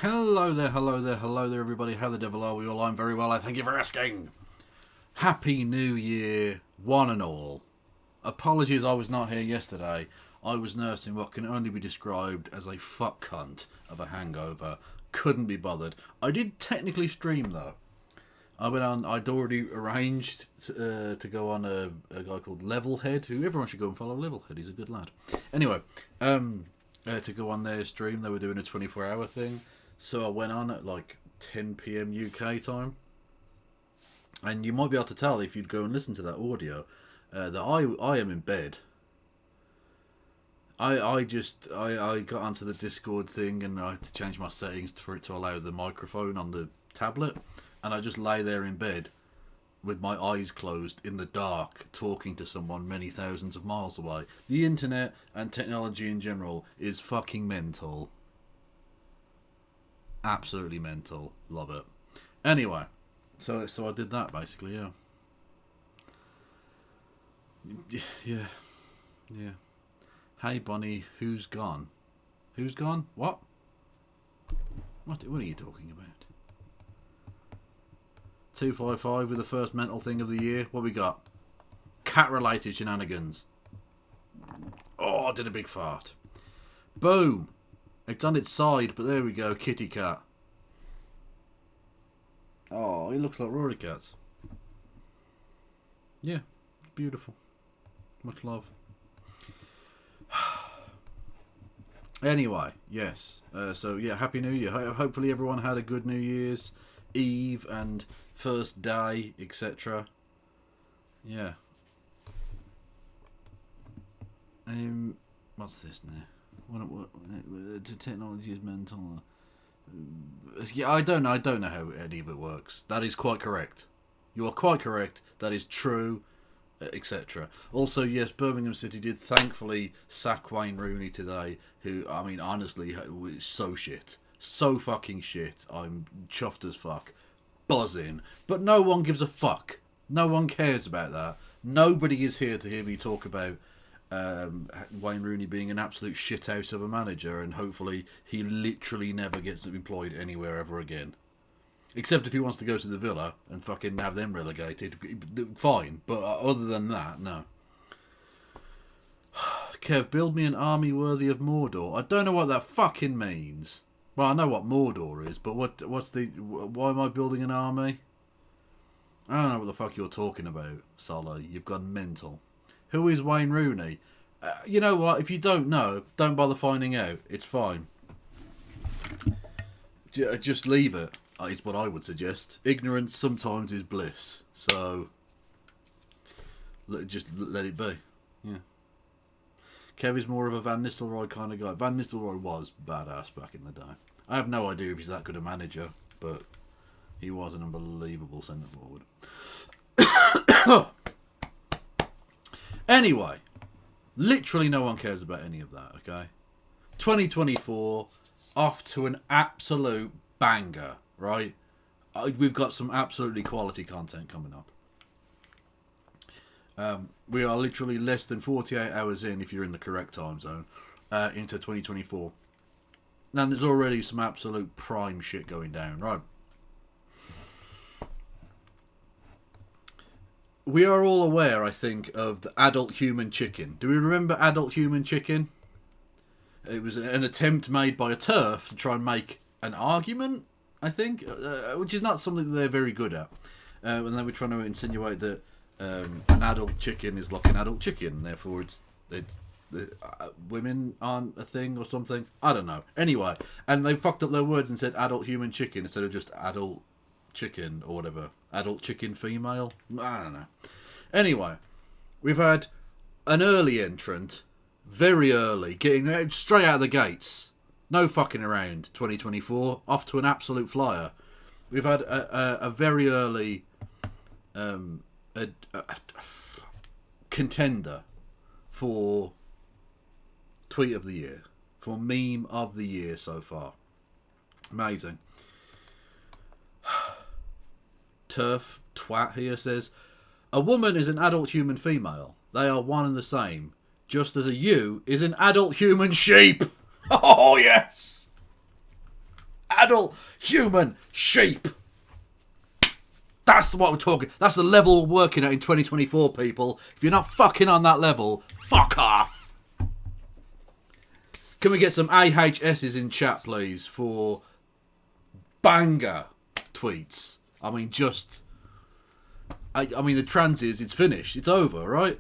Hello there, everybody. How the devil are we all? I'm very well, I thank you for asking. Happy New Year, one and all. Apologies I was not here yesterday. I was nursing what can only be described as a fuck cunt of a hangover. Couldn't be bothered. I did technically stream, though. I'd already arranged to go on a guy called Levelhead, who everyone should go and follow. Levelhead, he's a good lad. Anyway, to go on their stream. They were doing a 24-hour thing. So I went on at like 10 PM UK time. And you might be able to tell if you'd go and listen to that audio that I am in bed. I got onto the Discord thing and I had to change my settings for it to allow the microphone on the tablet. And I just lay there in bed with my eyes closed in the dark talking to someone many thousands of miles away. The internet and technology in general is fucking mental. Absolutely mental. Love it. Anyway, so I did that basically, yeah. Yeah. Hey Bonnie, who's gone? Who's gone? What are you talking about? 255 with the first mental thing of the year. What we got? Cat-related shenanigans. Oh, I did a big fart. Boom. It's on its side, but there we go. Kitty cat. Oh, he looks like Rory cats. Yeah, beautiful. Much love. Anyway, yes. So, yeah, Happy New Year. Hopefully everyone had a good New Year's Eve and first day, etc. Yeah. What's this now? What technology is mental. Yeah, I don't know how any of it works. That is quite correct. You are quite correct. That is true, etc. Also, yes, Birmingham City did thankfully sack Wayne Rooney today, who, I mean, honestly, is so shit. So fucking shit. I'm chuffed as fuck. Buzzing. But no one gives a fuck. No one cares about that. Nobody is here to hear me talk about Wayne Rooney being an absolute shithouse of a manager, and hopefully he literally never gets employed anywhere ever again. Except if he wants to go to the Villa and fucking have them relegated. Fine. But other than that, no. Kev, build me an army worthy of Mordor. I don't know what that fucking means. Well, I know what Mordor is, but why am I building an army? I don't know what the fuck you're talking about, Solo. You've gone mental. Who is Wayne Rooney? You know what? If you don't know, don't bother finding out. It's fine. Just leave it, is what I would suggest. Ignorance sometimes is bliss. So, just let it be. Yeah. Kev is more of a Van Nistelrooy kind of guy. Van Nistelrooy was badass back in the day. I have no idea if he's that good a manager, but he was an unbelievable centre forward. Anyway, literally no one cares about any of that, okay? 2024, off to an absolute banger, right? We've got some absolutely quality content coming up. We are literally less than 48 hours in, if you're in the correct time zone, into 2024. And there's already some absolute prime shit going down, right? We are all aware, I think, of the adult human chicken. Do we remember adult human chicken? It was an attempt made by a TERF to try and make an argument, I think, which is not something that they're very good at. And they were trying to insinuate that an adult chicken is like an adult chicken, therefore it's women aren't a thing or something. I don't know. Anyway, and they fucked up their words and said adult human chicken instead of just adult chicken or whatever. Adult chicken female? I don't know. Anyway, we've had an early entrant, very early, getting straight out of the gates. No fucking around, 2024. Off to an absolute flyer. We've had a very early contender for tweet of the year, for meme of the year so far. Amazing. Turf twat here says, a woman is an adult human female. They are one and the same, just as a ewe is an adult human sheep. Oh yes, adult human sheep. That's what we're talking. That's the level we're working at in 2024, people. If you're not fucking on that level, fuck off. Can we get some AHS's in chat, please, for banger tweets? I mean, just... I mean, the transes, it's finished. It's over, right?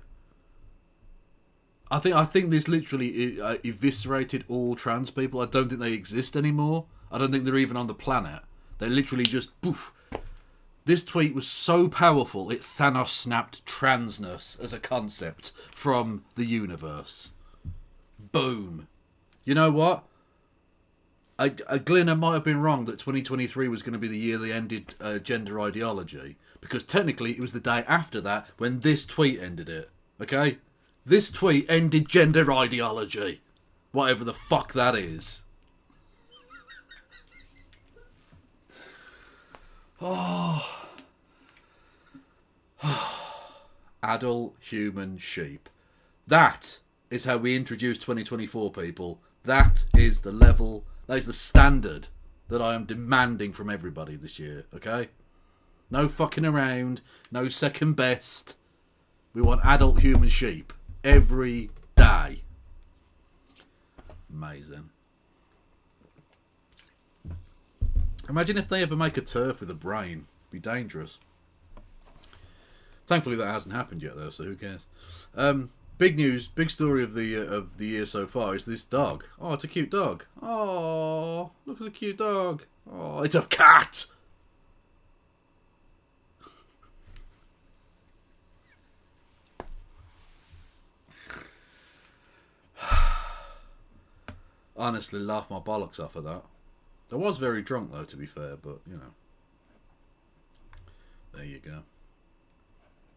I think this literally eviscerated all trans people. I don't think they exist anymore. I don't think they're even on the planet. They literally just... poof. This tweet was so powerful, it Thanos snapped transness as a concept from the universe. Boom. You know what? Glenna might have been wrong that 2023 was going to be the year they ended gender ideology, because technically it was the day after that when this tweet ended it. Okay? This tweet ended gender ideology. Whatever the fuck that is. Oh. Adult human sheep. That is how we introduce 2024, people. That is the level, that is the standard that I am demanding from everybody this year, okay? No fucking around. No second best. We want adult human sheep. Every day. Amazing. Imagine if they ever make a turf with a brain. It'd be dangerous. Thankfully that hasn't happened yet though, so who cares? Big news, big story of the year so far is this dog. Oh, it's a cute dog. Oh, look at the cute dog. Oh, it's a cat. Honestly, laugh my bollocks off of that. I was very drunk though, to be fair, but you know. There you go.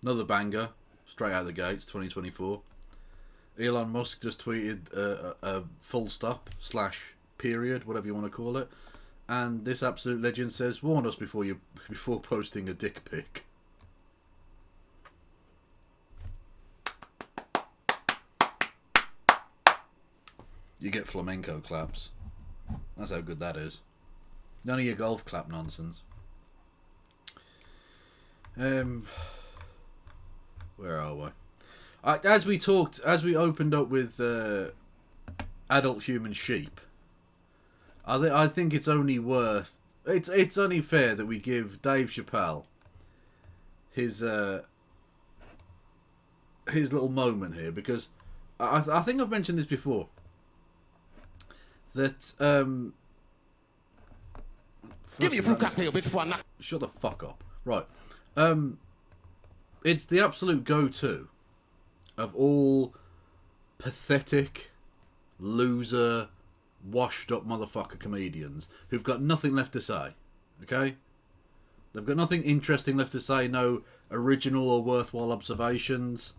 Another banger, straight out of the gates, 2024. Elon Musk just tweeted a full stop / period, whatever you want to call it, and this absolute legend says, "Warn us before posting a dick pic." You get flamenco claps. That's how good that is. None of your golf clap nonsense. Where are we? As we opened up with adult human sheep, I think it's only worth. It's only fair that we give Dave Chappelle his little moment here, because I think I've mentioned this before. That give me a fruit cocktail, bitch, before I knock. Shut the fuck up. Right. It's the absolute go-to of all pathetic, loser, washed-up motherfucker comedians who've got nothing left to say. Okay? They've got nothing interesting left to say, no original or worthwhile observations.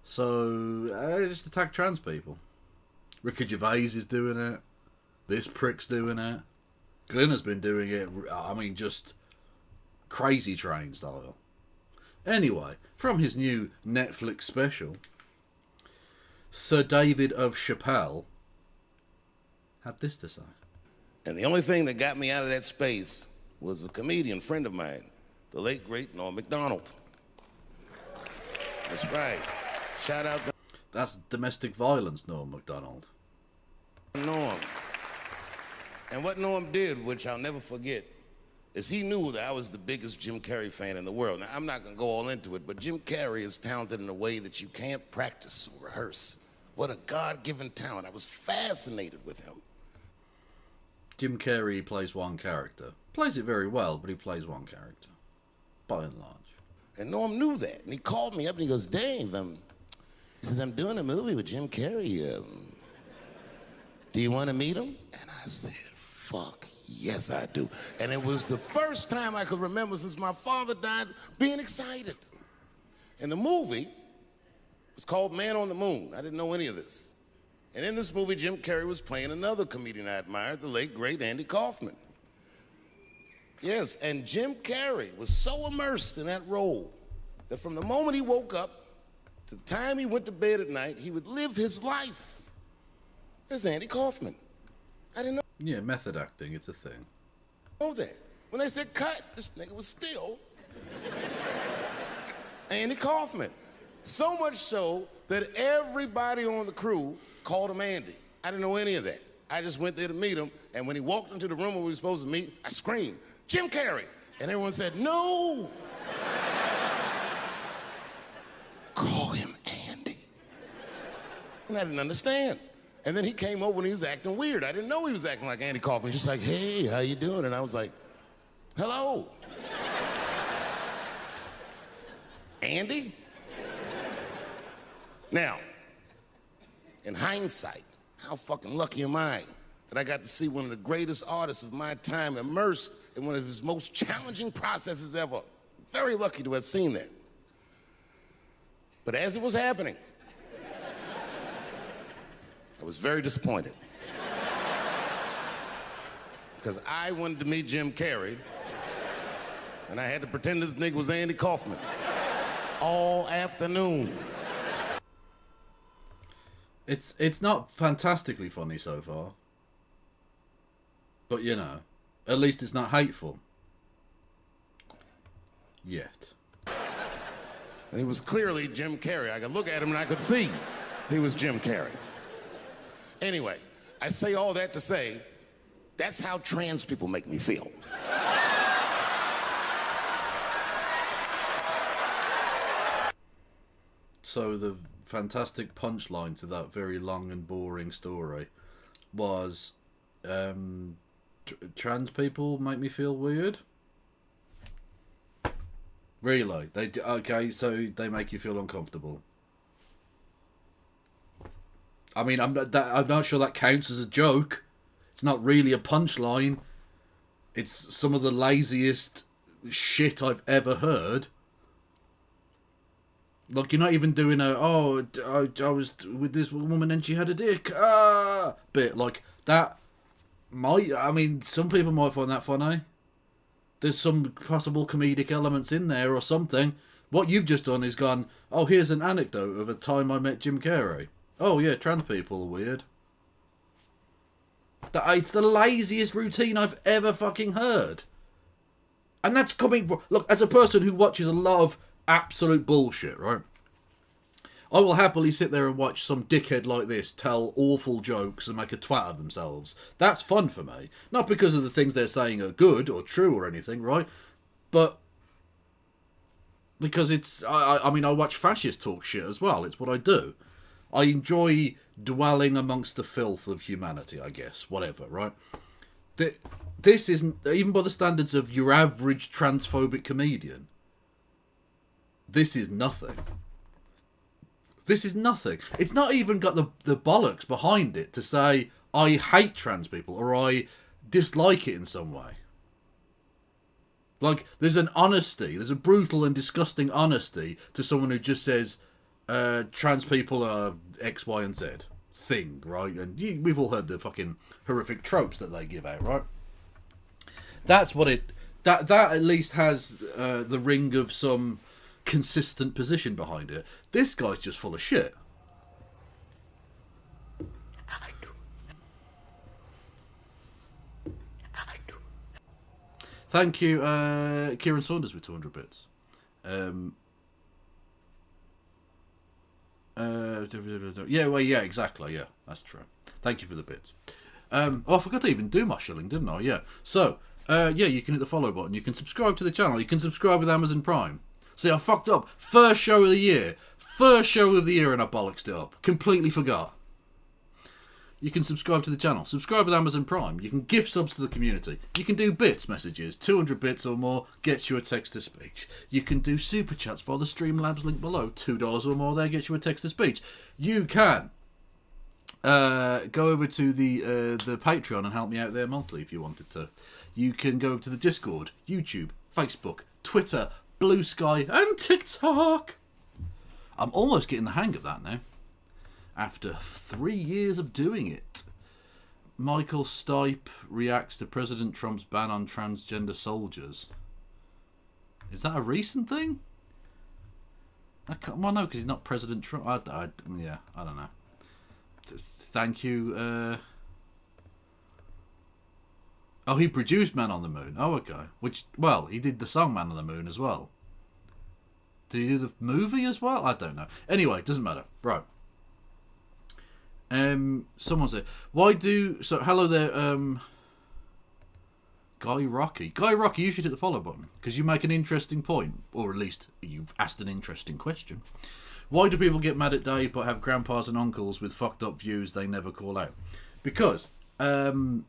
So, just attack trans people. Ricky Gervais is doing it. This prick's doing it. Glyn has been doing it, I mean, just crazy train style. Anyway, from his new Netflix special, Sir David of Chappelle had this to say. And the only thing that got me out of that space was a comedian friend of mine, the late, great Norm Macdonald. That's right. Shout out to That's domestic violence, Norm Macdonald. Norm. And what Norm did, which I'll never forget, is he knew that I was the biggest Jim Carrey fan in the world. Now, I'm not going to go all into it, but Jim Carrey is talented in a way that you can't practice or rehearse. What a God-given talent. I was fascinated with him. Jim Carrey plays one character. Plays it very well, but he plays one character. By and large. And Norm knew that. And he called me up and he goes, Dave, he says, I'm doing a movie with Jim Carrey. Do you want to meet him? And I said, fuck, yes, I do. And it was the first time I could remember since my father died being excited. And the movie was called Man on the Moon. I didn't know any of this. And in this movie, Jim Carrey was playing another comedian I admired, the late, great Andy Kaufman. Yes, and Jim Carrey was so immersed in that role that from the moment he woke up to the time he went to bed at night, he would live his life as Andy Kaufman. I didn't know. Yeah, method acting, it's a thing. Know that. When they said cut, this nigga was still Andy Kaufman. So much so that everybody on the crew called him Andy. I didn't know any of that. I just went there to meet him, and when he walked into the room where we were supposed to meet, I screamed, Jim Carrey! And everyone said, no! Call him Andy. And I didn't understand. And then he came over and he was acting weird. I didn't know he was acting like Andy Kaufman. Just like, hey, how you doing? And I was like, hello. Andy? Now, in hindsight, how fucking lucky am I that I got to see one of the greatest artists of my time immersed in one of his most challenging processes ever. Very lucky to have seen that. But as it was happening, I was very disappointed. Because I wanted to meet Jim Carrey, and I had to pretend this nigga was Andy Kaufman all afternoon. It's not fantastically funny so far. But, you know, at least it's not hateful. Yet. And he was clearly Jim Carrey. I could look at him and I could see he was Jim Carrey. Anyway, I say all that to say, that's how trans people make me feel. So the fantastic punchline to that very long and boring story was, trans people make me feel weird? Really? Okay, so they make you feel uncomfortable. I mean, I'm not sure that counts as a joke. It's not really a punchline. It's some of the laziest shit I've ever heard. Like, you're not even doing I was with this woman and she had a dick. Bit like that. Some people might find that funny. There's some possible comedic elements in there or something. What you've just done is gone, oh, here's an anecdote of a time I met Jim Carrey. Oh, yeah, trans people are weird. It's the laziest routine I've ever fucking heard. And that's coming from... Look, as a person who watches a lot of absolute bullshit, right? I will happily sit there and watch some dickhead like this tell awful jokes and make a twat of themselves. That's fun for me. Not because of the things they're saying are good or true or anything, right? But because it's... I watch fascists talk shit as well. It's what I do. I enjoy dwelling amongst the filth of humanity, I guess. Whatever, right? This isn't... Even by the standards of your average transphobic comedian, this is nothing. This is nothing. It's not even got the bollocks behind it to say, I hate trans people or I dislike it in some way. Like, there's an honesty. There's a brutal and disgusting honesty to someone who just says, trans people are X, Y, and Z thing, right? And we've all heard the fucking horrific tropes that they give out, right? That's what it... That at least has the ring of some consistent position behind it. This guy's just full of shit. Thank you, Kieran Saunders with 200 bits. Yeah, exactly, yeah, that's true. Thank you for the bits. I forgot to even do my shilling, didn't I? Yeah. So, you can hit the follow button. You can subscribe to the channel. You can subscribe with Amazon Prime. See, I fucked up. First show of the year and I bollocksed it up. Completely forgot. You can subscribe to the channel. Subscribe with Amazon Prime. You can gift subs to the community. You can do bits messages. 200 bits or more gets you a text-to-speech. You can do super chats via the Streamlabs link below. $2 or more there gets you a text-to-speech. You can go over to the Patreon and help me out there monthly if you wanted to. You can go over to the Discord, YouTube, Facebook, Twitter, Blue Sky, and TikTok. I'm almost getting the hang of that now. After 3 years of doing it. Michael Stipe reacts to President Trump's ban on transgender soldiers. Is that a recent thing? Well, no, because he's not President Trump. I don't know. Thank you. Oh, he produced Man on the Moon. Oh, okay. He did the song Man on the Moon as well. Did he do the movie as well? I don't know. Anyway, doesn't matter. Right. Someone said, hello there, Guy Rocky. Guy Rocky, you should hit the follow button, because you make an interesting point, or at least you've asked an interesting question. Why do people get mad at Dave but have grandpas and uncles with fucked up views they never call out? Because, some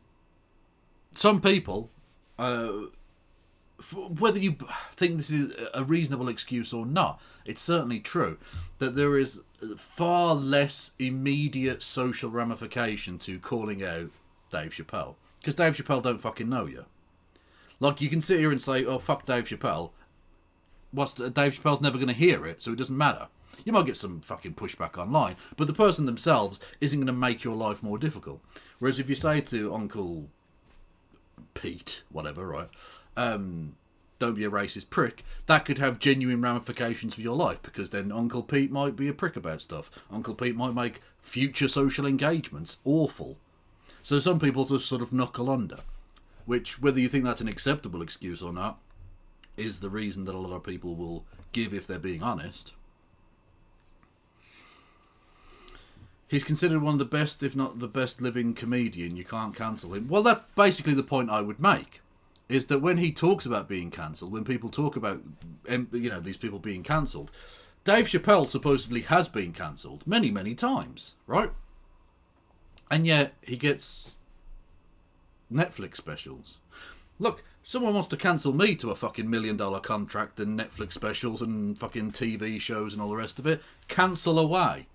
people, whether you think this is a reasonable excuse or not, it's certainly true that there is far less immediate social ramification to calling out Dave Chappelle. Because Dave Chappelle don't fucking know you. Like, you can sit here and say, oh, fuck Dave Chappelle. Dave Chappelle's never going to hear it, so it doesn't matter. You might get some fucking pushback online, but the person themselves isn't going to make your life more difficult. Whereas if you say to Uncle Pete, whatever, right, don't be a racist prick, that could have genuine ramifications for your life, because then Uncle Pete might be a prick about stuff. Uncle Pete might make future social engagements awful. So some people just sort of knuckle under, which, whether you think that's an acceptable excuse or not, is the reason that a lot of people will give if they're being honest. He's considered one of the best, if not the best living comedian. You can't cancel him. Well, that's basically the point I would make, is that when he talks about being cancelled, when people talk about, these people being cancelled, Dave Chappelle supposedly has been cancelled many, many times, right? And yet he gets Netflix specials. Look, someone wants to cancel me to a fucking $1 million contract and Netflix specials and fucking TV shows and all the rest of it. Cancel away.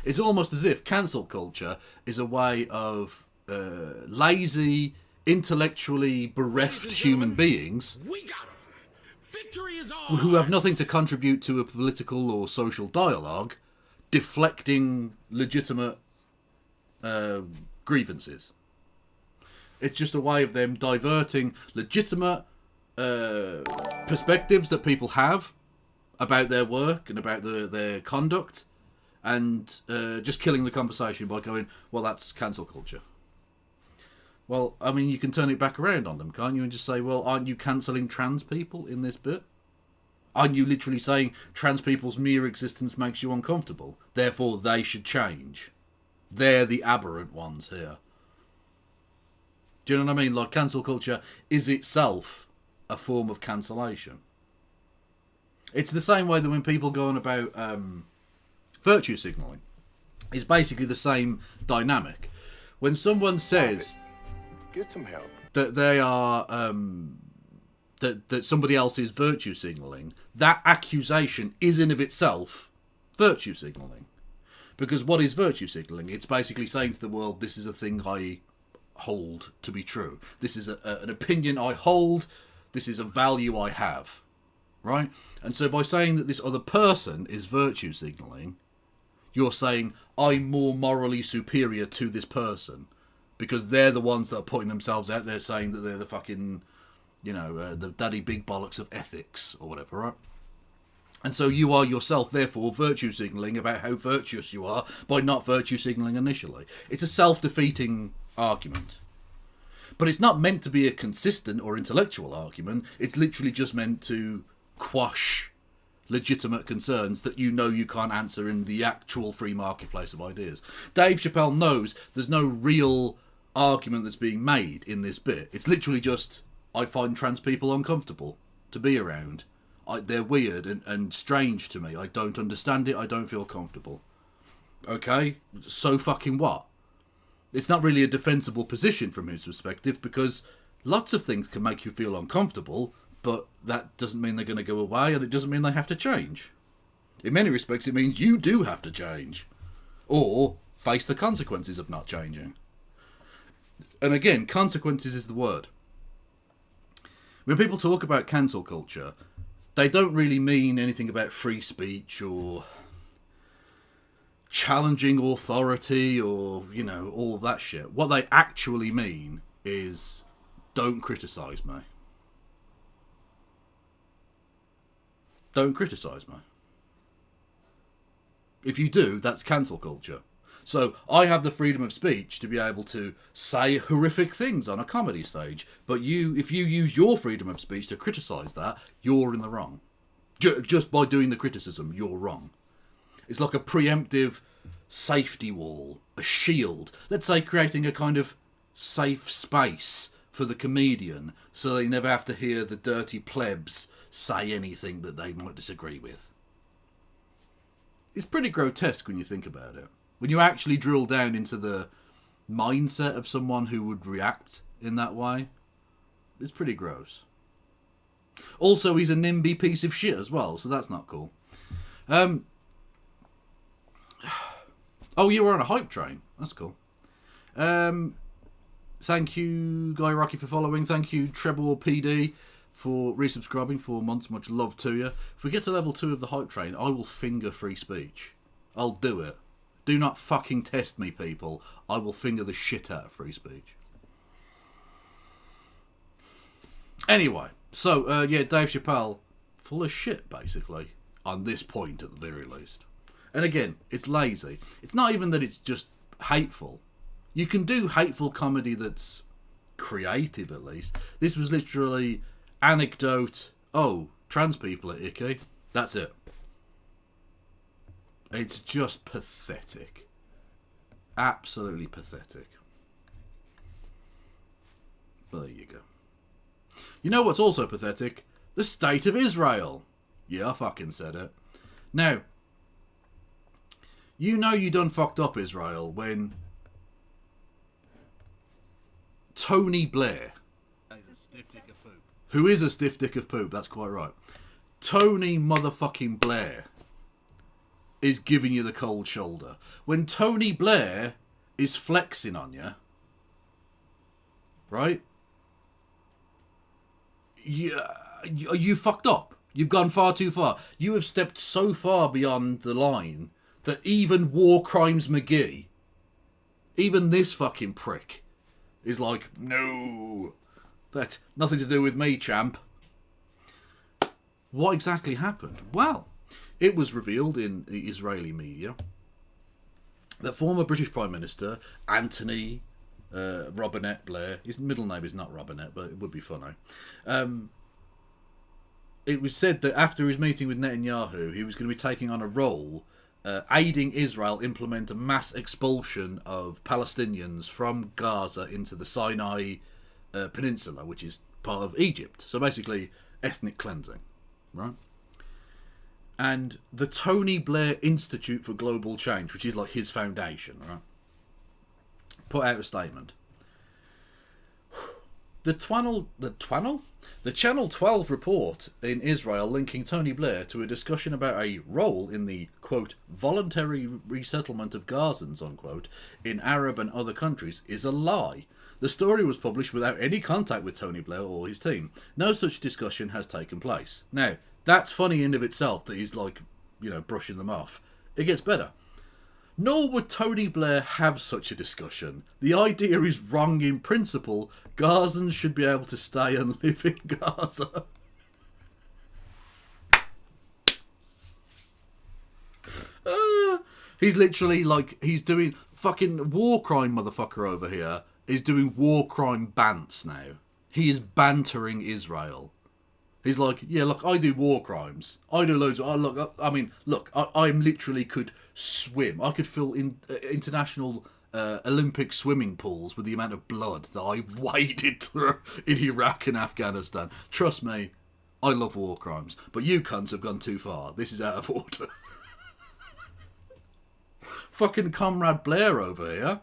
It's almost as if cancel culture is a way of lazy, intellectually bereft human beings who have nothing to contribute to a political or social dialogue, deflecting legitimate grievances. It's just a way of them diverting legitimate perspectives that people have about their work and about their conduct, and just killing the conversation by going, well, that's cancel culture. Well, I mean, you can turn it back around on them, can't you? And just say, well, aren't you cancelling trans people in this bit? Aren't you literally saying trans people's mere existence makes you uncomfortable? Therefore, they should change. They're the aberrant ones here. Do you know what I mean? Like, cancel culture is itself a form of cancellation. It's the same way that when people go on about virtue signalling, it's basically the same dynamic. When someone says get some help, that they are that somebody else is virtue signalling, that accusation is in of itself virtue signalling. Because what is virtue signalling? It's basically saying to the world, this is a thing I hold to be true. This is an opinion I hold. This is a value I have. Right? And so by saying that this other person is virtue signalling, you're saying, I'm more morally superior to this person. Because they're the ones that are putting themselves out there saying that they're the fucking, the daddy big bollocks of ethics or whatever, right? And so you are yourself, therefore, virtue signalling about how virtuous you are by not virtue signalling initially. It's a self-defeating argument. But it's not meant to be a consistent or intellectual argument. It's literally just meant to quash legitimate concerns that you can't answer in the actual free marketplace of ideas. Dave Chappelle knows there's no real argument that's being made in this bit. It's literally just, I find trans people uncomfortable to be around. They're weird and strange to me. I don't understand it. I don't feel comfortable. Okay? So fucking what? It's not really a defensible position from his perspective, because lots of things can make you feel uncomfortable, but that doesn't mean they're going to go away, and it doesn't mean they have to change. In many respects, it means you do have to change. Or face the consequences of not changing. And again, consequences is the word. When people talk about cancel culture, they don't really mean anything about free speech or challenging authority or, all of that shit. What they actually mean is, don't criticise me. Don't criticise me. If you do, that's cancel culture. So I have the freedom of speech to be able to say horrific things on a comedy stage, but if you use your freedom of speech to criticise that, you're in the wrong. Just by doing the criticism, you're wrong. It's like a preemptive safety wall, a shield. Let's say creating a kind of safe space for the comedian so they never have to hear the dirty plebs say anything that they might disagree with. It's pretty grotesque when you think about it. When you actually drill down into the mindset of someone who would react in that way, it's pretty gross. Also, he's a NIMBY piece of shit as well, so that's not cool. Oh, you were on a hype train. That's cool. Thank you, Guy Rocky, for following. Thank you, Treble PD, for resubscribing 4 months. Much love to you. If we get to level 2 of the hype train, I will finger free speech. I'll do it. Do not fucking test me, people. I will finger the shit out of free speech. Anyway, so, Dave Chappelle, full of shit, basically, on this point at the very least. And again, it's lazy. It's not even that it's just hateful. You can do hateful comedy that's creative, at least. This was literally anecdote oh, trans people are icky. That's it. It's just pathetic. Absolutely pathetic. Well, there you go. You know what's also pathetic? The state of Israel. Yeah, I fucking said it. Now, you know you done fucked up, Israel, when Tony Blair, who is a stiff dick of poop, that's quite right. Tony motherfucking Blair is giving you the cold shoulder. When Tony Blair is flexing on you, right? You fucked up. You've gone far too far. You have stepped so far beyond the line that even War Crimes McGee, even this fucking prick, is like, no, that's nothing to do with me, champ. What exactly happened? Well, it was revealed in the Israeli media that former British Prime Minister Anthony Robinette Blair, his middle name is not Robinette, but it would be funny. It was said that after his meeting with Netanyahu, he was going to be taking on a role aiding Israel implement a mass expulsion of Palestinians from Gaza into the Sinai Peninsula, which is part of Egypt. So basically, ethnic cleansing, right? And the Tony Blair Institute for Global Change, which is like his foundation, right, put out a statement. The Channel 12 report in Israel linking Tony Blair to a discussion about a role in the, quote, voluntary resettlement of Gazans, unquote, in Arab and other countries is a lie. The story was published without any contact with Tony Blair or his team. No such discussion has taken place. Now, that's funny in of itself that he's like, you know, brushing them off. It gets better. Nor would Tony Blair have such a discussion. The idea is wrong in principle. Gazans should be able to stay and live in Gaza. He's literally like, he's doing fucking war crime motherfucker over here is doing war crime bants now. He is bantering Israel. He's like, yeah, look, I do war crimes. I do loads of... I literally could swim. I could fill in international Olympic swimming pools with the amount of blood that I waded through in Iraq and Afghanistan. Trust me, I love war crimes. But you cunts have gone too far. This is out of order. Fucking Comrade Blair over here.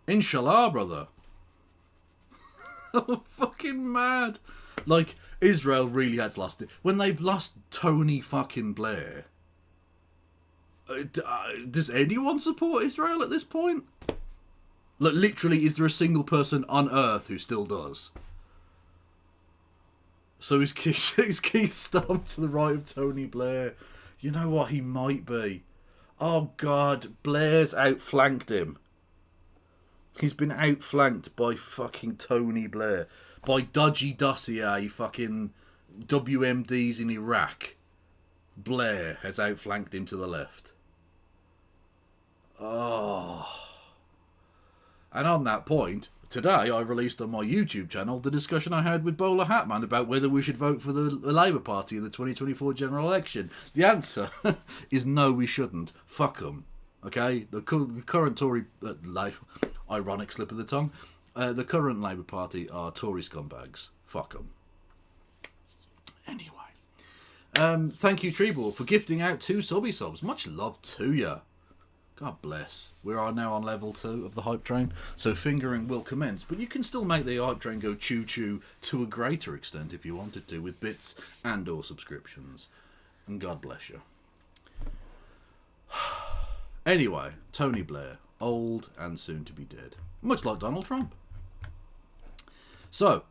Inshallah, brother. I'm fucking mad. Like, Israel really has lost it. When they've lost Tony fucking Blair, does anyone support Israel at this point? Like, literally, is there a single person on Earth who still does? So is Keith Starmer to the right of Tony Blair? You know what? He might be. Oh, God. Blair's outflanked him. He's been outflanked by fucking Tony Blair. By dodgy dossier fucking WMDs in Iraq. Blair has outflanked him to the left. Oh. And on that point, today I released on my YouTube channel the discussion I had with Bowler Hatman about whether we should vote for the Labour Party in the 2024 general election. The answer is no, we shouldn't. Fuck them. Okay? The current Tory... ironic slip of the tongue. The current Labour Party are Tory scumbags. Fuck them. Anyway. Thank you, Treeball, for gifting out 2 subby subs. Much love to you. God bless. We are now on level 2 of the hype train, so fingering will commence. But you can still make the hype train go choo-choo to a greater extent if you wanted to, with bits and or subscriptions. And God bless you. Anyway, Tony Blair. Old and soon to be dead. Much like Donald Trump. So,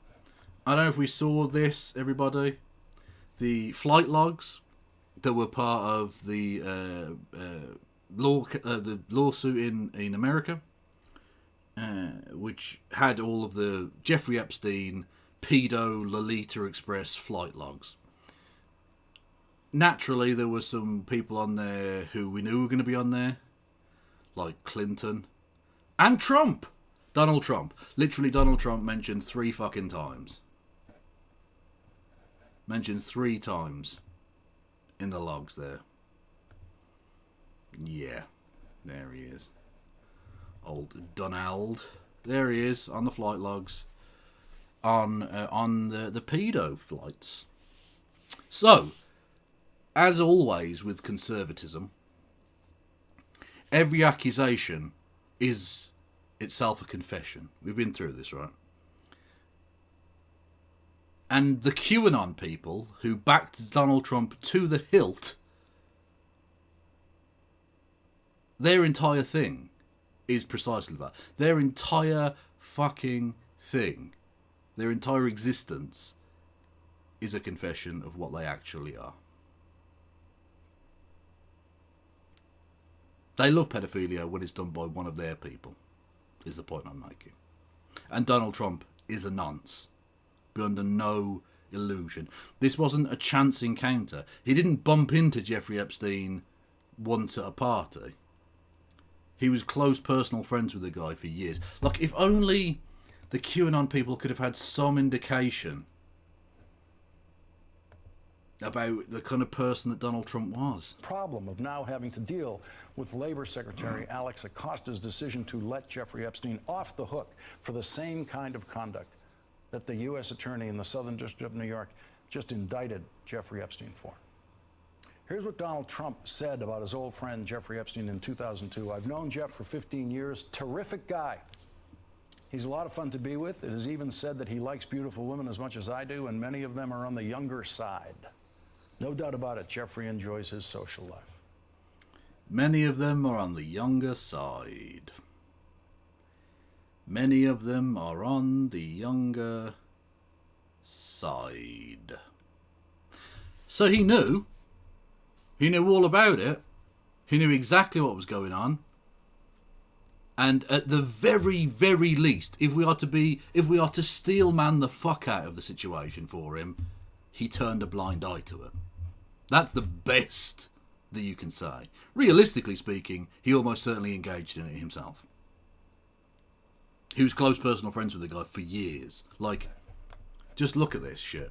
I don't know if we saw this, everybody. The flight logs that were part of the lawsuit in America, which had all of the Jeffrey Epstein pedo Lolita Express flight logs. Naturally, there were some people on there who we knew were going to be on there, like Clinton and Trump. Donald Trump. Literally, Donald Trump mentioned 3 fucking times. Mentioned 3 times in the logs there. Yeah, there he is. Old Donald. There he is on the flight logs. On the pedo flights. So, as always with conservatism, every accusation is itself a confession. We've been through this, right? And the QAnon people who backed Donald Trump to the hilt, their entire thing is precisely that. Their entire fucking thing, their entire existence is a confession of what they actually are. They love pedophilia when it's done by one of their people, is the point I'm making. And Donald Trump is a nonce, be under no illusion. This wasn't a chance encounter. He didn't bump into Jeffrey Epstein once at a party. He was close personal friends with the guy for years. Like, if only the QAnon people could have had some indication about the kind of person that Donald Trump was. Problem of now having to deal with Labor Secretary Alex Acosta's decision to let Jeffrey Epstein off the hook for the same kind of conduct that the U.S. Attorney in the Southern District of New York just indicted Jeffrey Epstein for. Here's what Donald Trump said about his old friend Jeffrey Epstein in 2002. I've known Jeff for 15 years. Terrific guy. He's a lot of fun to be with. It is even said that he likes beautiful women as much as I do, and many of them are on the younger side. No doubt about it, Jeffrey enjoys his social life. Many of them are on the younger side. Many of them are on the younger side. So he knew. He knew all about it. He knew exactly what was going on. And at the very, very least, if we are to steel man the fuck out of the situation for him, he turned a blind eye to it. That's the best that you can say. Realistically speaking, he almost certainly engaged in it himself. He was close personal friends with the guy for years. Like, just look at this shit.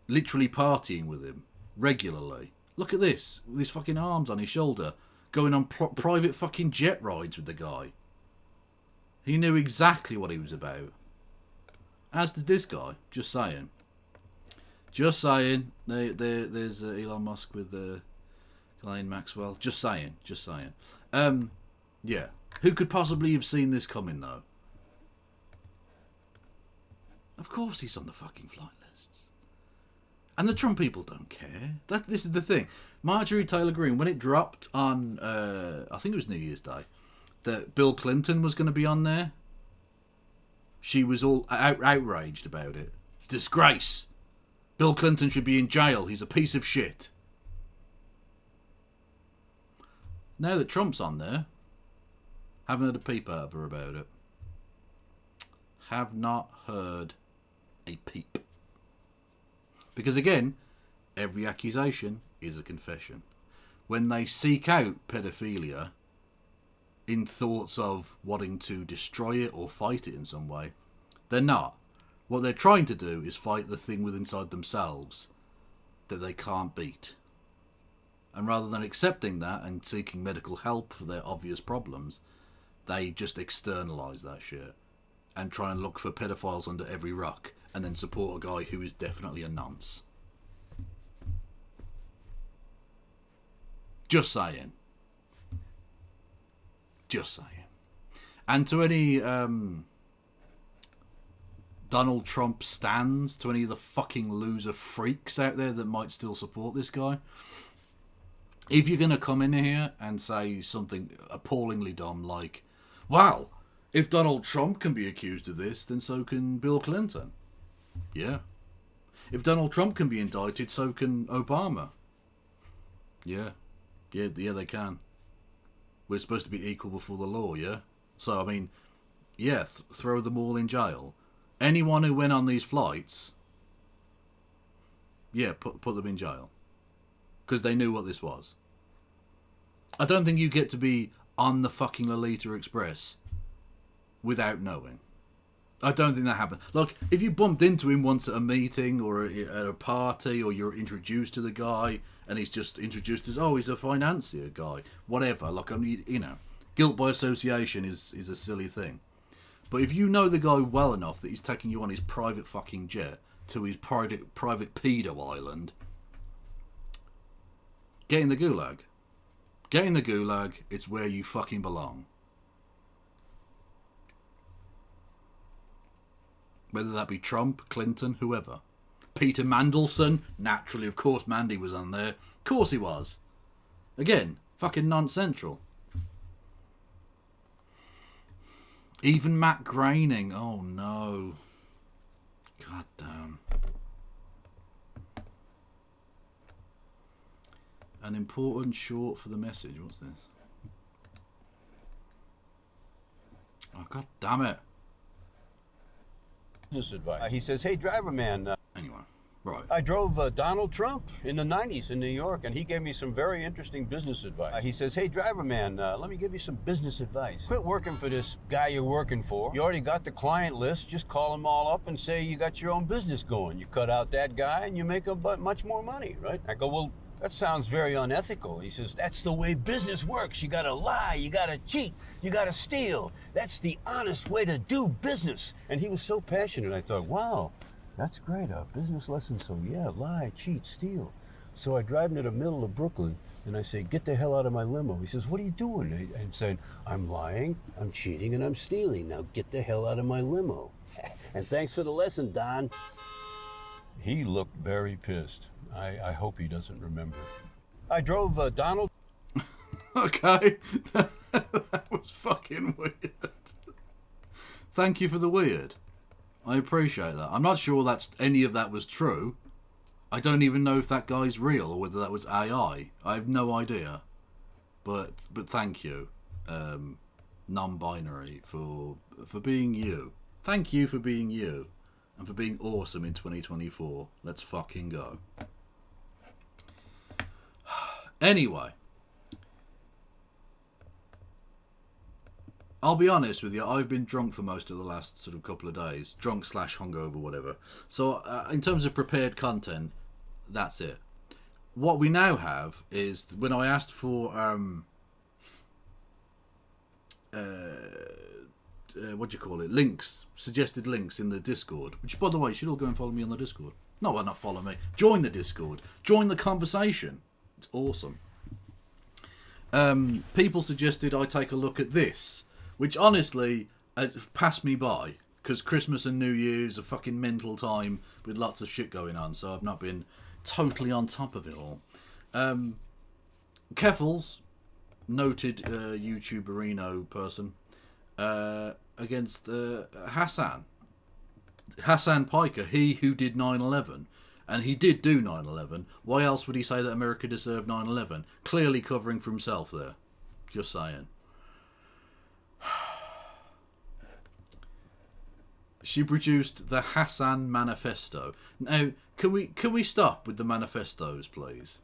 Literally partying with him regularly. Look at this, with his fucking arms on his shoulder, going on private fucking jet rides with the guy. He knew exactly what he was about. As did this guy, just saying. Just saying. There's Elon Musk with Ghislaine Maxwell. Just saying. Yeah. Who could possibly have seen this coming, though? Of course he's on the fucking flight lists. And the Trump people don't care. This is the thing. Marjorie Taylor Greene, when it dropped on, I think it was New Year's Day, that Bill Clinton was going to be on there, she was all outraged about it. Disgrace. Bill Clinton should be in jail. He's a piece of shit. Now that Trump's on there, haven't heard a peep out of her about it. Have not heard a peep. Because again, every accusation is a confession. When they seek out pedophilia in thoughts of wanting to destroy it or fight it in some way, they're not. What they're trying to do is fight the thing within inside themselves that they can't beat. And rather than accepting that and seeking medical help for their obvious problems, they just externalise that shit and try and look for pedophiles under every rock and then support a guy who is definitely a nonce. Just saying. Just saying. And to any Donald Trump stands, to any of the fucking loser freaks out there that might still support this guy, if you're going to come in here and say something appallingly dumb like, well, if Donald Trump can be accused of this, then so can Bill Clinton. Yeah. If Donald Trump can be indicted, so can Obama. Yeah. Yeah, they can. We're supposed to be equal before the law, yeah? So, I mean, yeah, throw them all in jail. Anyone who went on these flights, yeah, put them in jail. Because they knew what this was. I don't think you get to be on the fucking Lolita Express without knowing. I don't think that happened. Look, if you bumped into him once at a meeting or at a party, or you're introduced to the guy and he's just introduced as, oh, he's a financier guy, whatever. Look, I mean, you know, guilt by association is a silly thing. But if you know the guy well enough that he's taking you on his private fucking jet to his private pedo island, get in the gulag. Get in the gulag. It's where you fucking belong. Whether that be Trump, Clinton, whoever. Peter Mandelson. Naturally, of course, Mandy was on there. Of course he was. Again, fucking non-central. Even Matt Groening. Oh, no. God damn. An important short for the message. What's this? Oh, God damn it. Business advice. He says, hey, driver man. Anyway, right. I drove Donald Trump in the 90s in New York, and he gave me some very interesting business advice. He says, hey, driver man, let me give you some business advice. Quit working for this guy you're working for. You already got the client list. Just call them all up and say you got your own business going. You cut out that guy, and you make much more money, right? I go, well, that sounds very unethical. He says, that's the way business works. You gotta lie, you gotta cheat, you gotta steal. That's the honest way to do business. And he was so passionate, I thought, wow, that's great, a business lesson. So yeah, lie, cheat, steal. So I drive into the middle of Brooklyn, and I say, get the hell out of my limo. He says, what are you doing? I'm saying, I'm lying, I'm cheating, and I'm stealing. Now get the hell out of my limo. And thanks for the lesson, Don. He looked very pissed. I hope he doesn't remember. I drove Donald. Okay. That was fucking weird. Thank you for the weird. I appreciate that. I'm not sure any of that was true. I don't even know if that guy's real or whether that was AI. I have no idea. But thank you, non-binary, for being you. Thank you for being you. And for being awesome in 2024. Let's fucking go. Anyway, I'll be honest with you, I've been drunk for most of the last sort of couple of days. Drunk / hungover, whatever. So, in terms of prepared content, that's it. What we now have is, when I asked for, what do you call it? Links, suggested links in the Discord. Which, by the way, you should all go and follow me on the Discord. No, well, not follow me. Join the Discord. Join the conversation. It's awesome. People suggested I take a look at this, which honestly has passed me by, because Christmas and New Year's a fucking mental time with lots of shit going on, so I've not been totally on top of it all. Keffals, noted YouTuberino person, against Hasan Piker, he who did 9/11. And he did do 9/11. Why else would he say that America deserved 9/11? Clearly covering for himself there. Just saying. She produced the Hasan Manifesto. Now, can we stop with the manifestos, please?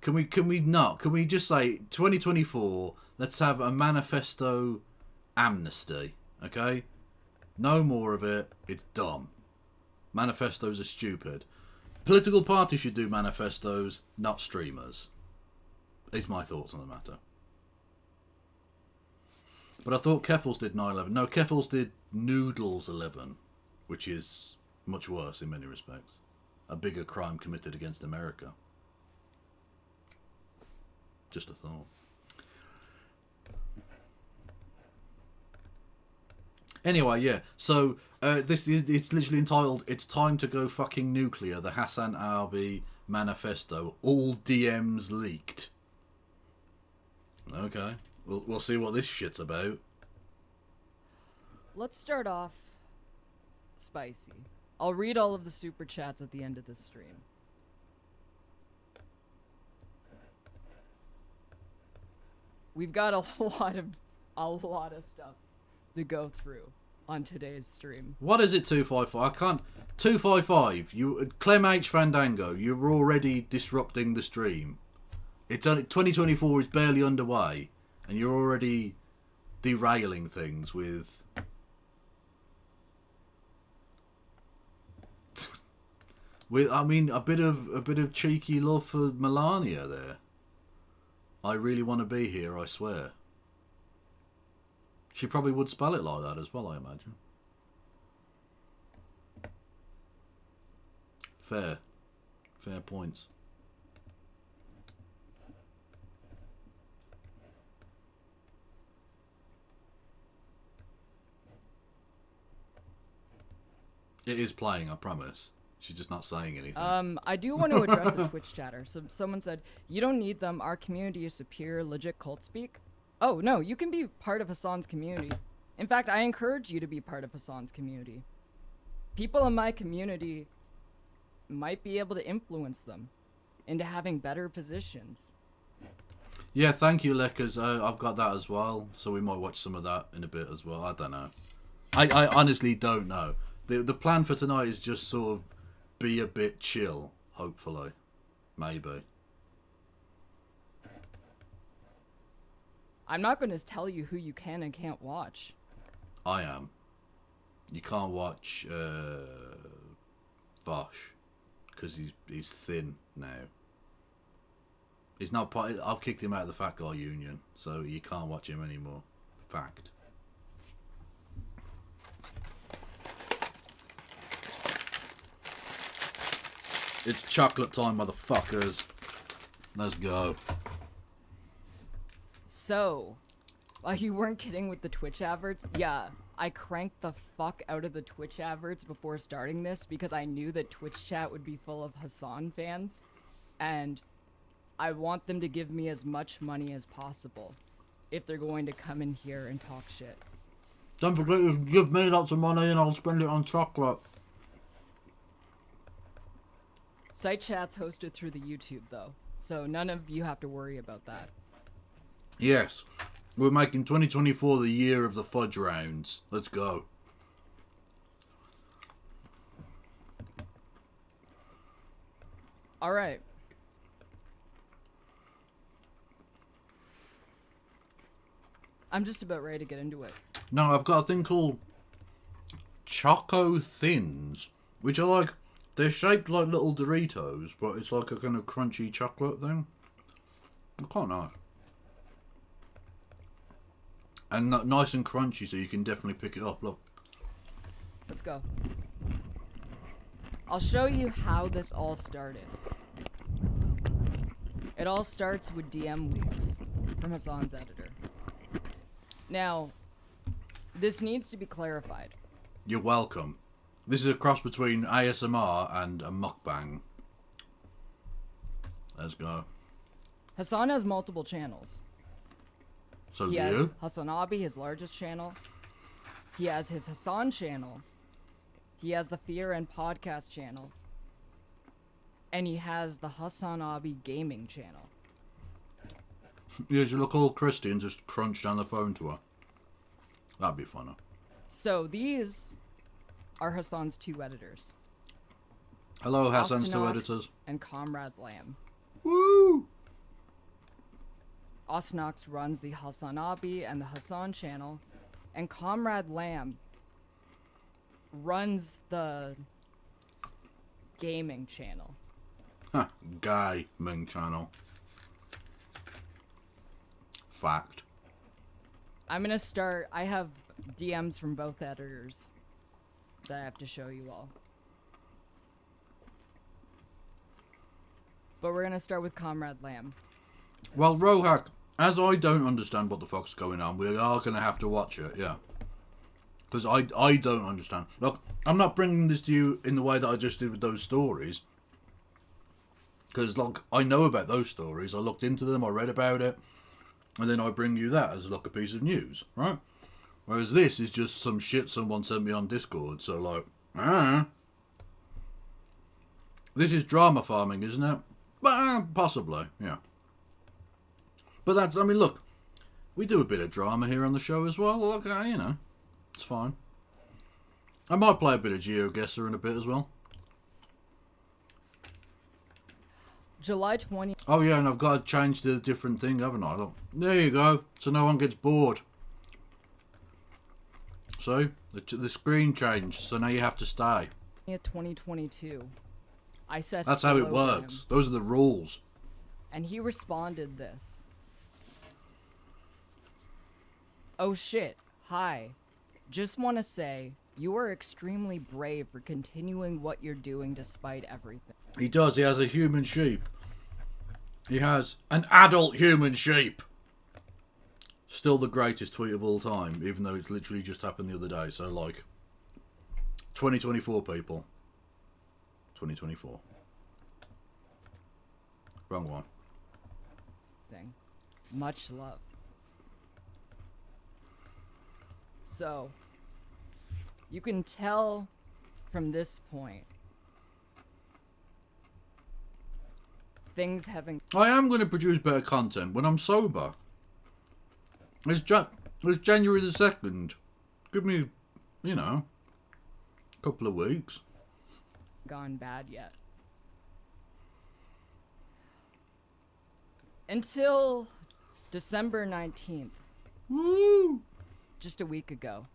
Can we not? Can we just say 2024? Let's have a manifesto amnesty, okay? No more of it. It's dumb. Manifestos are stupid. Political parties should do manifestos, not streamers. Is my thoughts on the matter. But I thought Keffals did 9/11. No, Keffals did Noodles 11, which is much worse in many respects. A bigger crime committed against America. Just a thought. Anyway, yeah, so it's literally entitled "It's Time to Go Fucking Nuclear," the Hasan Arbi Manifesto. All DMs leaked. Okay, we'll see what this shit's about. Let's start off spicy. I'll read all of the super chats at the end of this stream. We've got a lot of stuff to go through on today's stream. What is it, 255? I can't. 255. You, Clem H Fandango. You're already disrupting the stream. It's only 2024 is barely underway, and you're already derailing things with With, I mean, a bit of cheeky love for Melania there. I really want to be here, I swear. She probably would spell it like that as well, I imagine. Fair points. It is playing, I promise. She's just not saying anything. I do want to address a Twitch chatter. So someone said, you don't need them. Our community is superior, legit cult speak. Oh, no, you can be part of Hasan's community. In fact, I encourage you to be part of Hasan's community. People in my community might be able to influence them into having better positions. Yeah, thank you, Leckers. I've got that as well, so we might watch some of that in a bit as well. I don't know. I honestly don't know. The plan for tonight is just sort of be a bit chill, hopefully. Maybe. I'm not going to tell you who you can and can't watch. I am. You can't watch Vosh because he's thin now. He's not part. I've kicked him out of the Fat Guy Union, so you can't watch him anymore. Fact. It's chocolate time, motherfuckers. Let's go. So, you weren't kidding with the Twitch adverts? Yeah, I cranked the fuck out of the Twitch adverts before starting this because I knew that Twitch chat would be full of Hasan fans, and I want them to give me as much money as possible if they're going to come in here and talk shit. Don't forget to give me lots of money and I'll spend it on chocolate. Site chat's hosted through the YouTube, though, so none of you have to worry about that. Yes. We're making 2024 the year of the fudge rounds. Let's go. Alright. I'm just about ready to get into it. No, I've got a thing called Choco Thins, which are like, they're shaped like little Doritos, but it's like a kind of crunchy chocolate thing. They're quite nice. And nice and crunchy, so you can definitely pick it up. Look. Let's go. I'll show you how this all started. It all starts with DM leaks from Hasan's editor. Now, this needs to be clarified. You're welcome. This is a cross between ASMR and a mukbang. Let's go. Hasan has multiple channels. So He do has you? Hasanabi, his largest channel. He has his Hasan channel. He has the Fear and Podcast channel. And he has the Hasanabi Gaming channel. Yeah, you look all Christy and just crunch down the phone to her. That'd be funny. So these are Hasan's two editors. Hello, Hasan's two Ostenox editors. and Comrade Lamb. Woo! Ostenox runs the Hasanabi and the Hasan channel, and Comrade Lamb runs the gaming channel. Huh, Guy Ming channel. Fact. I'm gonna start. I have DMs from both editors that I have to show you all. But we're gonna start with Comrade Lamb. Well, Rohak, as I don't understand what the fuck's going on, we are going to have to watch it, yeah. Because I don't understand. Look, I'm not bringing this to you in the way that I just did with those stories. Because, like, I know about those stories. I looked into them, I read about it. And then I bring you that as, like, a piece of news, right? Whereas this is just some shit someone sent me on Discord. So, like, This is drama farming, isn't it? Possibly, yeah. But that's, I mean, look, we do a bit of drama here on the show as well. Look, you know, it's fine. I might play a bit of GeoGuessr in a bit as well. July 20th. Oh, yeah, and I've got to change the different thing, haven't I? Look, there you go, so no one gets bored. So, the screen changed, so now you have to stay. 2022. I said, That's how it hello to works. him, Those are the rules. and he responded this. Oh shit, hi. Just want to say, you are extremely brave for continuing what you're doing despite everything. He does. He has a human sheep. He has an adult human sheep. Still the greatest tweet of all time, even though it's literally just happened the other day. So, like, 2024, people. 2024. Wrong one. Thing. Much love. So, you can tell from this point, things haven't. I am going to produce better content when I'm sober. It's January the 2nd. Give me, you know, a couple of weeks. Gone bad yet. Until December 19th, Woo! just a week ago,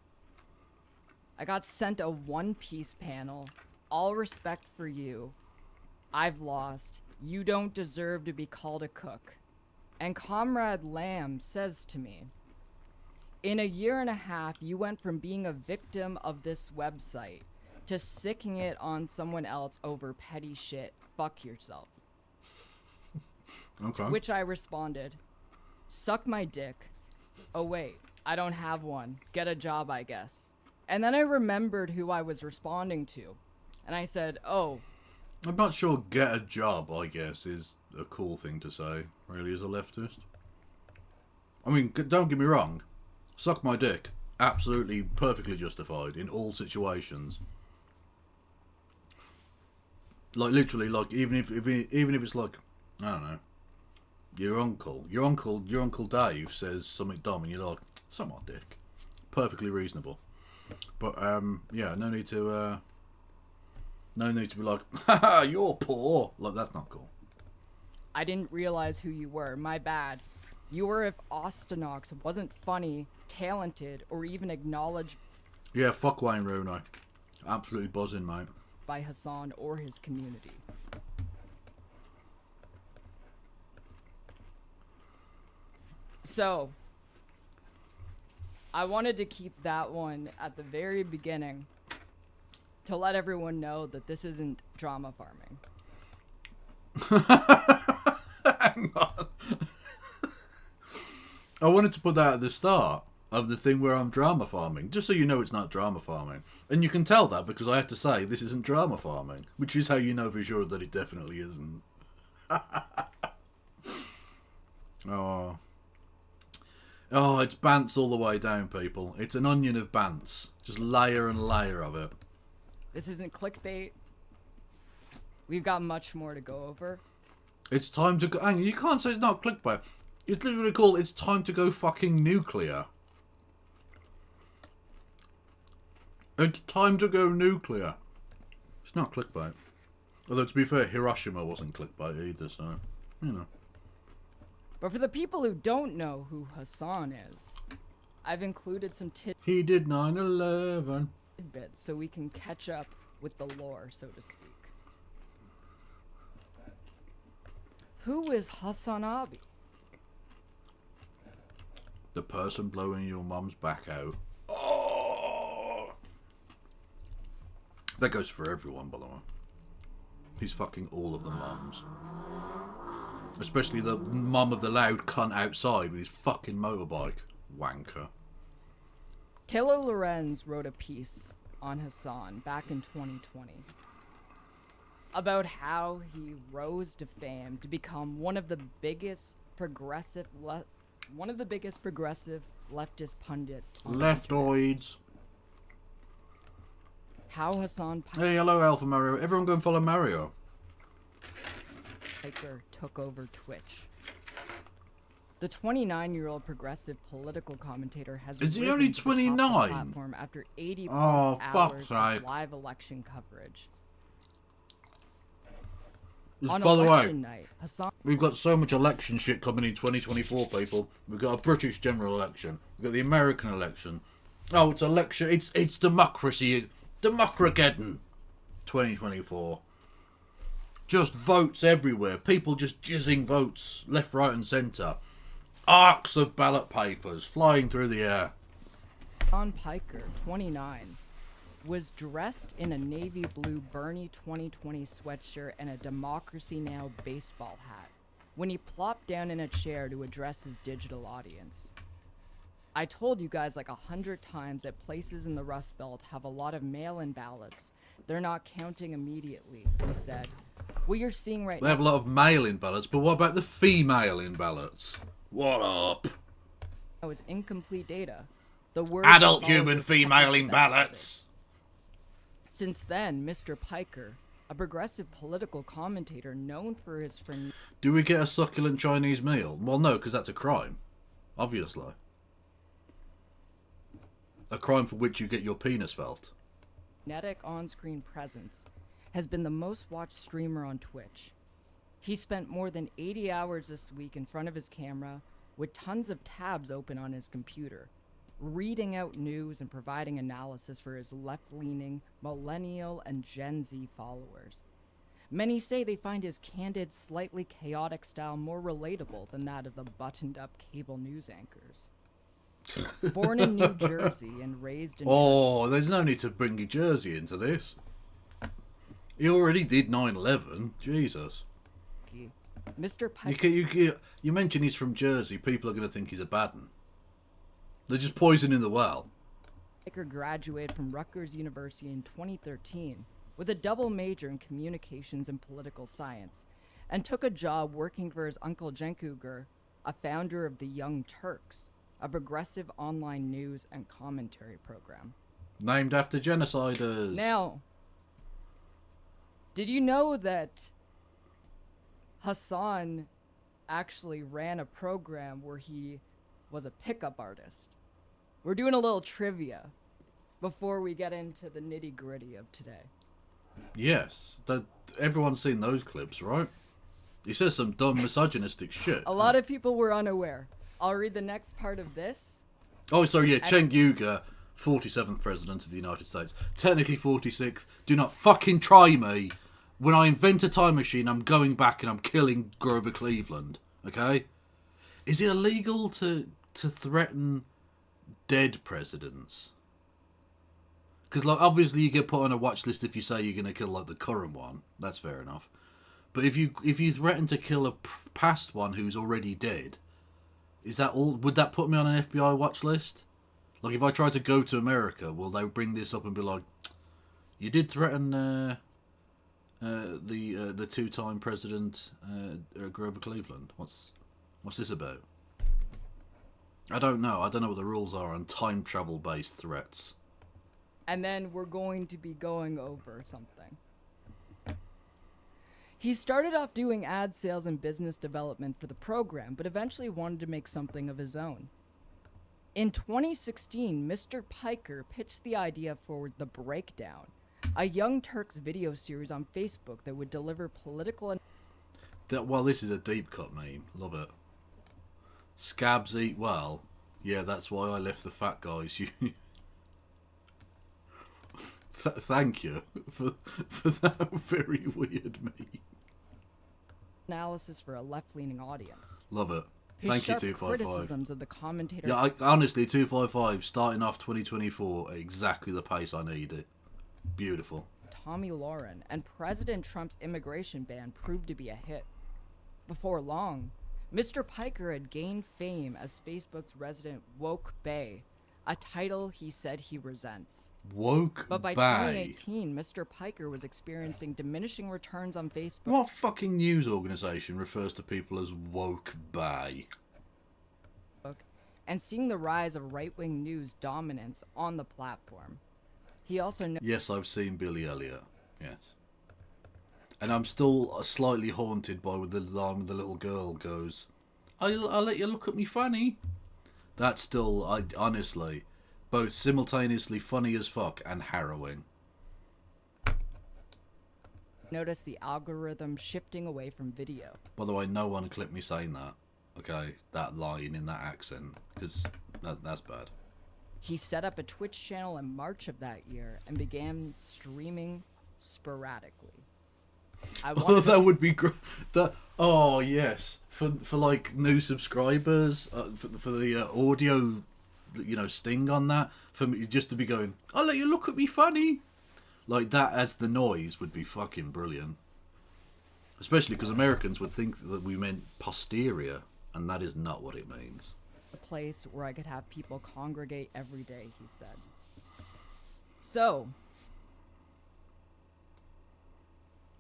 I got sent a One Piece panel. All respect for you. I've lost. You don't deserve to be called a cook. And Comrade Lamb says to me, in a year and a half, you went from being a victim of this website to sicking it on someone else over petty shit. Fuck yourself. Okay. To which I responded, suck my dick. Oh wait, I don't have one. Get a job, I guess. And then I remembered who I was responding to. And I said, oh. I'm not sure get a job, I guess, is a cool thing to say, really, as a leftist. I mean, don't get me wrong. Suck my dick. Absolutely, perfectly justified in all situations. Like, literally, like, even if it's like, I don't know, your uncle Dave says something dumb and you're like, suck my dick. Perfectly reasonable. But, yeah, no need to be like, haha, you're poor. Like, that's not cool. I didn't realize who you were. My bad. You were if Austinox wasn't funny, talented, or even acknowledged Yeah, fuck Wayne Rooney. Absolutely buzzing, mate. by Hasan or his community. So, I wanted to keep that one at the very beginning to let everyone know that this isn't drama farming. Hang on. I wanted to put that at the start of the thing where I'm drama farming, just so you know it's not drama farming. And you can tell that because I have to say this isn't drama farming, which is how you know for sure that it definitely isn't. Oh, it's bants all the way down, people. It's an onion of bants. Just layer and layer of it. This isn't clickbait. We've got much more to go over. It's time to go... Hang on, you can't say it's not clickbait. It's literally called It's Time to Go Fucking Nuclear. It's time to go nuclear. It's not clickbait. Although, to be fair, Hiroshima wasn't clickbait either, so, you know. But for the people who don't know who Hasan is, I've included some He did 9/11. tidbits so we can catch up with the lore, so to speak. Who is Hasan Abi? The person blowing your mum's back out. Oh! That goes for everyone, by the way. He's fucking all of the mums. Especially the mum of the loud cunt outside with his fucking motorbike. Wanker. Taylor Lorenz wrote a piece on Hasan back in 2020 about how he rose to fame to become one of the biggest progressive leftist pundits on the internet. Leftoids. How Hasan Hey, hello, Alpha Mario. Everyone go and follow Mario. Piker took over Twitch. The 29-year-old progressive political commentator has Is he risen only to the top of the 29? platform after 80 plus Oh, hours fuck's of sake. live election coverage. By On the way, election night, Hasan we've got so much election shit coming in 2024, people. We've got a British general election. We've got the American election. Oh, it's election. It's democracy. Democrageddon. 2024. Just votes everywhere. People just jizzing votes left, right and centre. Arcs of ballot papers flying through the air. Hasan Piker, 29, was dressed in a navy blue Bernie 2020 sweatshirt and a Democracy Now! Baseball hat when he plopped down in a chair to address his digital audience. I told you guys like 100 times that places in the Rust Belt have a lot of mail-in ballots. They're not counting immediately, he said. What you're seeing right They now... have a lot of mail-in ballots, but what about the female-in ballots? What up? ...is incomplete data. The word Adult human female-in ballots. Since then, Mr. Piker, a progressive political commentator known for his friend... Do we get a succulent Chinese meal? Well, no, because that's a crime. Obviously. A crime for which you get your penis felt. ...frenetic on-screen presence, has been the most watched streamer on Twitch. He spent more than 80 hours this week in front of his camera with tons of tabs open on his computer, reading out news and providing analysis for his left-leaning millennial and Gen Z followers. Many say they find his candid, slightly chaotic style more relatable than that of the buttoned-up cable news anchors. Born in New Jersey and raised in... Oh, there's no need to bring New Jersey into this. He already did 9/11. Jesus. Mr. Piker... You mention he's from Jersey, people are going to think he's a bad one. They're just poisoning the well. Piker graduated from Rutgers University in 2013 with a double major in communications and political science, and took a job working for his uncle Cenk, a founder of the Young Turks, a progressive online news and commentary program. Named after genociders. Now, did you know that Hasan actually ran a program where he was a pickup artist? We're doing a little trivia before we get into the nitty-gritty of today. Yes, everyone's seen those clips, right? He says some dumb misogynistic shit. A lot of people were unaware. I'll read the next part of this. Oh, sorry, yeah, Cenk Uygur, 47th President of the United States. Technically 46th. Do not fucking try me. When I invent a time machine, I'm going back and I'm killing Grover Cleveland. Okay? Is it illegal to threaten dead presidents? Because, like, obviously you get put on a watch list if you say you're going to kill, like, the current one. That's fair enough. But if you threaten to kill a past one who's already dead, is that all? Would that put me on an FBI watch list? Like, if I try to go to America, will they bring this up and be like, you did threaten the two-time president Grover Cleveland? What's this about? I don't know. I don't know what the rules are on time travel-based threats. And then we're going to be going over something. He started off doing ad sales and business development for the program, but eventually wanted to make something of his own. In 2016, Mr. Piker pitched the idea for The Breakdown, a Young Turks video series on Facebook that would deliver political... Well, this is a deep cut meme. Love it. Scabs eat well. Yeah, that's why I left the fat guys. Thank you for that very weird meme. Analysis for a left-leaning audience. Love it. His Thank you, sharp 255. criticisms of the commentator... Yeah, honestly, 255, starting off 2024 at exactly the pace I needed. Beautiful. Tommy Lauren and President Trump's immigration ban proved to be a hit. Before long, Mr. Piker had gained fame as Facebook's resident woke bae, a title he said he resents. Woke But by bae? 2018, Mr. Piker was experiencing diminishing returns on Facebook. What fucking news organisation refers to people as woke bae? And seeing the rise of right-wing news dominance on the platform. He also Yes, I've seen Billy Elliot. Yes. And I'm still slightly haunted by the line the little girl goes, I'll let you look at me funny. That's still, honestly, both simultaneously funny as fuck and harrowing. noticed the algorithm shifting away from video. By the way, no one clipped me saying that. Okay, that line in that accent, because that's bad. He set up a Twitch channel in March of that year and began streaming sporadically. I Oh, wanted that would be great. Oh yes, for like new subscribers, for the audio, sting on that, for me just to be going, I'll let you look at me funny, like that as the noise would be fucking brilliant. Especially because Americans would think that we meant posterior, and that is not what it means. a place where I could have people congregate every day, he said. So,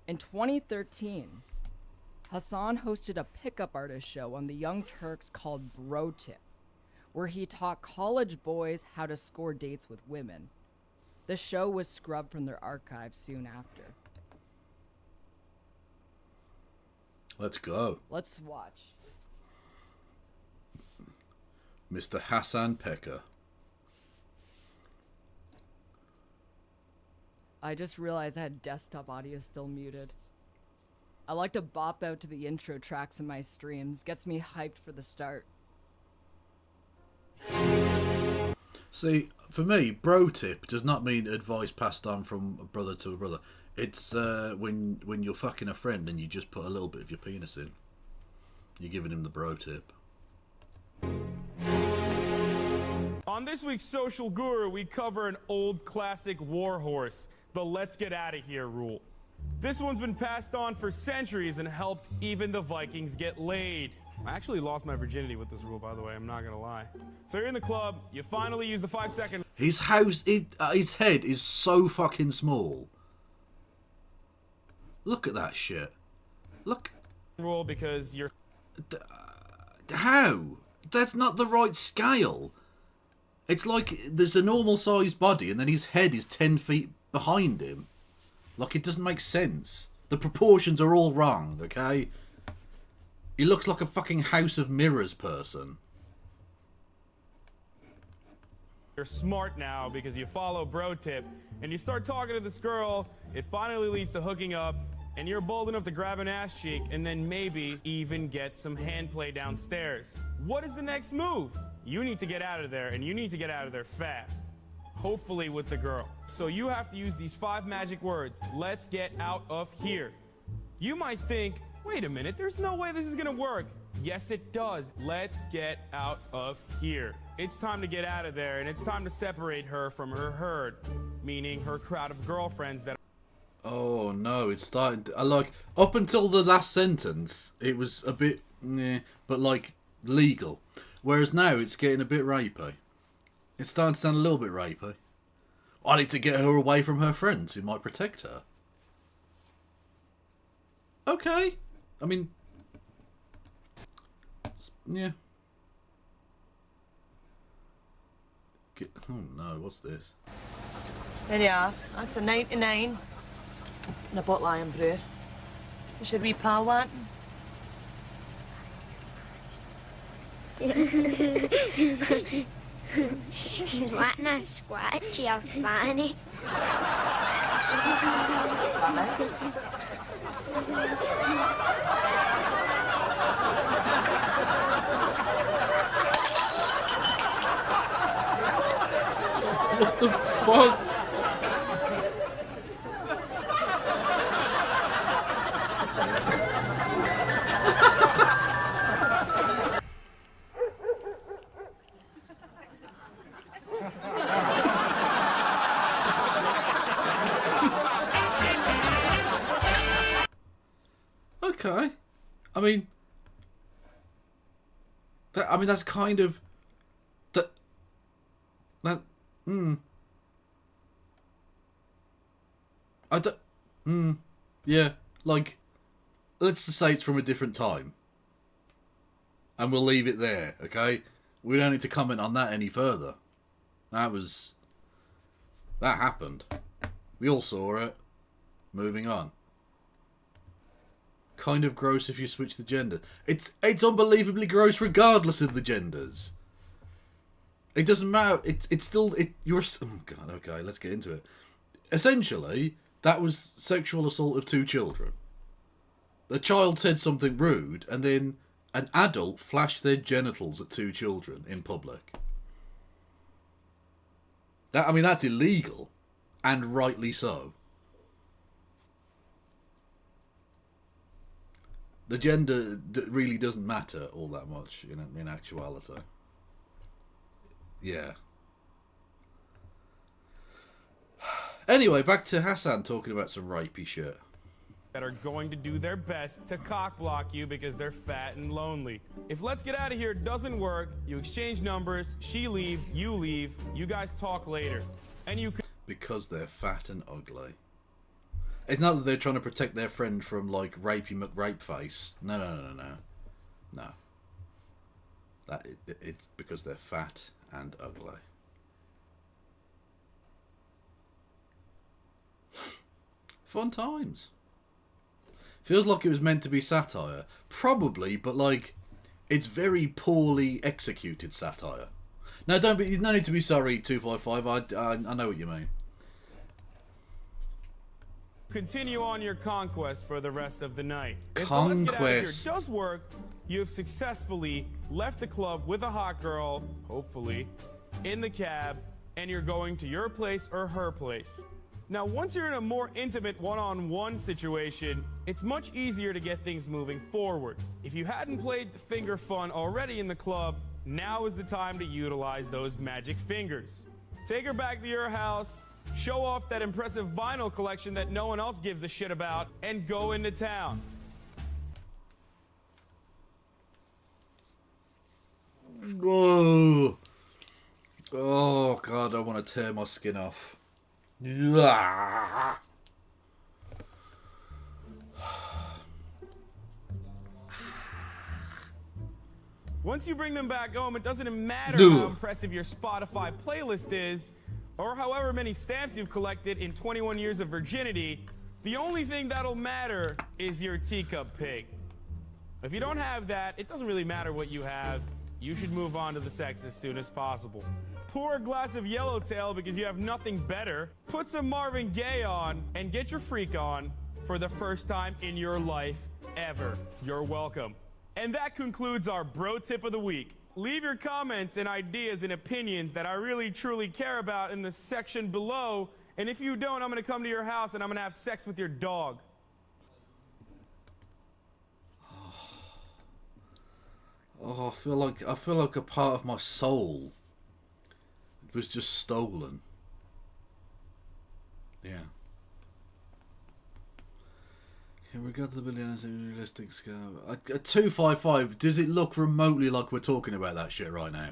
in 2013, Hasan hosted a pickup artist show on the Young Turks called BroTip, where he taught college boys how to score dates with women. The show was scrubbed from their archives soon after. Let's go. Let's watch. Mr. Hasan Piker. I just realized I had desktop audio still muted. I like to bop out to the intro tracks in my streams. Gets me hyped for the start. See, for me, BroTip does not mean advice passed on from a brother to a brother. It's when you're fucking a friend and you just put a little bit of your penis in. You're giving him the BroTip. On this week's Social Guru, we cover an old classic warhorse, the let's get out of here rule. This one's been passed on for centuries and helped even the Vikings get laid. I actually lost my virginity with this rule, by the way, I'm not gonna lie. So you're in the club, you finally use the 5-second His head is so fucking small. Look at that shit. Look. rule because you're... How? That's not the right scale. It's like there's a normal sized body and then his head is 10 feet behind him. Like, it doesn't make sense. The proportions are all wrong, okay? He looks like a fucking House of Mirrors person. You're smart now because you follow BroTip and you start talking to this girl, it finally leads to hooking up, and you're bold enough to grab an ass cheek and then maybe even get some hand play downstairs. What is the next move? You need to get out of there, and you need to get out of there fast. Hopefully with the girl. So you have to use these 5 magic words. Let's get out of here. You might think, wait a minute, there's no way this is gonna work. Yes, it does. Let's get out of here. It's time to get out of there, and it's time to separate her from her herd, meaning her crowd of girlfriends that... Oh no, it's starting to, like, up until the last sentence, it was a bit, but like, legal. Whereas now it's getting a bit rapey. It's starting to sound a little bit rapey. I need to get her away from her friends who might protect her. Okay. I mean, yeah. Oh no, what's this? There you are. That's a 99. And a bottle of iron brew. Should we pal want? He's wanting a scratchy or fanny. What the fuck? Okay. I mean, that's kind of that. I don't. Yeah. Like, let's just say it's from a different time, and we'll leave it there. Okay. We don't need to comment on that any further. That happened. We all saw it. Moving on. Kind of gross if you switch the gender. It's unbelievably gross regardless of the genders. It doesn't matter. It's still you're. Oh god. Okay, let's get into it. Essentially, that was sexual assault of 2 children. The child said something rude, and then an adult flashed their genitals at 2 children in public. That's illegal, and rightly so. The gender really doesn't matter all that much in actuality. Yeah. Anyway, back to Hasan talking about some rapey shit. That are going to do their best to cockblock you because they're fat and lonely. If let's get out of here doesn't work, you exchange numbers, she leaves, you guys talk later. And you can... Because they're fat and ugly. It's not that they're trying to protect their friend from, like, rapey McRapeface. No. It's because they're fat and ugly. Fun times. Feels like it was meant to be satire. Probably, but, like, it's very poorly executed satire. No, no need to be sorry, 255. I know what you mean. Continue on your conquest for the rest of the night. If Conquest. Let's Get Out of Here does work, you have successfully left the club with a hot girl, hopefully, in the cab, and you're going to your place or her place. Now, once you're in a more intimate one-on-one situation, it's much easier to get things moving forward. If you hadn't played the finger fun already in the club, now is the time to utilize those magic fingers. Take her back to your house, show off that impressive vinyl collection that no one else gives a shit about, and go into town. Oh, God, I want to tear my skin off. Once you bring them back home, it doesn't matter how impressive your Spotify playlist is, or however many stamps you've collected in 21 years of virginity. The only thing that'll matter is your teacup pig. If you don't have that, it doesn't really matter what you have. You should move on to the sex as soon as possible. Pour a glass of Yellowtail because you have nothing better. Put some Marvin Gaye on and get your freak on for the first time in your life ever. You're welcome. And that concludes our Bro Tip of the Week. Leave your comments and ideas and opinions that I really truly care about in the section below. And if you don't, I'm going to come to your house and I'm going to have sex with your dog. Oh, I feel like a part of my soul was just stolen. Yeah. In regard to the billionaires in realistic scale, a 255. Does it look remotely like we're talking about that shit right now?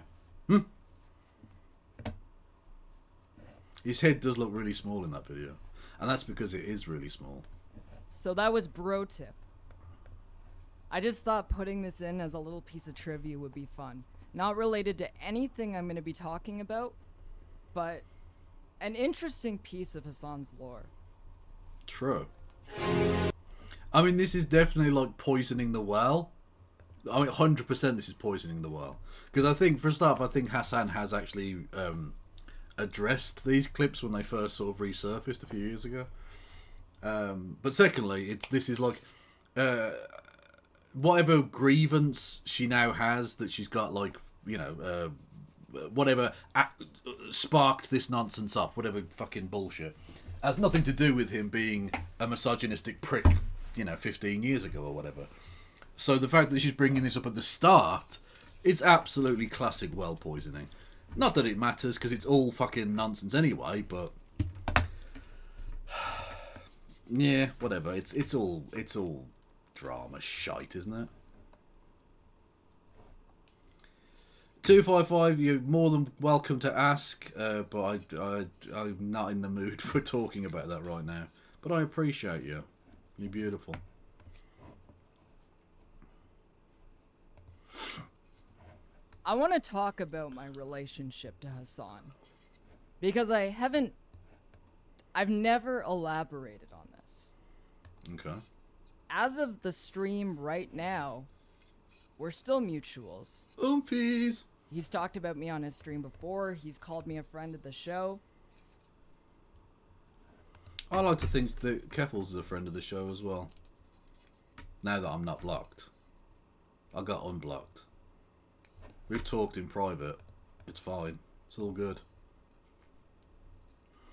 His head does look really small in that video, and that's because it is really small. So that was Bro Tip. I just thought putting this in as a little piece of trivia would be fun. Not related to anything I'm going to be talking about, but an interesting piece of Hasan's lore. True. I mean, this is definitely like poisoning the well. I mean, 100% this is poisoning the well. Because I think, for a start, I think Hasan has actually addressed these clips when they first sort of resurfaced a few years ago. But secondly, this is like... whatever grievance she now has that she's got, like, you know, whatever sparked this nonsense off, whatever fucking bullshit, has nothing to do with him being a misogynistic prick, you know, 15 years ago or whatever. So the fact that she's bringing this up at the start, it's absolutely classic well poisoning. Not that it matters, because it's all fucking nonsense anyway, but... yeah, whatever. It's all drama shite, isn't it? 255, you're more than welcome to ask, but I'm not in the mood for talking about that right now. But I appreciate you. You're beautiful. I want to talk about my relationship to Hasan, because I've never elaborated on this. Okay. As of the stream right now, we're still mutuals. Oomphies. He's talked about me on his stream before. He's called me a friend of the show. I like to think that Keffals is a friend of the show as well. Now that I'm not blocked. I got unblocked. We've talked in private. It's fine. It's all good.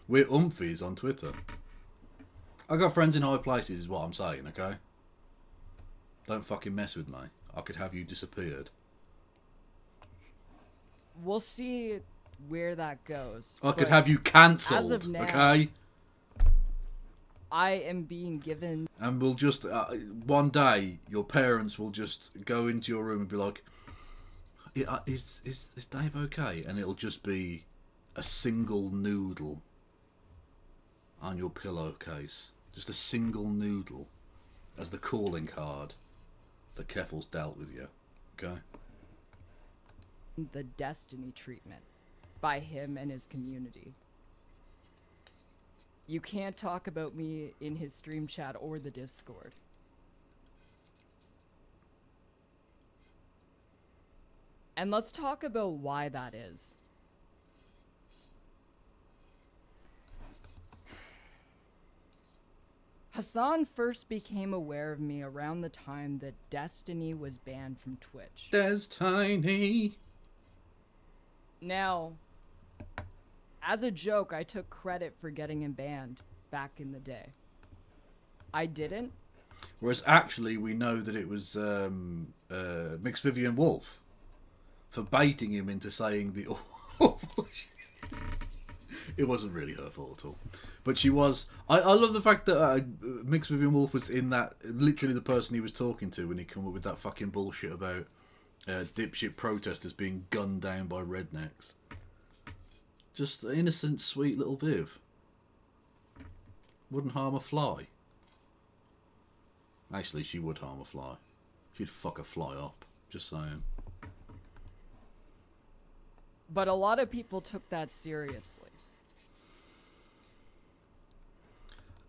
We're Umphies on Twitter. I got friends in high places is what I'm saying, okay? Don't fucking mess with me. I could have you disappeared. We'll see where that goes. I could but have you cancelled, as of now, okay? I am being given... And we'll just, one day, your parents will just go into your room and be like, is Dave okay? And it'll just be a single noodle on your pillowcase. Just a single noodle as the calling card that Keffals dealt with you, okay? The destiny treatment by him and his community. You can't talk about me in his stream chat or the Discord. And let's talk about why that is. Hasan first became aware of me around the time that Destiny was banned from Twitch. Destiny. Now, as a joke, I took credit for getting him banned back in the day. I didn't. Whereas actually we know that it was Mixed Vivian Wolf for baiting him into saying the awful shit. It wasn't really her fault at all. But she was... I love the fact that Mixed Vivian Wolf was in that... Literally the person he was talking to when he came up with that fucking bullshit about dipshit protesters being gunned down by rednecks. Just an innocent, sweet little Viv. Wouldn't harm a fly. Actually, she would harm a fly. She'd fuck a fly up. Just saying. But a lot of people took that seriously.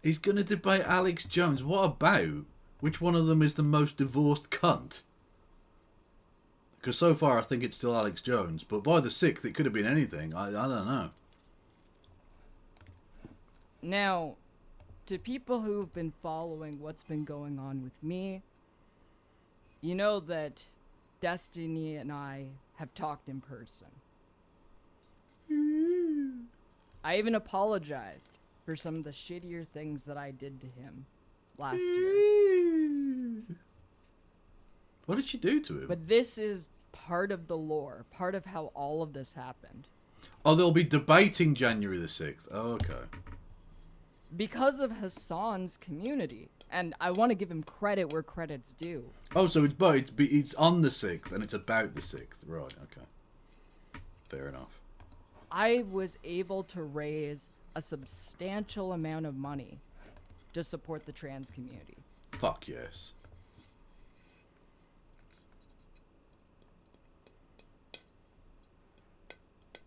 He's going to debate Alex Jones. What about? Which one of them is the most divorced cunt? Because so far I think it's still Alex Jones. But by the 6th it could have been anything. I don't know. Now, to people who've been following what's been going on with me, you know that Destiny and I have talked in person. I even apologized for some of the shittier things that I did to him last year. What did she do to him? But this is part of the lore, part of how all of this happened. Oh, they'll be debating January the 6th. Oh, okay. Because of Hasan's community. And I want to give him credit where credit's due. Oh, so it's on the 6th and it's about the 6th. Right, okay. Fair enough. I was able to raise a substantial amount of money to support the trans community. Fuck yes.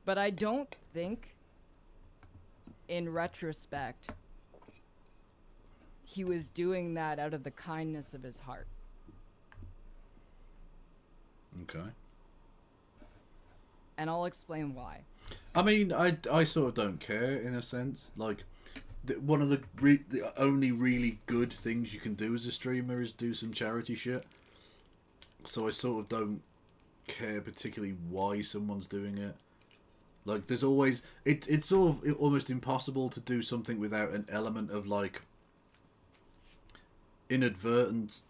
But I don't think, in retrospect, he was doing that out of the kindness of his heart. Okay. And I'll explain why. I mean, I sort of don't care in a sense. Like, one of the only really good things you can do as a streamer is do some charity shit. So I sort of don't care particularly why someone's doing it. Like, there's always... It's sort of almost impossible to do something without an element of, like, inadvertent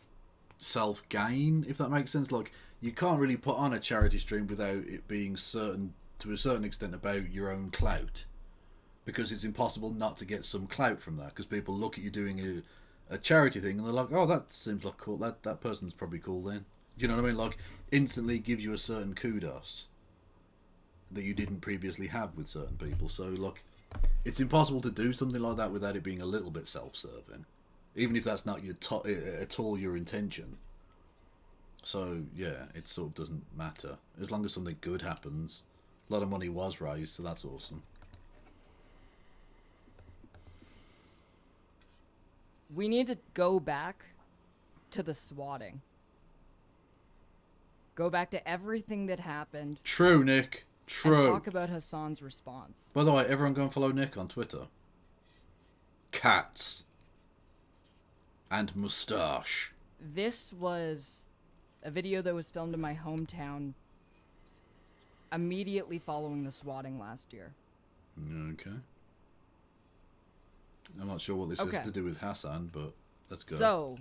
self-gain, if that makes sense. Like, you can't really put on a charity stream without it being to a certain extent about your own clout. Because it's impossible not to get some clout from that. Because people look at you doing a charity thing and they're like, oh, that seems like cool. That person's probably cool then. You know what I mean? Like, instantly gives you a certain kudos that you didn't previously have with certain people. So, look, it's impossible to do something like that without it being a little bit self-serving. Even if that's not at all your intention. So, yeah, it sort of doesn't matter. As long as something good happens. A lot of money was raised, so that's awesome. We need to go back to the swatting. Go back to everything that happened. True, Nick. True. And talk about Hasan's response. By the way, everyone go and follow Nick on Twitter. Cats. And moustache. This was a video that was filmed in my hometown immediately following the swatting last year. Okay. I'm not sure what this has to do with Hasan, but let's go. So,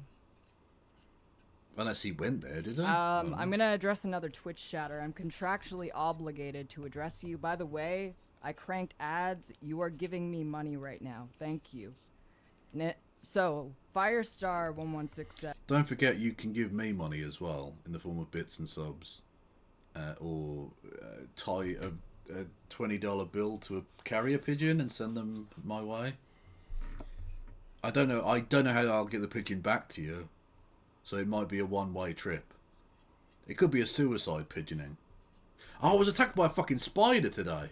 Unless he went there, did he? I'm gonna address another Twitch chatter. I'm contractually obligated to address you. By the way, I cranked ads. You are giving me money right now. Thank you. So, Firestar1167. Don't forget you can give me money as well, in the form of bits and subs. Or tie a $20 bill to a carrier pigeon and send them my way. I don't know how I'll get the pigeon back to you. So it might be a one-way trip. It could be a suicide pigeoning. Oh, I was attacked by a fucking spider today.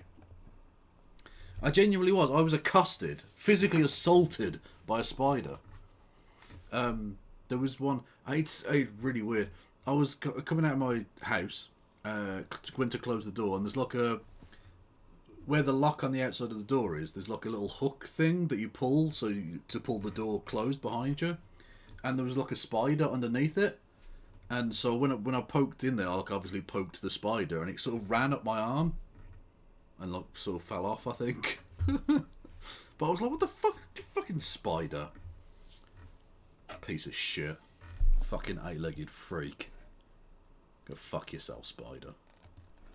I genuinely was. I was accosted, physically assaulted by a spider. There was one. It's really weird. I was coming out of my house, went to close the door, and there's like where the lock on the outside of the door is. There's like a little hook thing that you pull to pull the door closed behind you. And there was like a spider underneath it, and so when I poked in there, I obviously poked the spider, and it sort of ran up my arm, and like sort of fell off, I think. But I was like, "What the fuck, you fucking spider? Piece of shit, fucking 8-legged freak. Go fuck yourself, spider."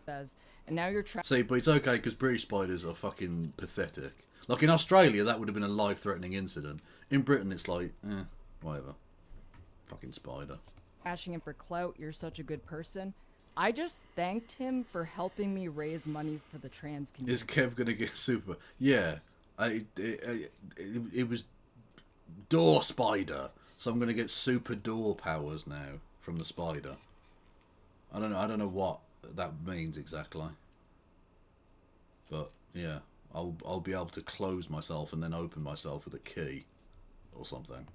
And now you're See, but it's okay because British spiders are fucking pathetic. Like in Australia, that would have been a life-threatening incident. In Britain, it's like, whatever. Fucking spider. Ashing him for clout. You're such a good person. I just thanked him for helping me raise money for the trans community. Is Kev gonna get super? Yeah, it was door spider, so I'm gonna get super door powers now from the spider. I don't know what that means exactly, but yeah, I'll be able to close myself and then open myself with a key or something.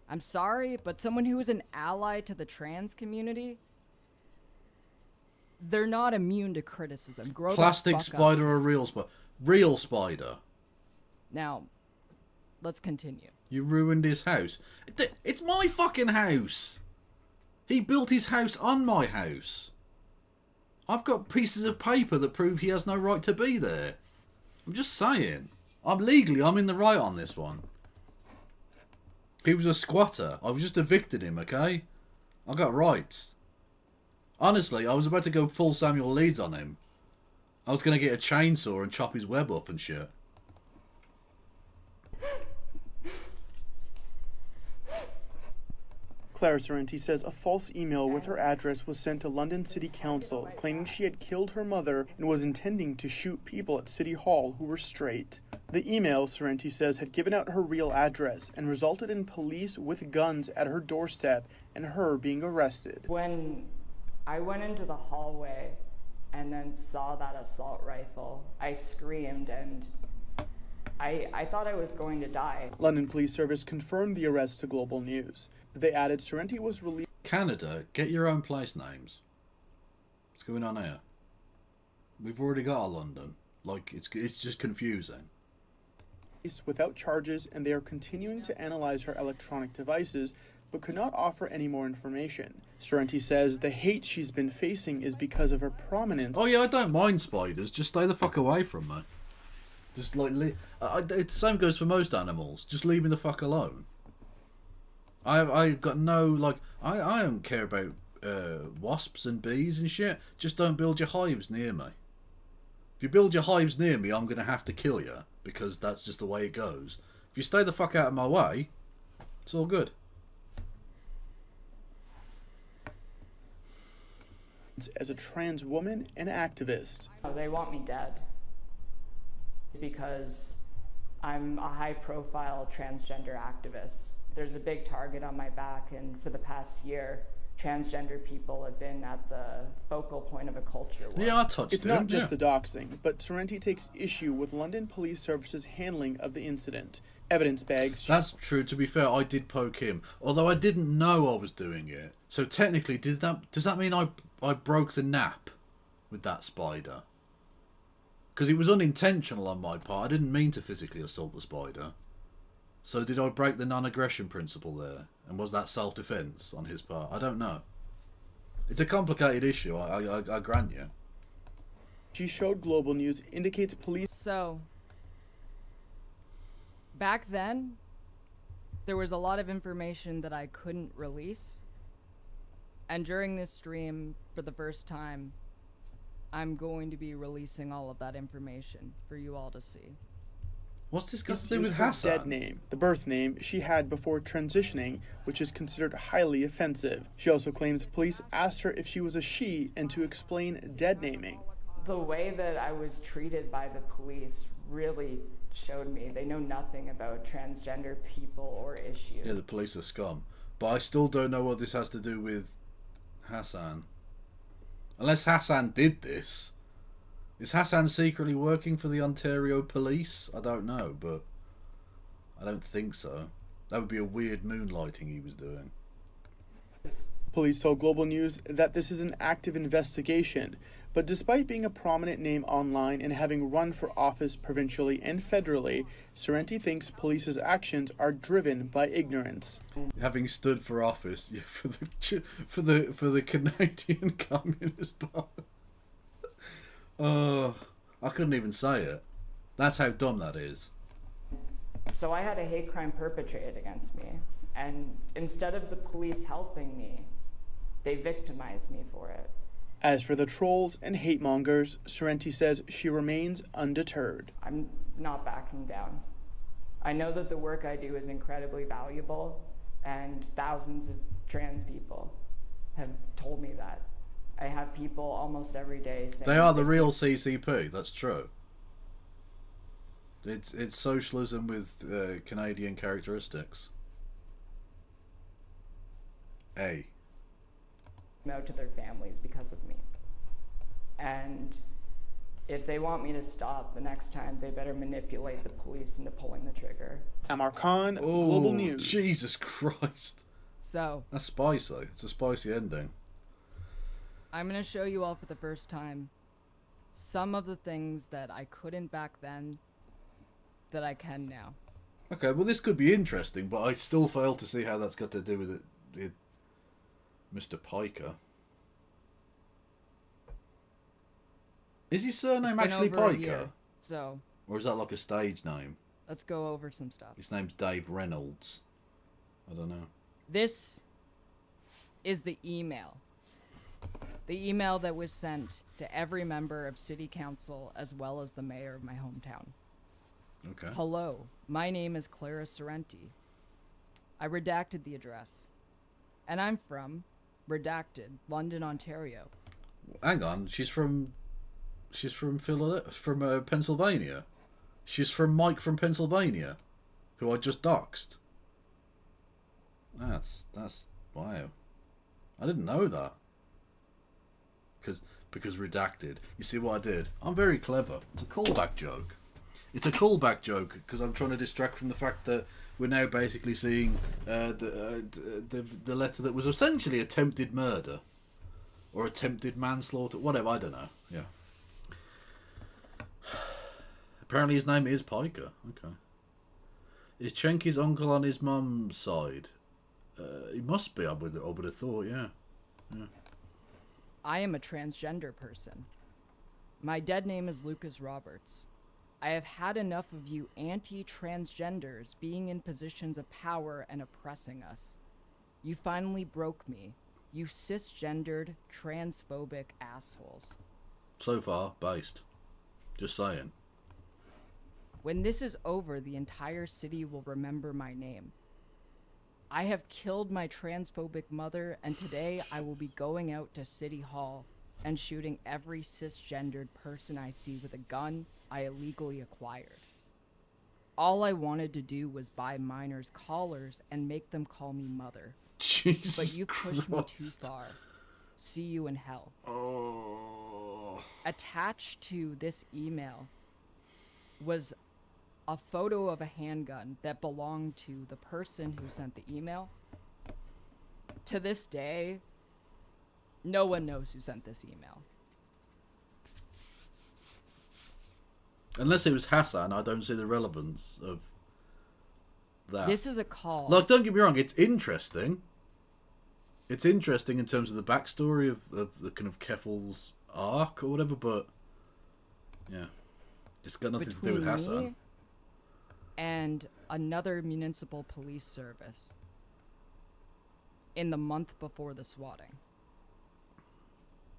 I'm sorry, but someone who is an ally to the trans community, they're not immune to criticism. Grow Plastic the fuck spider up. or real spider? Real spider. Now, let's continue. You ruined his house. It's my fucking house. He built his house on my house. I've got pieces of paper that prove he has no right to be there. I'm just saying. I'm in the right on this one. He was a squatter. I was just evicted him, okay? I got rights. Honestly, I was about to go full Samuel Leeds on him. I was going to get a chainsaw and chop his web up and shit. Claire Sorrenti says a false email with her address was sent to London City Council claiming she had killed her mother and was intending to shoot people at City Hall who were straight. The email, Sorrenti says, had given out her real address and resulted in police with guns at her doorstep and her being arrested. When I went into the hallway and then saw that assault rifle, I screamed and I thought I was going to die. London Police Service confirmed the arrest to Global News. They added Sorrenti was released. Canada, get your own place names. What's going on here? We've already got a London. Like, it's just confusing. Without charges, and they are continuing to analyze her electronic devices, but could not offer any more information. Sorrenti says the hate she's been facing is because of her prominence. Oh yeah, I don't mind spiders. Just stay the fuck away from me. Just like, the same goes for most animals. Just leave me the fuck alone. I've got no, like, I don't care about wasps and bees and shit. Just don't build your hives near me. If you build your hives near me, I'm going to have to kill you, because that's just the way it goes. If you stay the fuck out of my way, it's all good. As a trans woman and activist. They want me dead because I'm a high-profile transgender activist. There's a big target on my back, and for the past year, transgender people have been at the focal point of a culture war. Yeah, I touched It's not just the doxing, but Sorrenti takes issue with London Police Service's handling of the incident. Evidence bags. That's true. To be fair, I did poke him, although I didn't know I was doing it. So technically, does that mean I broke the nap with that spider? Because it was unintentional on my part. I didn't mean to physically assault the spider. So did I break the non-aggression principle there? And was that self-defense on his part? I don't know. It's a complicated issue, I grant you. She showed Global News indicates police. So, back then, there was a lot of information that I couldn't release. And during this stream, for the first time, I'm going to be releasing all of that information for you all to see. What's this got This to do is with her Hasan? dead name, the birth name she had before transitioning, which is considered highly offensive. She also claims police asked her if she was a she and to explain dead naming. The way that I was treated by the police really showed me they know nothing about transgender people or issues. Yeah, the police are scum. But I still don't know what this has to do with Hasan. Unless Hasan did this. Is Hasan secretly working for the Ontario police? I don't know, but I don't think so. That would be a weird moonlighting he was doing. Police told Global News that this is an active investigation, but despite being a prominent name online and having run for office provincially and federally, Sorrenti thinks police's actions are driven by ignorance. Having stood for office, yeah, for the Canadian Communist Party. I couldn't even say it. That's how dumb that is. So I had a hate crime perpetrated against me, and instead of the police helping me, they victimized me for it. As for the trolls and hate mongers, Sorrenti says she remains undeterred. I'm not backing down. I know that the work I do is incredibly valuable, and thousands of trans people have told me that. I have people almost every day saying They are the real CCP, that's true. It's socialism with Canadian characteristics. out to their families because of me. And if they want me to stop the next time, they better manipulate the police into pulling the trigger. Amar Khan, Global News. Jesus Christ. So, that's spicy. It's a spicy ending. I'm going to show you all for the first time some of the things that I couldn't back then that I can now. Okay, well this could be interesting, but I still fail to see how that's got to do with it, Mr. Piker. Is his surname actually Piker? So, or is that like a stage name? Let's go over some stuff. His name's Dave Reynolds. I don't know. This is the email. The email that was sent to every member of City Council as well as the mayor of my hometown. Okay. Hello, my name is Clara Sorrenti. I redacted the address. And I'm from, redacted, London, Ontario. Hang on, she's from Pennsylvania. She's from Mike from Pennsylvania, who I just doxed. That's wow. I didn't know that. Because redacted. You see what I did? I'm very clever. It's a callback joke. It's a callback joke because I'm trying to distract from the fact that we're now basically seeing the letter that was essentially attempted murder or attempted manslaughter, whatever. I don't know. Yeah. Apparently his name is Piker. Okay. Is Chenki's uncle on his mum's side? He must be. I would have thought. Yeah. I am a transgender person. My dead name is Lucas Roberts. I have had enough of you anti-transgenders being in positions of power and oppressing us. You finally broke me, you cisgendered, transphobic assholes. So far, based. Just saying. When this is over, the entire city will remember my name. I have killed my transphobic mother, and today I will be going out to City Hall and shooting every cisgendered person I see with a gun I illegally acquired. All I wanted to do was buy minors collars and make them call me mother. Jesus But you pushed me Christ. too far. See you in hell. Oh. Attached to this email was a photo of a handgun that belonged to the person who sent the email. To this day, no one knows who sent this email. Unless it was Hasan, I don't see the relevance of that. This is a call. Like, don't get me wrong, it's interesting. It's interesting in terms of the backstory of the kind of Keffals arc or whatever, but yeah. It's got nothing to do with Between Hasan. me and another municipal police service in the month before the swatting.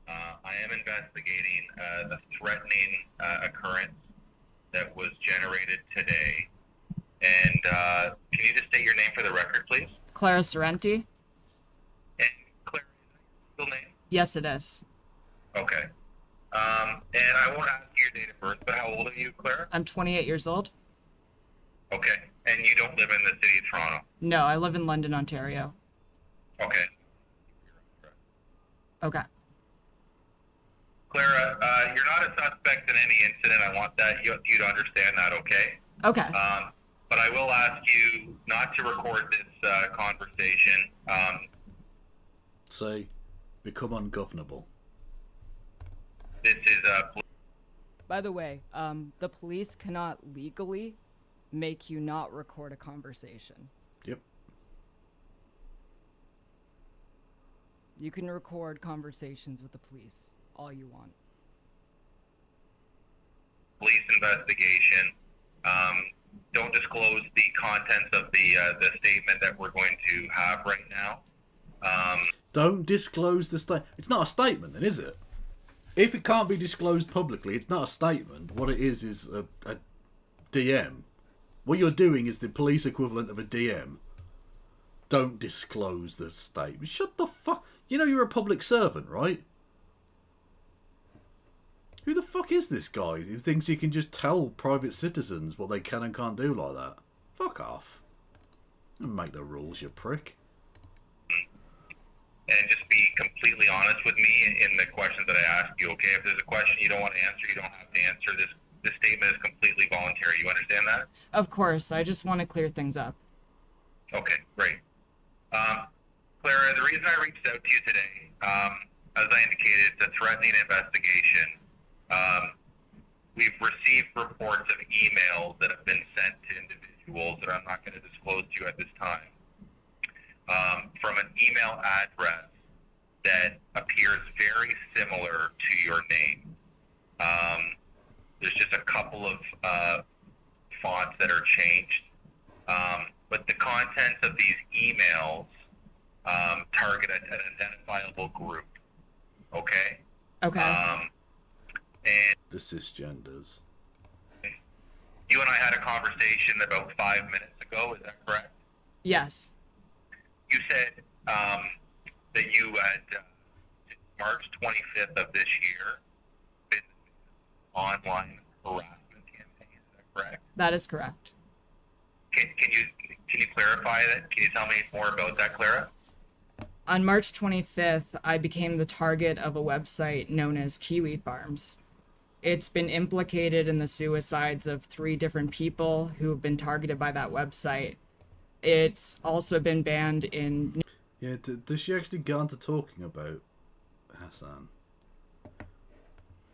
I am investigating a threatening occurrence that was generated today. And can you just state your name for the record, please? Clara Sorrenti? And Clara, is that your legal name? Yes, it is. Okay. And I won't ask you your date of birth, but how old are you, Clara? I'm 28 years old. Okay. And you don't live in the city of Toronto? No, I live in London, Ontario. Okay. Okay. Clara, you're not a suspect in any incident. I want that you to understand that, okay? Okay. But I will ask you not to record this conversation. Say, become ungovernable. This is By the way, the police cannot legally make you not record a conversation. Yep. You can record conversations with the police all you want. police investigation. Don't disclose the contents of the statement that we're going to have right now. Don't disclose the statement. It's not a statement, then, is it? If it can't be disclosed publicly, it's not a statement. What it is a DM. What you're doing is the police equivalent of a DM. Don't disclose the statement. Shut the fuck. You know you're a public servant, right? Who the fuck is this guy who thinks he can just tell private citizens what they can and can't do like that? Fuck off. And make the rules, you prick. And just be completely honest with me in the questions that I ask you, okay? If there's a question you don't want to answer, you don't have to answer. This statement is completely voluntary. You understand that? Of course. I just want to clear things up. Okay, great. Clara, the reason I reached out to you today, as I indicated, it's a threatening investigation. We've received reports of emails that have been sent to individuals that I'm not going to disclose to you at this time, from an email address that appears very similar to your name. There's just a couple of fonts that are changed, but the contents of these emails target an identifiable group. Okay? Okay. And the cisgenders. You and I had a conversation about 5 minutes ago, is that correct? Yes. You said that you had, March 25th of this year, been online harassment campaign, is that correct? That is correct. Can you clarify that? Can you tell me more about that, Clara? On March 25th, I became the target of a website known as Kiwi Farms. It's been implicated in the suicides of 3 different people who have been targeted by that website. It's also been banned in... Yeah, does she actually get on to talking about Hasan?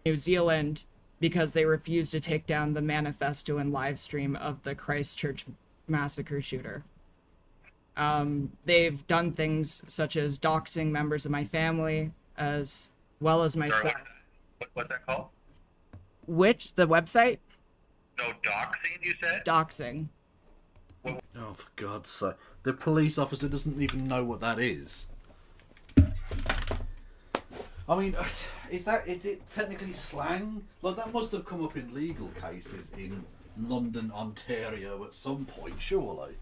New Zealand, because they refused to take down the manifesto and live stream of the Christchurch massacre shooter. They've done things such as doxing members of my family, as well as myself. Sorry, what's that called? Which? The website? No, doxing, you said? Doxing. Oh, for God's sake. The police officer doesn't even know what that is. I mean, is it technically slang? Like, that must have come up in legal cases in London, Ontario at some point, surely.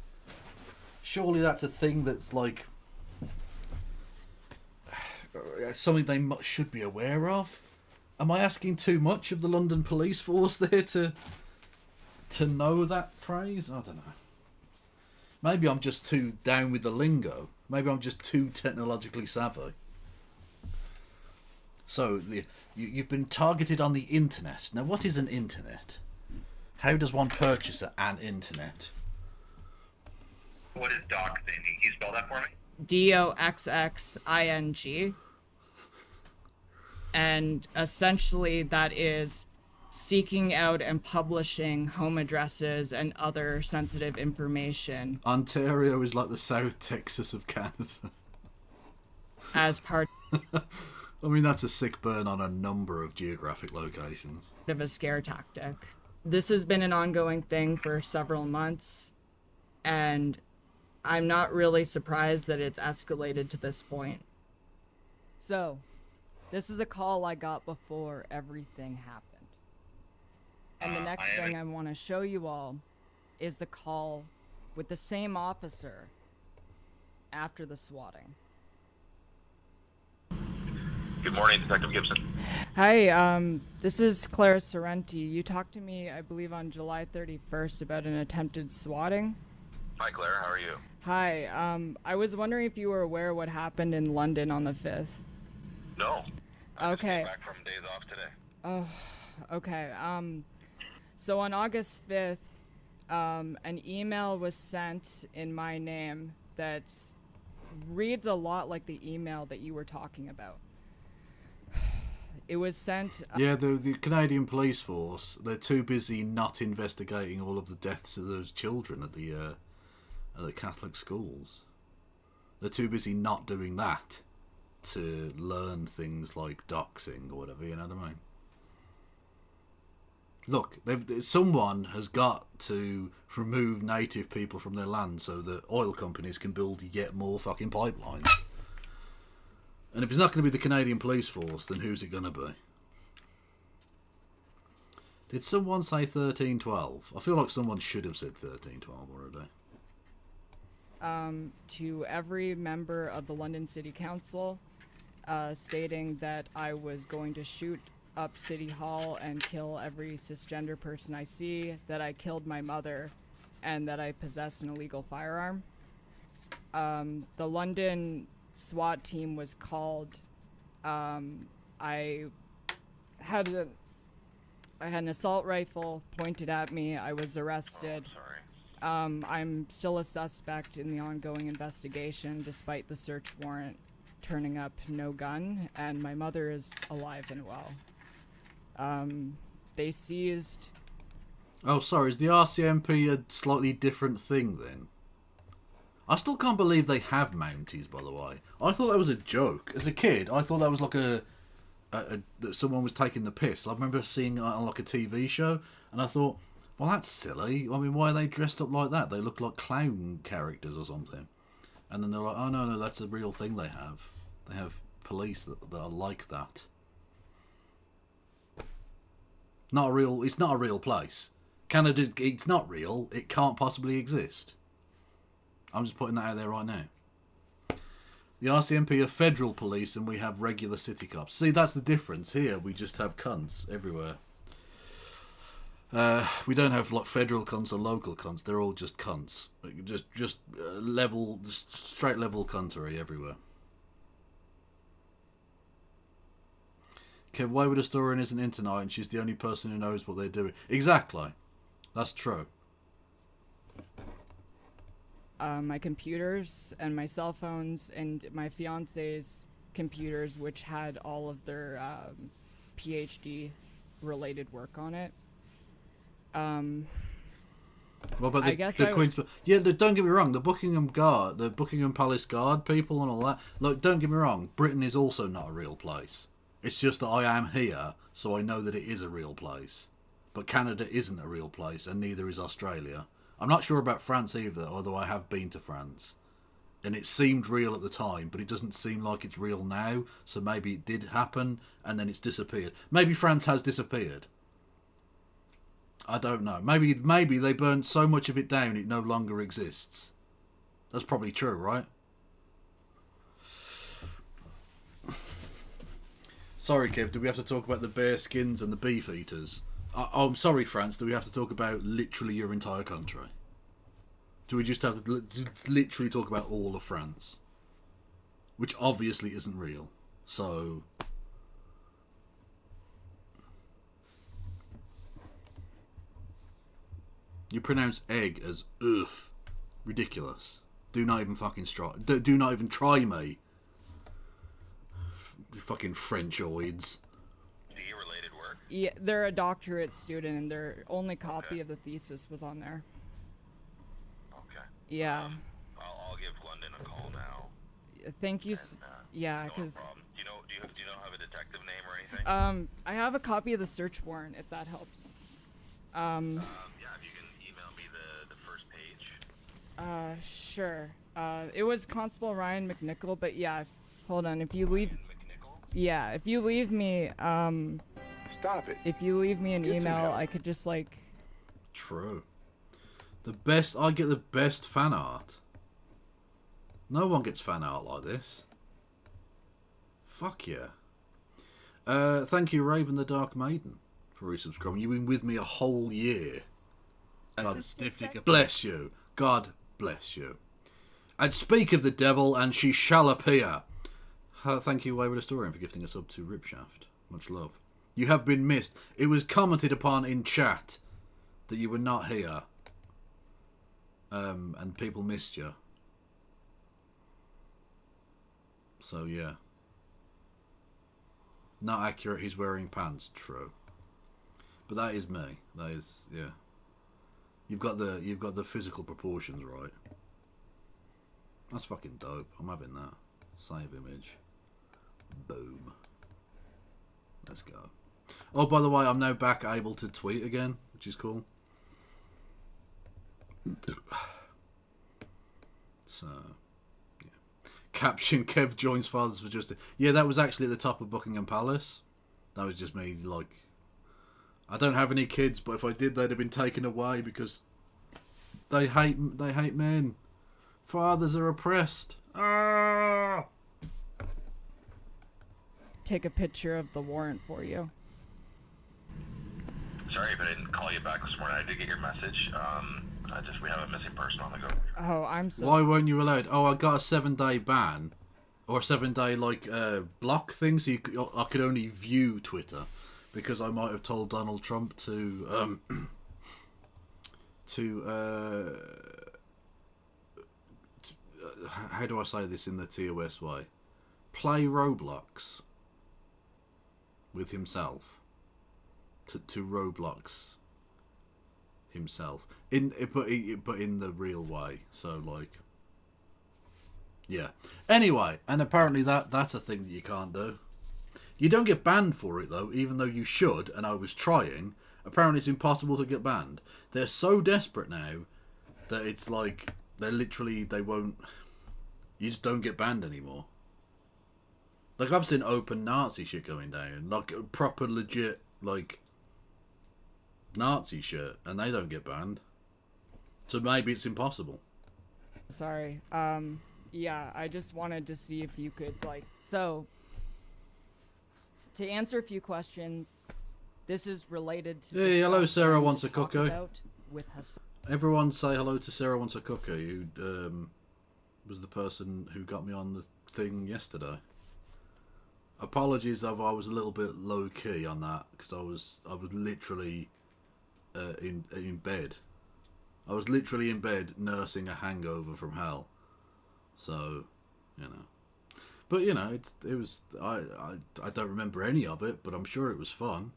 Surely that's a thing that's, like, something they should be aware of. Am I asking too much of the London police force there to know that phrase? I don't know. Maybe I'm just too down with the lingo. Maybe I'm just too technologically savvy. So, you've been targeted on the internet. Now, what is an internet? How does one purchase an internet? What is doxing? Can you spell that for me? DOXXING. And essentially that is seeking out and publishing home addresses and other sensitive information. Ontario is like the South Texas of Canada. As part I mean, that's a sick burn on a number of geographic locations. of a scare tactic. this has been an ongoing thing for several months, and I'm not really surprised that it's escalated to this point. So, this is a call I got before everything happened. And the next thing I want to show you all is the call with the same officer after the swatting. Good morning, Detective Gibson. Hi, this is Claire Sorrenti. You talked to me, I believe, on July 31st about an attempted swatting. Hi, Claire. How are you? Hi, I was wondering if you were aware what happened in London on the 5th. No. I Okay. just came back from days off today. Oh, okay. So on August 5th, an email was sent in my name that reads a lot like the email that you were talking about. It was sent... Yeah, the Canadian police force, they're too busy not investigating all of the deaths of those children at the Catholic schools. They're too busy not doing that to learn things like doxing or whatever, you know what I mean? Look, someone has got to remove native people from their land so that oil companies can build yet more fucking pipelines. And if it's not going to be the Canadian police force, then who's it going to be? Did someone say 1312? I feel like someone should have said 1312 already. To every member of the London City Council, stating that I was going to shoot up City Hall and kill every cisgender person I see, that I killed my mother, and that I possess an illegal firearm. The London SWAT team was called. I had an assault rifle pointed at me. I was arrested. Oh, sorry. I'm still a suspect in the ongoing investigation, despite the search warrant turning up no gun, and my mother is alive and well. They seized... Oh, sorry, is the RCMP a slightly different thing then? I still can't believe they have Mounties, by the way. I thought that was a joke. As a kid, I thought that was like that someone was taking the piss. I remember seeing it on like a TV show, and I thought, well, that's silly. I mean, why are they dressed up like that? They look like clown characters or something. And then they're like, oh, no, that's a real thing they have. They have police that are like that. It's not a real place. Canada, it's not real. It can't possibly exist. I'm just putting that out there right now. The RCMP are federal police and we have regular city cops. See, that's the difference. Here, we just have cunts everywhere. We don't have like federal cunts or local cunts. They're all just cunts. Just straight level cuntery everywhere. Kev, why would Astorian isn't in tonight and she's the only person who knows what they're doing? Exactly. That's true. My computers and my cell phones and my fiance's computers, which had all of their PhD related work on it. What about the Queen's? Yeah, don't get me wrong. The Buckingham Palace Guard people and all that. Look, don't get me wrong. Britain is also not a real place. It's just that I am here, so I know that it is a real place. But Canada isn't a real place, and neither is Australia. I'm not sure about France either, although I have been to France. And it seemed real at the time, but it doesn't seem like it's real now, so maybe it did happen, and then it's disappeared. Maybe France has disappeared. I don't know. Maybe they burned so much of it down it no longer exists. That's probably true, right? Sorry, Kev, do we have to talk about the bear skins and the beef eaters? I'm sorry, France, do we have to talk about literally your entire country? Do we just have to literally talk about all of France? Which obviously isn't real. So... You pronounce egg as oof. Ridiculous. Do not even fucking try. Do not even try me. Fucking Frenchoids. DE-related work? Yeah, they're a doctorate student, and their only copy of the thesis was on there. Okay. Yeah. I'll give London a call now. Thank you. Yeah, no because. problem. Do you know have a detective name or anything? I have a copy of the search warrant, if that helps. Yeah, if you can email me the first page. Sure. It was Constable Ryan McNichol, but yeah, hold on. If you leave, yeah, if you leave me, Stop it. if you leave me an Get some email, help. I could just like. True. I get the best fan art. No one gets fan art like this. Fuck yeah. Thank you, Raven the Dark Maiden, for resubscribing. You've been with me a whole year. God bless you. God bless you. And speak of the devil, and she shall appear. Thank you, Wayward Historian, for gifting us up to Ripshaft. Much love. You have been missed. It was commented upon in chat that you were not here. And people missed you. So, yeah. Not accurate, he's wearing pants. True. But that is me. That is, yeah. You've got the physical proportions right. That's fucking dope. I'm having that. Save image. Boom. Let's go. Oh, by the way, I'm now back able to tweet again, which is cool. So, yeah. Caption: Kev joins Fathers for Justice. Yeah, that was actually at the top of Buckingham Palace. That was just me, like... I don't have any kids, but if I did, they'd have been taken away because they hate men. Fathers are oppressed. Take a picture of the warrant for you. Sorry if I didn't call you back this morning. I did get your message. We have a missing person on the go. Oh, I'm so. Why weren't you allowed? Oh, I got a 7-day ban, or a 7-day block thing, so I could only view Twitter, because I might have told Donald Trump to how do I say this in the TOS way? Play Roblox with himself. To Roblox himself but in the real way. So like, yeah. Anyway, and apparently that's a thing that you can't do. You don't get banned for it though, even though you should. And I was trying. Apparently, it's impossible to get banned. They're so desperate now that it's like they won't. You just don't get banned anymore. Like, I've seen open Nazi shit going down, like proper legit like Nazi shit, and they don't get banned. So maybe it's impossible. Sorry. Yeah, I just wanted to see if you could so to answer a few questions. This is related to. Hey, hello, Sarah wants a cookie. With Hasan. Everyone say hello to Sarah wants a cookie, who was the person who got me on the thing yesterday. Apologies if I was a little bit low key on that, because I was literally in bed. I was literally in bed nursing a hangover from hell. So, you know. But you know, it was I don't remember any of it, but I'm sure it was fun.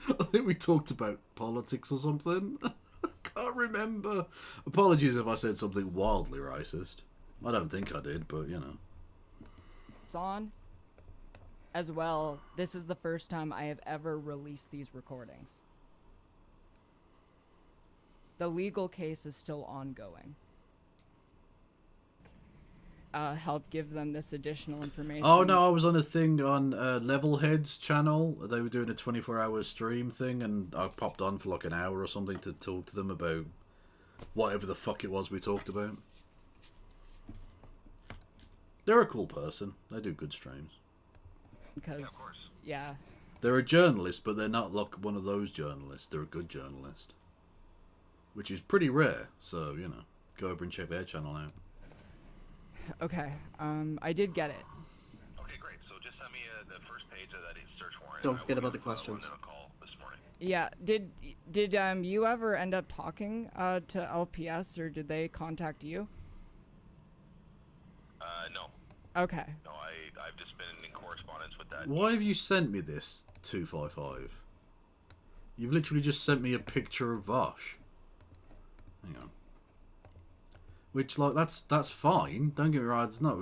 I think we talked about politics or something. I can't remember. Apologies if I said something wildly racist. I don't think I did, but you know. On as well, this is the first time I have ever released these recordings. The legal case is still ongoing. Help give them this additional information. Oh no, I was on a thing on Levelhead's channel. They were doing a 24-hour stream thing, and I popped on for like an hour or something to talk to them about whatever the fuck it was we talked about. They're a cool person. They do good streams. Because, yeah. They're a journalist, but they're not like one of those journalists. They're a good journalist. Which is pretty rare, so, you know, go over and check their channel out. Okay, I did get it. Okay, great. So just send me the first page of that search warrant. Don't forget about the questions. Yeah, did you ever end up talking to LPS, or did they contact you? No. Okay. No, I've just been in correspondence with that. Why have you sent me this, 255? You've literally just sent me a picture of Vosh. Hang on. Which, like, that's fine. Don't get me wrong. It's not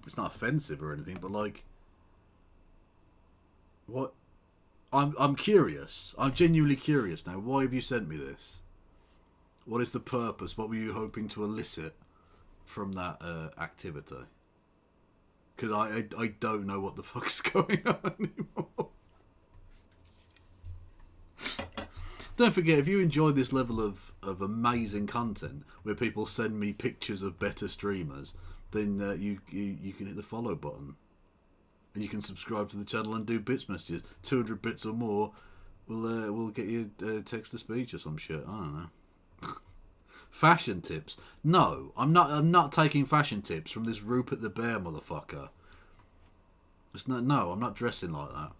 it's not offensive or anything. But like, what? I'm curious. I'm genuinely curious now. Why have you sent me this? What is the purpose? What were you hoping to elicit from that activity? Because I don't know what the fuck's going on anymore. Don't forget, if you enjoy this level of amazing content where people send me pictures of better streamers, then you can hit the follow button. And you can subscribe to the channel and do bits messages. 200 bits or more will get you text to speech or some shit. I don't know. Fashion tips? No, I'm not taking fashion tips from this Rupert the Bear motherfucker. It's not. No, I'm not dressing like that.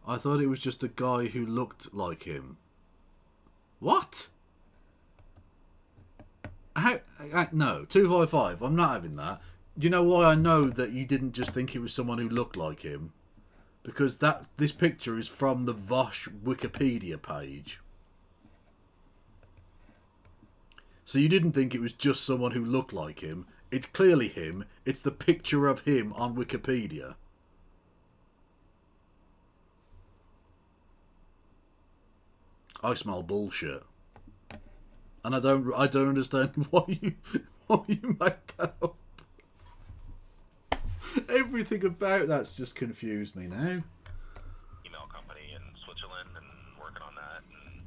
I thought it was just a guy who looked like him. What? No, 255. I'm not having that. Do you know why I know that you didn't just think it was someone who looked like him? Because this picture is from the Vosh Wikipedia page. So you didn't think it was just someone who looked like him. It's clearly him. It's the picture of him on Wikipedia. I smell bullshit. And I don't understand why you made that up. Everything about that's just confused me now. Email company in Switzerland and working on that and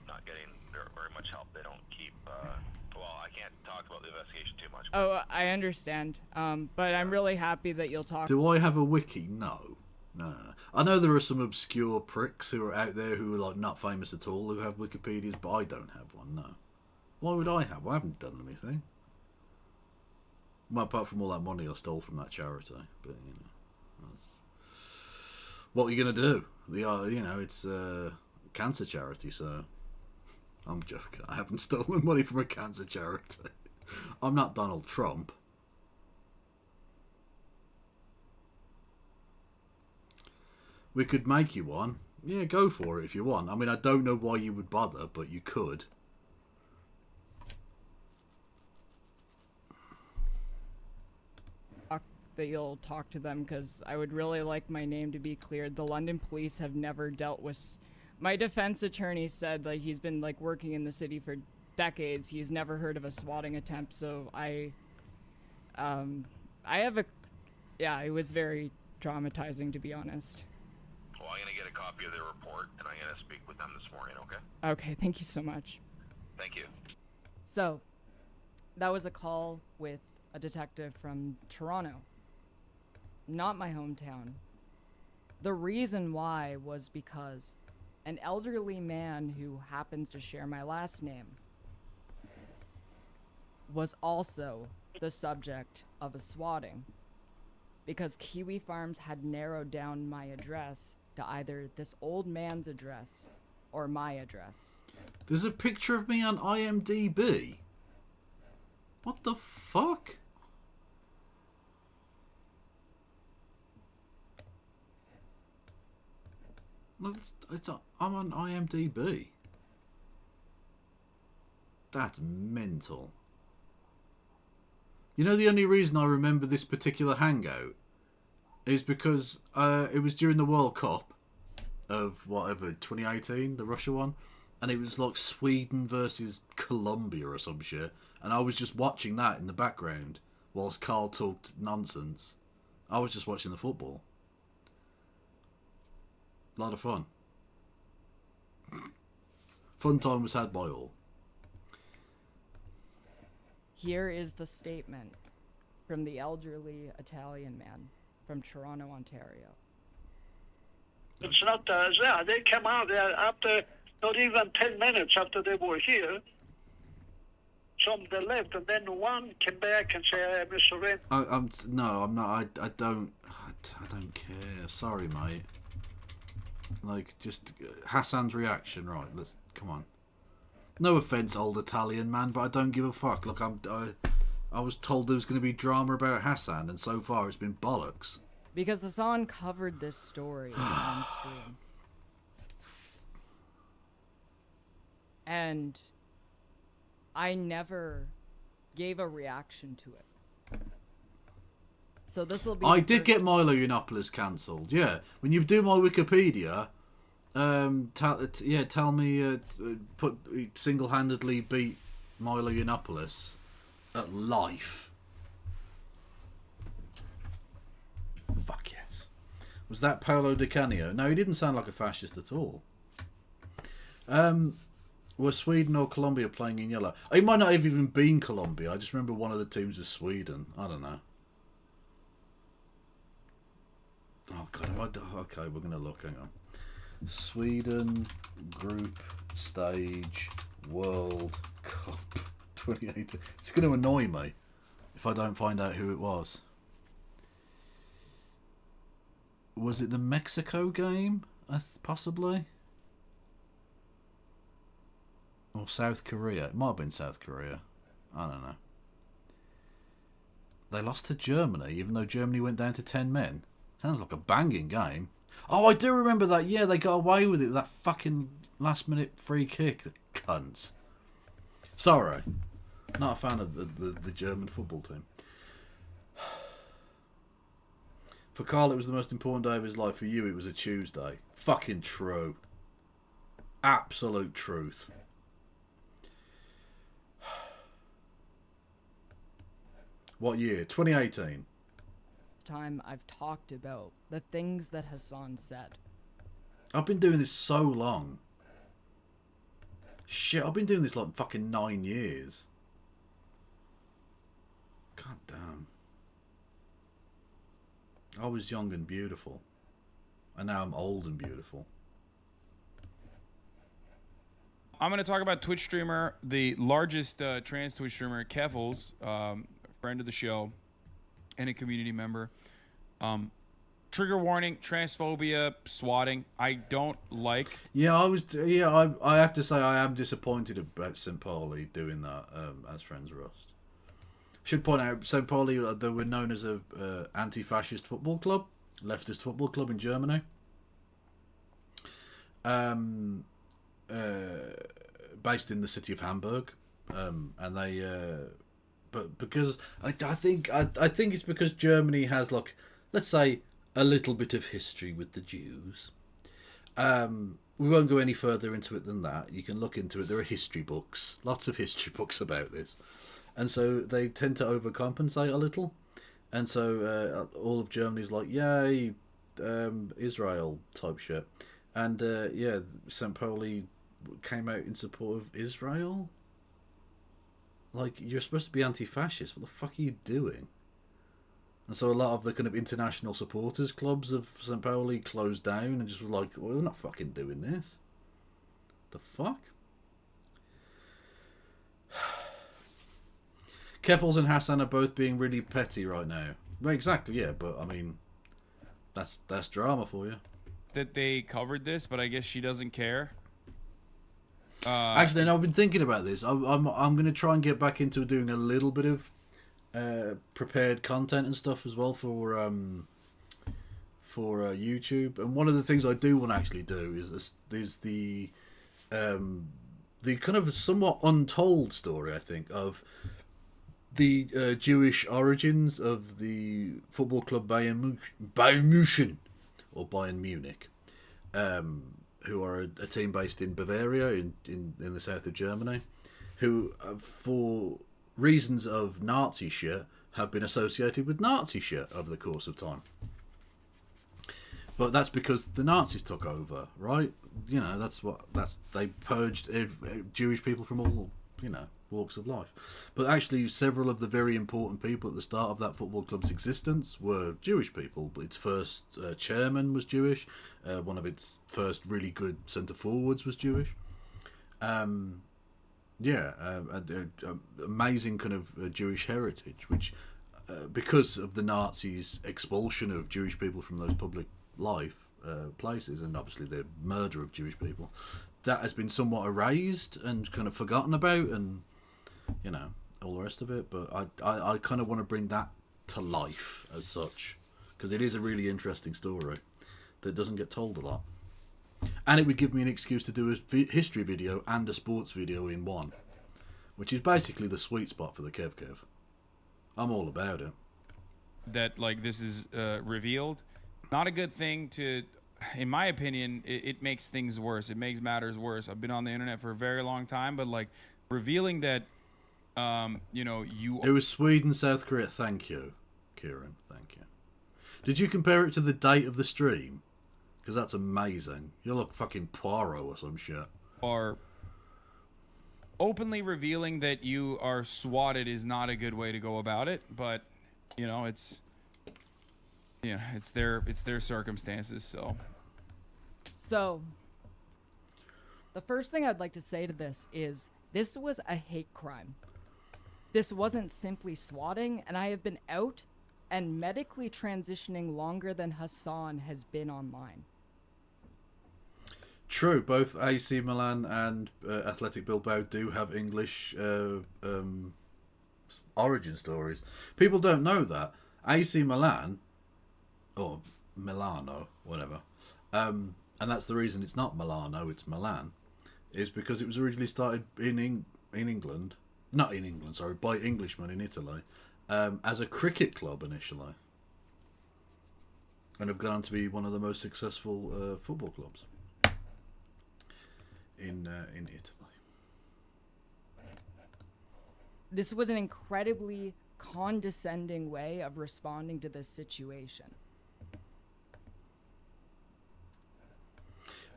not getting very much help. They don't keep. Well, I can't talk about the investigation too much. Oh, I understand. But I'm really happy that you'll talk. Do I have a wiki? No. I know there are some obscure pricks who are out there who are like not famous at all who have Wikipedias, but I don't have one. No. Why would I have? I haven't done anything. Well, apart from all that money I stole from that charity, but you know, what are you gonna do? It's a cancer charity, so I'm joking. I haven't stolen money from a cancer charity. I'm not Donald Trump. We could make you one. Yeah, go for it if you want. I mean, I don't know why you would bother, but you could. That you'll talk to them, because I would really like my name to be cleared. The London police have never dealt with... My defense attorney said like he's been like working in the city for decades. He's never heard of a swatting attempt, so I have a... Yeah, it was very traumatizing, to be honest. Well, I'm going to get a copy of their report, and I'm going to speak with them this morning, okay? Okay, thank you so much. Thank you. So, that was a call with a detective from Toronto. Not my hometown. The reason why was because an elderly man who happens to share my last name was also the subject of a swatting, because Kiwi Farms had narrowed down my address to either this old man's address or my address. There's a picture of me on IMDb. What the fuck? I'm on IMDb. That's mental. You know, the only reason I remember this particular hangout is because it was during the World Cup of whatever, 2018, the Russia one, and it was like Sweden versus Colombia or some shit, and I was just watching that in the background whilst Carl talked nonsense. I was just watching the football. A lot of fun. Fun time was had by all. Here is the statement from the elderly Italian man from Toronto, Ontario. It's not yeah, they came out there after not even 10 minutes after they were here. Some they left, and then one came back and said, "Mr. Ren." I'm not. I don't care. Sorry, mate. Like, just Hasan's reaction, right? Let's come on. No offense, old Italian man, but I don't give a fuck. Look, I was told there was going to be drama about Hasan, and so far it's been bollocks. Because Hasan covered this story on stream. And I never gave a reaction to it. So this will be. I did get Milo Yiannopoulos cancelled. Yeah, when you do my Wikipedia, tell me put single-handedly beat Milo Yiannopoulos at life. Fuck yes. Was that Paolo Di Canio? No, he didn't sound like a fascist at all. Were Sweden or Colombia playing in yellow? It might not have even been Colombia. I just remember one of the teams was Sweden. I don't know. Oh god, okay, we're gonna look. Hang on. Sweden group stage World Cup 2018. It's going to annoy me if I don't find out who it was. Was it the Mexico game? Possibly? Or South Korea? It might have been South Korea. I don't know. They lost to Germany, even though Germany went down to 10 men. Sounds like a banging game. Oh, I do remember that. Yeah, they got away with it. That fucking last-minute free kick. The cunts. Sorry. Not a fan of the German football team. For Carl, it was the most important day of his life. For you, it was a Tuesday. Fucking true. Absolute truth. What year? 2018. Time I've talked about the things that Hasan said. I've been doing this so long. Shit, I've been doing this like fucking 9 years. God damn. I was young and beautiful. And now I'm old and beautiful. I'm going to talk about Twitch streamer, the largest trans Twitch streamer, Keffals, friend of the show and a community member. Trigger warning, transphobia, swatting. I don't like. Yeah, I have to say I am disappointed about St. Pauli doing that as Friends Rust. Should point out, St. Pauli, they were known as a anti-fascist football club, leftist football club in Germany. Based in the city of Hamburg, and they, but because I think it's because Germany has, like, let's say, a little bit of history with the Jews. We won't go any further into it than that. You can look into it. There are history books, lots of history books about this. And so they tend to overcompensate a little. And so all of Germany's like, yay, Israel type shit. And yeah, St. Pauli came out in support of Israel. Like, you're supposed to be anti-fascist. What the fuck are you doing? And so a lot of the kind of international supporters clubs of St. Pauli closed down and just were like, well, we're not fucking doing this. The fuck? Keffals and Hasan are both being really petty right now. Well, exactly, yeah, but I mean, that's drama for you. That they covered this, but I guess she doesn't care. Actually, no, I've been thinking about this. I'm going to try and get back into doing a little bit of prepared content and stuff as well for YouTube. And one of the things I do want to actually do is the kind of somewhat untold story, I think, of the Jewish origins of the football club Bayern München, or Bayern Munich, who are a team based in Bavaria, in the south of Germany, who, for reasons of Nazi shit, have been associated with Nazi shit over the course of time. But that's because the Nazis took over, right? You know, they purged Jewish people from all, you know, walks of life. But actually, several of the very important people at the start of that football club's existence were Jewish people. Its first chairman was Jewish. One of its first really good centre forwards was Jewish. Amazing kind of Jewish heritage, which, because of the Nazis' expulsion of Jewish people from those public life places, and obviously the murder of Jewish people, that has been somewhat erased and kind of forgotten about, and, you know, all the rest of it. But I kind of want to bring that to life as such, because it is a really interesting story that doesn't get told a lot. And it would give me an excuse to do a history video and a sports video in one, which is basically the sweet spot for the Kev. I'm all about it. That, like, this is revealed. Not a good thing to, in my opinion, it makes things worse. It makes matters worse. I've been on the internet for a very long time, but, like, revealing that, you know, It was Sweden, South Korea. Thank you, Kieran. Thank you. Did you compare it to the date of the stream? Because that's amazing. You look fucking Poirot or some shit. Or openly revealing that you are swatted is not a good way to go about it, but you know, it's their circumstances. So the first thing I'd like to say to this is this was a hate crime. This wasn't simply swatting, and I have been out and medically transitioning longer than Hasan has been online. True, both AC Milan and Athletic Bilbao do have English origin stories. People don't know that. AC Milan, or Milano, whatever, and that's the reason it's not Milano, it's Milan, is because it was originally started in England, not in England, sorry, by Englishmen in Italy, as a cricket club initially, and have gone on to be one of the most successful football clubs in Italy. This was an incredibly condescending way of responding to this situation.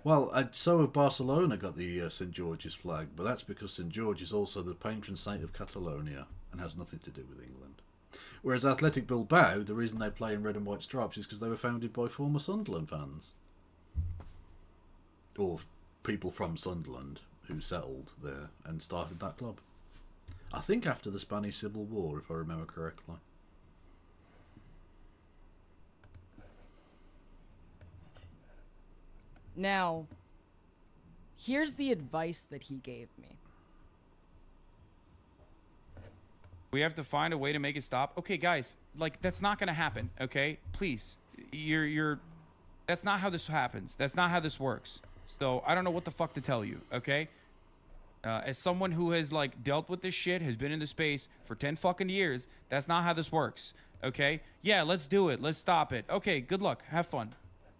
Well, so have Barcelona got the St. George's flag, but that's because St. George is also the patron saint of Catalonia and has nothing to do with England. Whereas Athletic Bilbao, the reason they play in red and white stripes is because they were founded by former Sunderland fans. Or people from Sunderland who settled there and started that club. I think after the Spanish Civil War, if I remember correctly. Now, here's the advice that he gave me. We have to find a way to make it stop. Okay, guys, like, that's not gonna happen. Okay, please, that's not how this happens. That's not how this works. So I don't know what the fuck to tell you. Okay, as someone who has like dealt with this shit, has been in the space for 10 fucking years, that's not how this works. Okay, yeah, let's do it. Let's stop it. Okay, good luck. Have fun.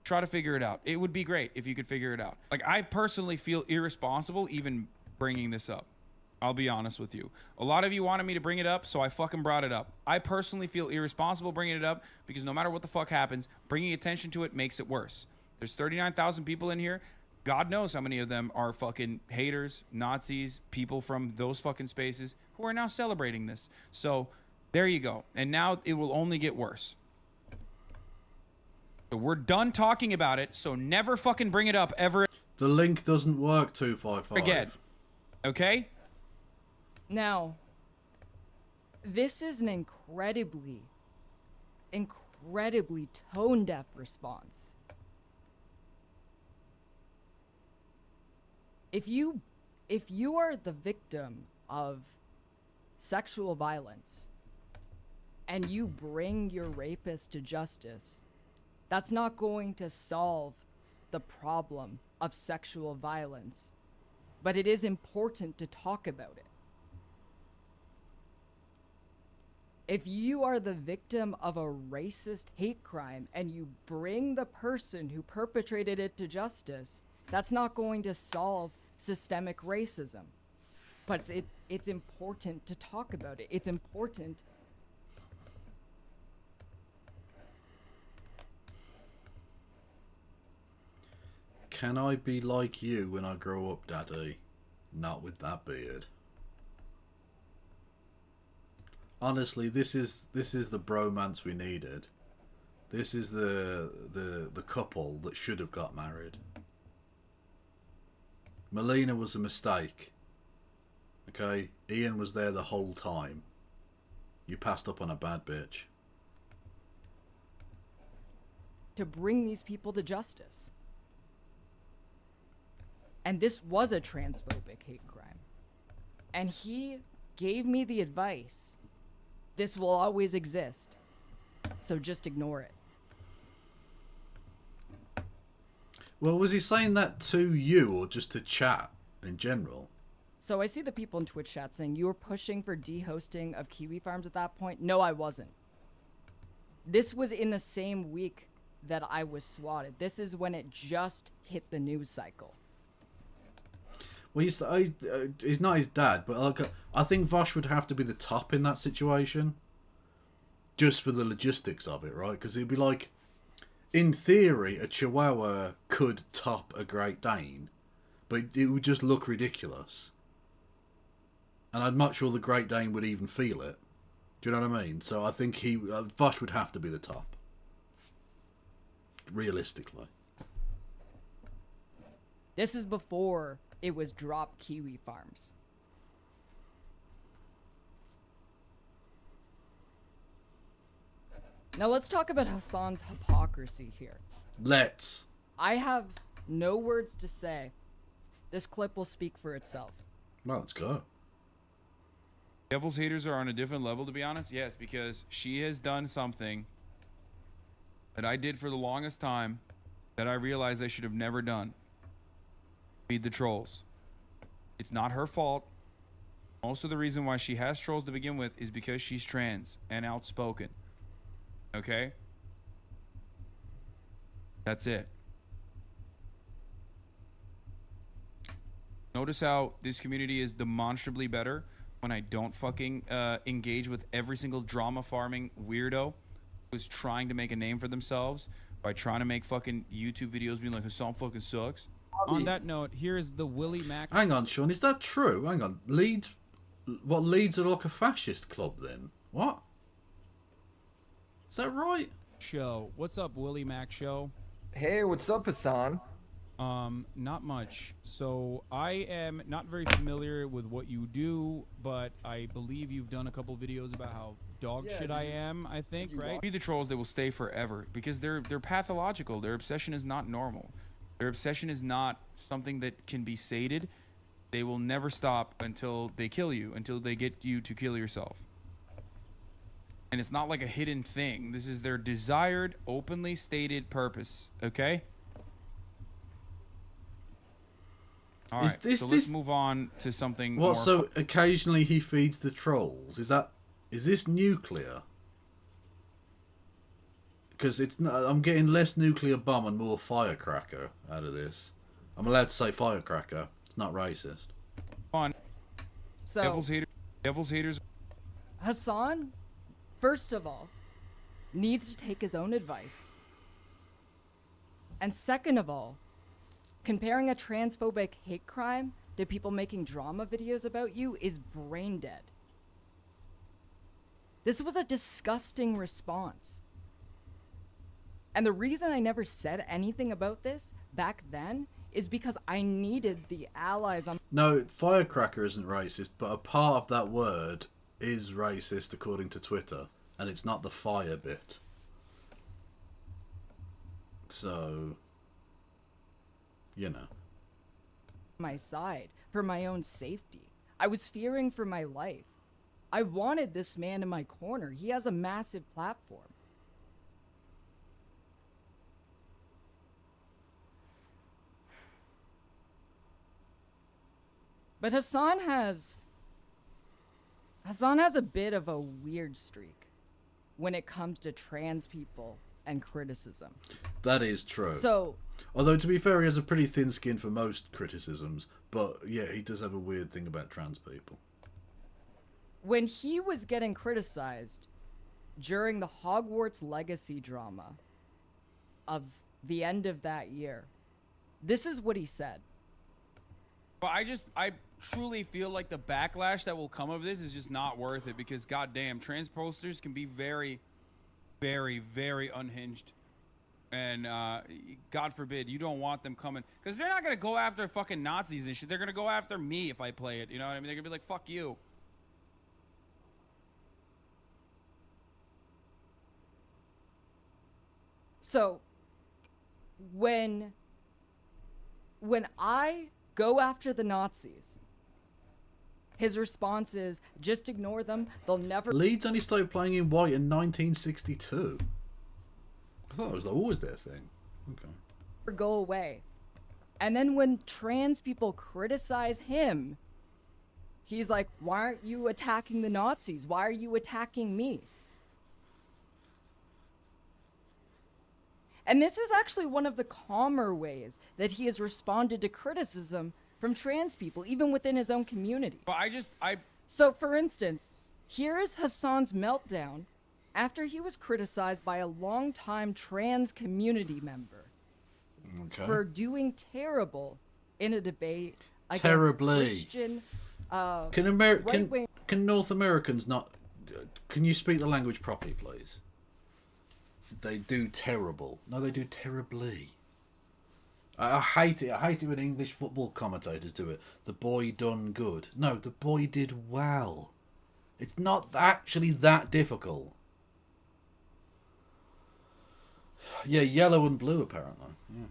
Try to figure it out. It would be great if you could figure it out. Like, I personally feel irresponsible even bringing this up. I'll be honest with you. A lot of you wanted me to bring it up, so I fucking brought it up. I personally feel irresponsible bringing it up because no matter what the fuck happens, bringing attention to it makes it worse. There's 39,000 people in here. God knows how many of them are fucking haters, Nazis, people from those fucking spaces who are now celebrating this. So there you go. And now it will only get worse. So we're done talking about it, so never fucking bring it up ever. The link doesn't work, 255. Again. Okay? Now, this is an incredibly tone-deaf response. If you are the victim of sexual violence and you bring your rapist to justice, that's not going to solve the problem of sexual violence, but it is important to talk about it. If you are the victim of a racist hate crime and you bring the person who perpetrated it to justice, that's not going to solve systemic racism. But it's important to talk about it. It's important. Can I be like you when I grow up, Daddy? Not with that beard. Honestly, this is the bromance we needed. This is the couple that should have got married. Melina was a mistake. Okay? Ian was there the whole time. You passed up on a bad bitch. To bring these people to justice. And this was a transphobic hate crime. And he gave me the advice. This will always exist. So just ignore it. Well, was he saying that to you or just to chat in general? So I see the people in Twitch chat saying you were pushing for dehosting of kiwi farms at that point. No, I wasn't. This was in the same week that I was swatted. This is when it just hit the news cycle. Well, he's not his dad, but like, I think Vosh would have to be the top in that situation. Just for the logistics of it, right? Because it'd be like, in theory, a Chihuahua could top a Great Dane, but it would just look ridiculous. And I'm not sure the Great Dane would even feel it. Do you know what I mean? So I think Vosh would have to be the top. Realistically. This is before it was drop kiwi farms. Now let's talk about Hasan's hypocrisy here. Let's. I have no words to say. This clip will speak for itself. Well, let's go. Keffals haters are on a different level, to be honest. Yes, because she has done something that I did for the longest time that I realized I should have never done. Feed the trolls. It's not her fault. Most of the reason why she has trolls to begin with is because she's trans and outspoken. Okay? That's it. Notice how this community is demonstrably better when I don't fucking engage with every single drama farming weirdo who's trying to make a name for themselves by trying to make fucking YouTube videos being like, Hasan fucking sucks. On that note, here is the Willie Mac. Hang on, Sean, is that true? Hang on. Leeds are like a fascist club then? What? Is that right? Show. What's up, Willie Mac Show? Hey, what's up, Hasan? Not much. So I am not very familiar with what you do, but I believe you've done a couple videos about how dog shit I am, I think, right? Feed the trolls, they will stay forever because they're pathological. Their obsession is not normal. Their obsession is not something that can be sated. They will never stop until they kill you, until they get you to kill yourself. And it's not like a hidden thing. This is their desired, openly stated purpose, okay? All right, so let's move on to something more... So occasionally he feeds the trolls. Is this nuclear? Because it's not, I'm getting less nuclear bomb and more firecracker out of this. I'm allowed to say firecracker. It's not racist. On. So Keffals haters. Hasan, first of all, needs to take his own advice. And second of all, comparing a transphobic hate crime to people making drama videos about you is brain dead. This was a disgusting response. And the reason I never said anything about this back then is because I needed the allies on... No, firecracker isn't racist, but a part of that word is racist according to Twitter, and it's not the fire bit. So, you know. My side for my own safety. I was fearing for my life. I wanted this man in my corner. He has a massive platform. But Hasan has a bit of a weird streak when it comes to trans people and criticism. That is true. So, although to be fair, he has a pretty thin skin for most criticisms, but yeah, he does have a weird thing about trans people. When he was getting criticized during the Hogwarts Legacy drama of the end of that year, this is what he said. But I truly feel like the backlash that will come of this is just not worth it because goddamn, trans posters can be very, very, very unhinged. And God forbid, you don't want them coming. Because they're not going to go after fucking Nazis and shit. They're going to go after me if I play it. You know what I mean? They're going to be like, fuck you. So, when I go after the Nazis, his response is, just ignore them, they'll never... Leeds only started playing in white in 1962. I thought it was always their thing. Okay. Go away. And then when trans people criticize him, He's like, why aren't you attacking the Nazis? Why are you attacking me? And this is actually one of the calmer ways that he has responded to criticism from trans people, even within his own community. But So, for instance, here is Hasan's meltdown after he was criticized by a longtime trans community member for doing terrible in a debate against Christian Can North Americans not... Can you speak the language properly, please? They do terrible. No, they do terribly. I hate it. I hate it when English football commentators do it. The boy done good. No, the boy did well. It's not actually that difficult. Yeah, yellow and blue, apparently. Yeah.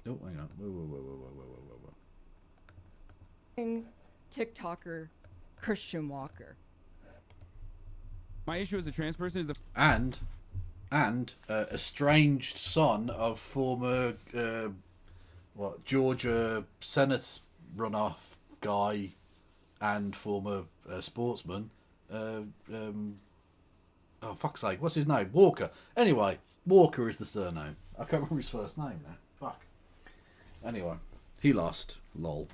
Oh, hang on. Whoa. TikToker Christian Walker. My issue as a trans person is the and estranged son of former Georgia Senate runoff guy and former sportsman. Oh fuck's sake, what's his name? Walker. Anyway, Walker is the surname. I can't remember his first name now. Fuck. Anyway, he lost. Lol.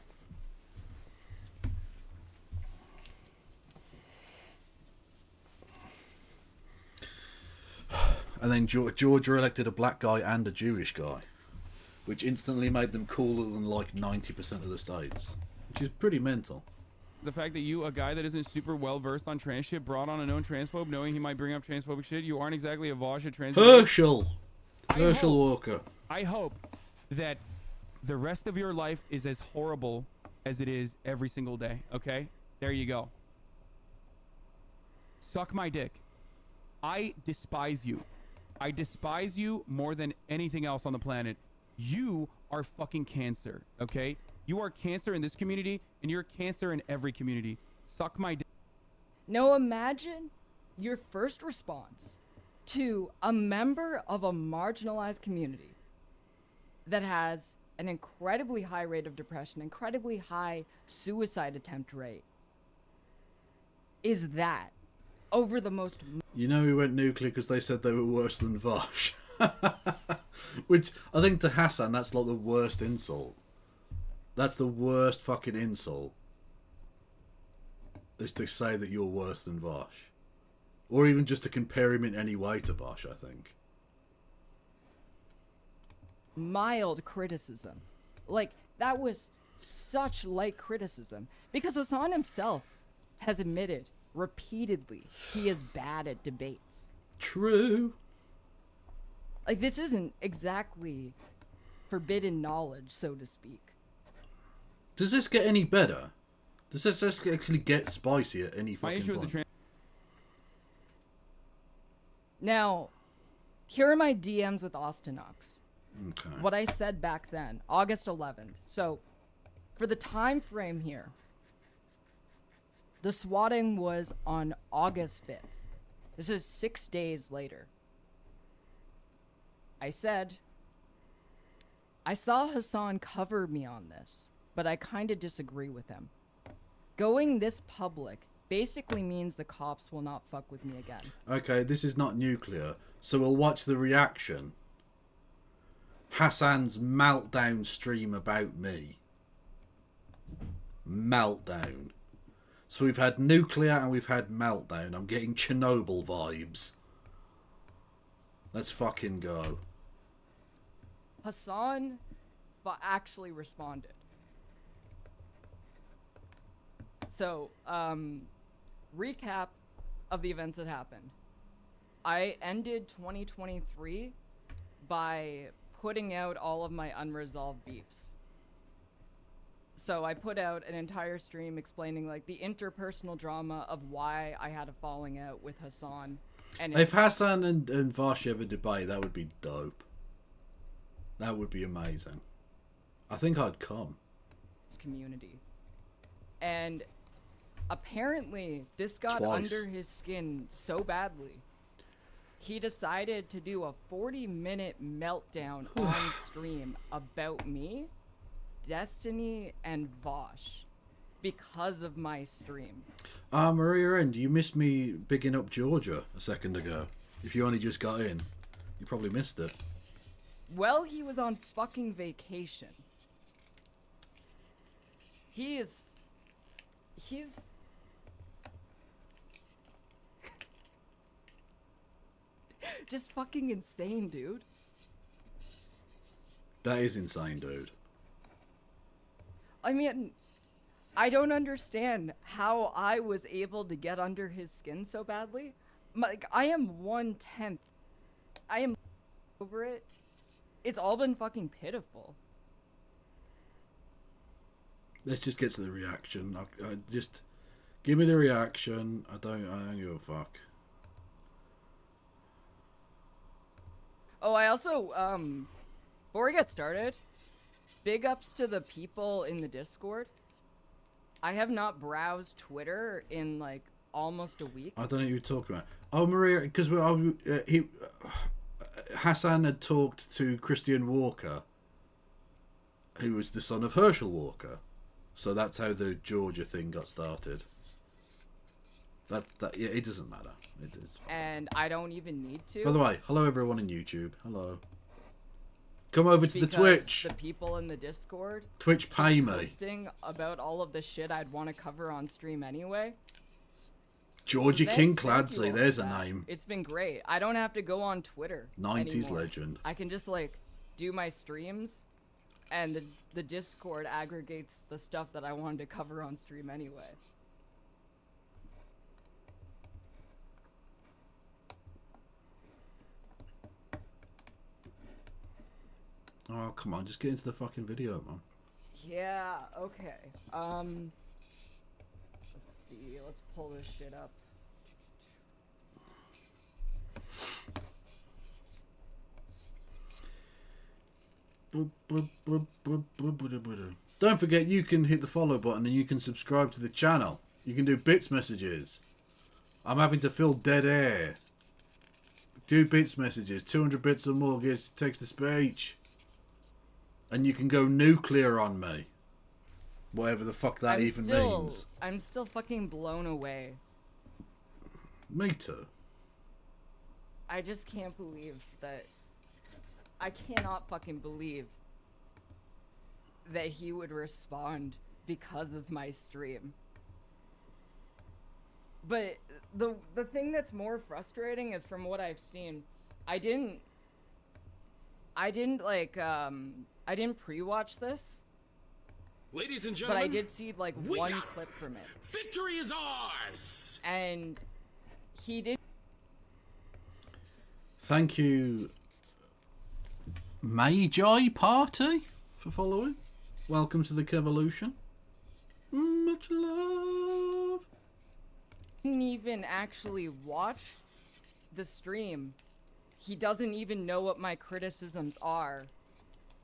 And then Georgia elected a black guy and a Jewish guy, which instantly made them cooler than like 90% of the states, which is pretty mental. The fact that you, a guy that isn't super well versed on trans shit, brought on a known transphobe knowing he might bring up transphobic shit, you aren't exactly a Vosh at trans. Herschel Walker. I hope that the rest of your life is as horrible as it is every single day, okay? There you go. Suck my dick. I despise you. I despise you more than anything else on the planet. You are fucking cancer, okay? You are cancer in this community, and you're cancer in every community. Suck my dick. Now imagine your first response to a member of a marginalized community that has an incredibly high rate of depression, incredibly high suicide attempt rate, is that over the most... You know, we went nuclear because they said they were worse than Vosh. Which, I think to Hasan, that's like the worst insult. That's the worst fucking insult. Is to say that you're worse than Vosh. Or even just to compare him in any way to Vosh, I think. Mild criticism. Like, that was such light criticism. Because Hasan himself has admitted repeatedly he is bad at debates. True. Like, this isn't exactly forbidden knowledge, so to speak. Does this get any better? Does this actually get spicy at any fucking point? Now, here are my DMs with Austinox. Okay. What I said back then, August 11th. So, for the time frame here, the swatting was on August 5th. This is 6 days later. I said, I saw Hasan cover me on this, but I kind of disagree with him. Going this public basically means the cops will not fuck with me again. Okay, this is not nuclear, so we'll watch the reaction. Hasan's meltdown stream about me. Meltdown. So we've had nuclear and we've had meltdown. I'm getting Chernobyl vibes. Let's fucking go. Hasan actually responded. So, recap of the events that happened. I ended 2023 by putting out all of my unresolved beefs. So I put out an entire stream explaining like the interpersonal drama of why I had a falling out with Hasan. And if Hasan and Vosh ever debate, that would be dope. That would be amazing. I think I'd come. Community. And apparently this got under his skin so badly. He decided to do a 40-minute meltdown on stream about me Destiny and Vosh because of my stream. Maria End, you missed me bigging up Georgia a second ago. If you only just got in, you probably missed it. Well, he was on fucking vacation. He's just fucking insane, dude. That is insane, dude. I mean, I don't understand how I was able to get under his skin so badly. Like, I am 1/10. I am over it. It's all been fucking pitiful. Let's just get to the reaction. I just give me the reaction. I don't give a fuck. Oh, I also, before we get started, big ups to the people in the Discord. I have not browsed Twitter in like almost a week. I don't know what you're talking about. Oh, Maria, because Hasan had talked to Christian Walker, who was the son of Herschel Walker. So that's how the Georgia thing got started. Yeah, it doesn't matter. It is. And I don't even need to. By the way, hello everyone on YouTube. Hello. Come over to the Because Twitch. The people in the Discord. Twitch pay me. Posting about all of the shit I'd want to cover on stream anyway. Georgia So King thank you all Clancy, for there's a that. name. It's been great. I don't have to go on Twitter 90s anymore. legend. I can just like do my streams, and the Discord aggregates the stuff that I wanted to cover on stream anyway. Oh, come on, just get into the fucking video, man. Yeah, okay. Let's see. Let's pull this shit up. Don't forget, you can hit the follow button and you can subscribe to the channel. You can do bits messages. I'm having to fill dead air. Do bits messages. 200 bits or more gets text to speech. And you can go nuclear on me. Whatever the fuck that even means. I'm still fucking blown away. Me too. I just can't believe that. I cannot fucking believe that he would respond because of my stream. But the thing that's more frustrating is, from what I've seen, I didn't pre-watch this. Ladies and gentlemen, but I did see like one clip from it. Victory is ours! And he did. Thank you, Magi Party, for following. Welcome to the Kevolution. Much love. Didn't even actually watch the stream. He doesn't even know what my criticisms are.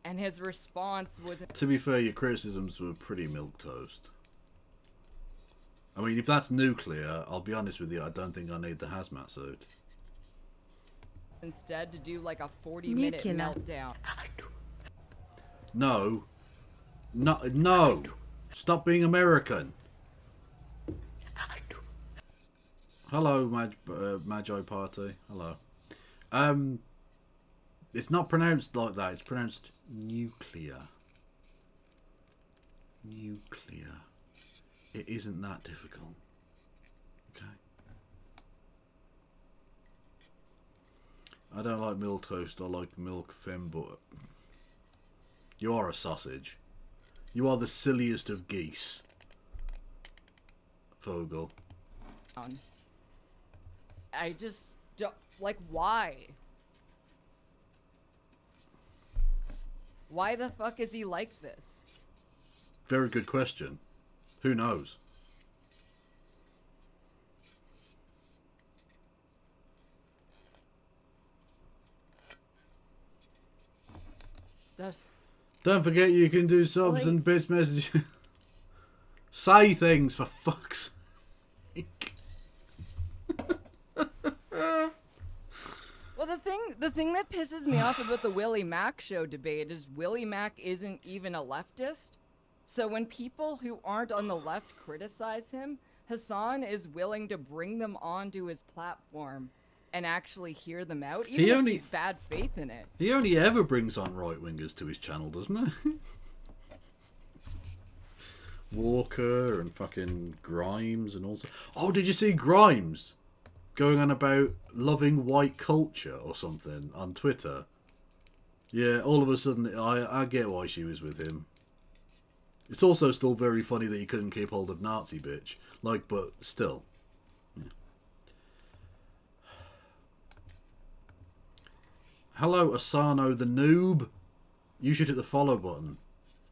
And his response was... To be fair, your criticisms were pretty milquetoast. I mean, if that's nuclear, I'll be honest with you, I don't think I need the hazmat suit. Instead, to do like a 40-minute meltdown. No. No. Stop being American. Hello, Magi Party. Hello. It's not pronounced like that. It's pronounced nuclear. Nuclear. It isn't that difficult. Okay. I don't like milk toast. I like milk femme, but you are a sausage. You are the silliest of geese. Vogel. I just don't, like, why? Why the fuck is he like this? Very good question. Who knows? Don't forget you can do subs and bits messages. Say things, for fuck's sake. Well, the thing that pisses me off about the Willie Mack show debate is Willie Mack isn't even a leftist. So when people who aren't on the left criticize him, Hasan is willing to bring them onto his platform and actually hear them out, even if he's bad faith in it. He only ever brings on right-wingers to his channel, doesn't he? Walker and fucking Grimes and all. Oh, did you see Grimes going on about loving white culture or something on Twitter? Yeah, all of a sudden, I get why she was with him. It's also still very funny that he couldn't keep hold of Nazi bitch. Like, but still. Yeah. Hello, Asano the noob. You should hit the follow button.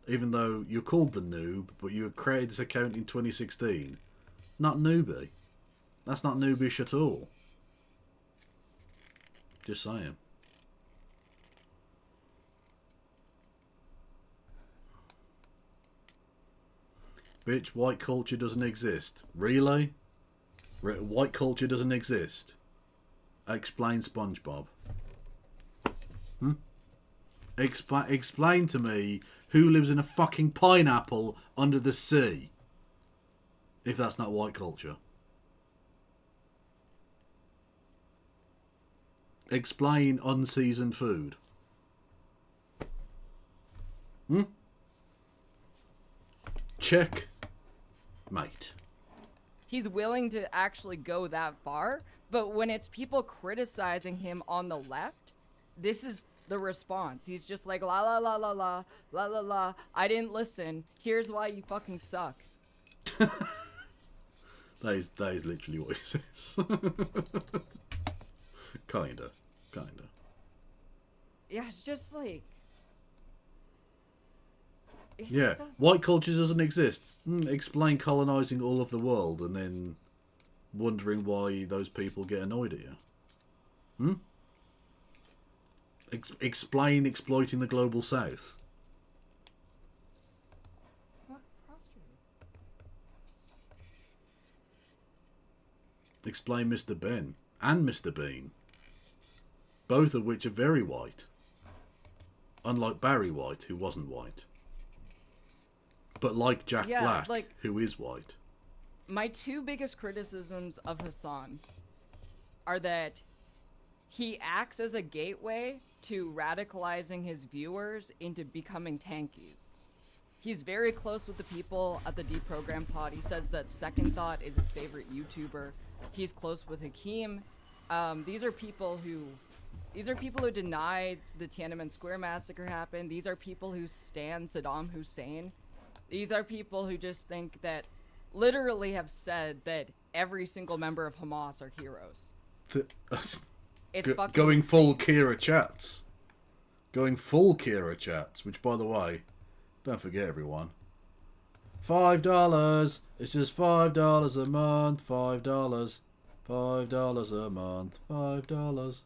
Even though you're called the noob, but you created this account in 2016. Not newbie. That's not noobish at all. Just saying. Bitch, white culture doesn't exist. Really? White culture doesn't exist. Explain SpongeBob. Explain to me who lives in a fucking pineapple under the sea. If that's not white culture. Explain unseasoned food. Check. Mate. He's willing to actually go that far, but when it's people criticizing him on the left, this is the response. He's just like, la la la la la, la la la, I didn't listen, here's why you fucking suck. That is literally what he says. Kinda. Yeah, it's just like... Yeah, white culture doesn't exist. Explain colonising all of the world and then wondering why those people get annoyed at you. Explain exploiting the global south. Explain Mr. Ben and Mr. Bean. Both of which are very white. Unlike Barry White, who wasn't white. But like Jack Black, like, who is white. My two biggest criticisms of Hasan are that he acts as a gateway to radicalizing his viewers into becoming tankies. He's very close with the people at the Deprogram Pod. He says that Second Thought is his favorite YouTuber. He's close with Hakeem. These are people who deny the Tiananmen Square massacre happened. These are people who stand Saddam Hussein. These are people who just think that, literally have said that every single member of Hamas are heroes. It's going full Kira chats. Going full Kira chats, which, by the way, don't forget, everyone. $5. It's just $5 a month. $5. $5 a month. $5.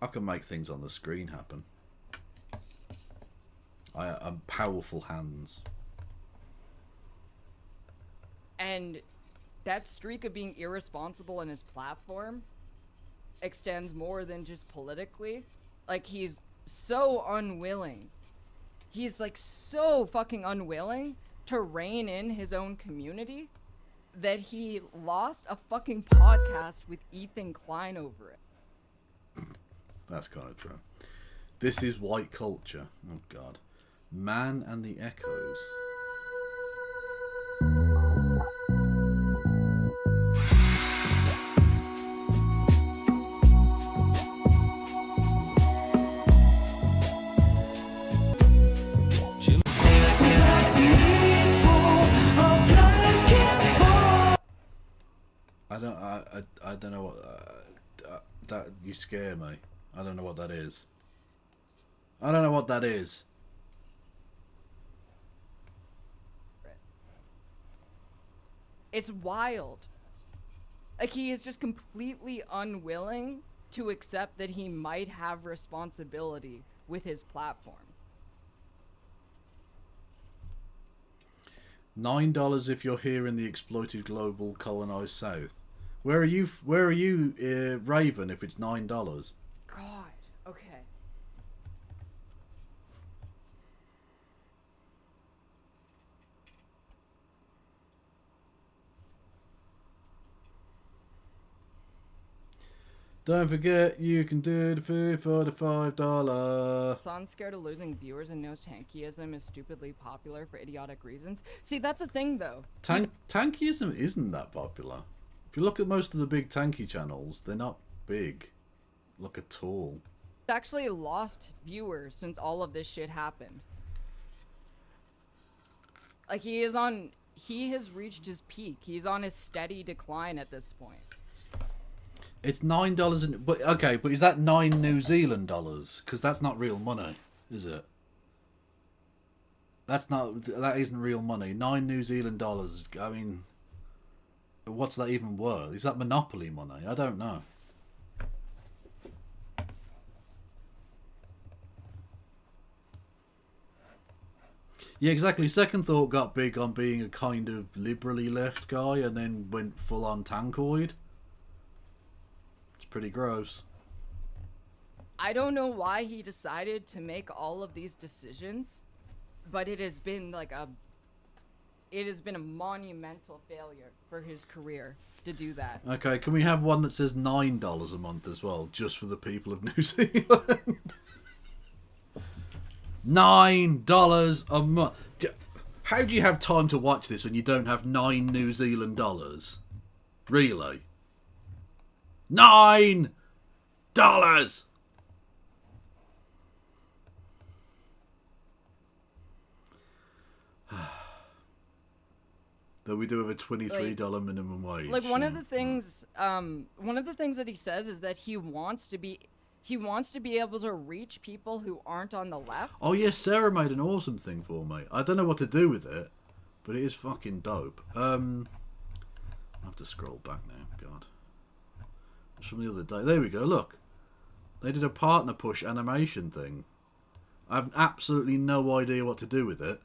I can make things on the screen happen. I'm powerful hands. And that streak of being irresponsible in his platform extends more than just politically. Like, he's so unwilling. He's like so fucking unwilling to rein in his own community that he lost a fucking podcast with Ethan Klein over it. That's kind of true. This is white culture. Oh god. Man and the Echoes. I don't know what that you scare me. I don't know what that is. I don't know what that is. It's wild. Like, he is just completely unwilling to accept that he might have responsibility with his platform. $9 if you're here in the exploited global colonized south. Where are you? Where are you, Raven? If it's $9. God. Okay. Don't forget, you can do the food for the $5. Hasan's scared of losing viewers and knows Tankieism is stupidly popular for idiotic reasons. See, that's the thing, though. Tankieism isn't that popular. If you look at most of the big Tankie channels, they're not big. Look at all. He's actually lost viewers since all of this shit happened. Like, he has reached his peak. He's on his steady decline at this point. It's $9 but okay, but is that $9 New Zealand dollars? Because that's not real money, is it? That isn't real money. 9 New Zealand dollars. I mean, what's that even worth? Is that monopoly money? I don't know. Yeah, exactly. Second Thought got big on being a kind of liberally left guy and then went full on tankoid. Pretty gross. I don't know why he decided to make all of these decisions, but it has been like a monumental failure for his career to do that. Okay, can we have one that says $9 a month as well, just for the people of New Zealand? $9 a month. How do you have time to watch this when you don't have 9 New Zealand dollars? Really? $9. Though we do have a $23 minimum wage. Like one of the things that he says is that he wants to be able to reach people who aren't on the left. Oh yes, Sarah made an awesome thing for me. I don't know what to do with it, but it is fucking dope. I have to scroll back now. God. It's from the other day. There we go. Look, they did a partner push animation thing. I have absolutely no idea what to do with it,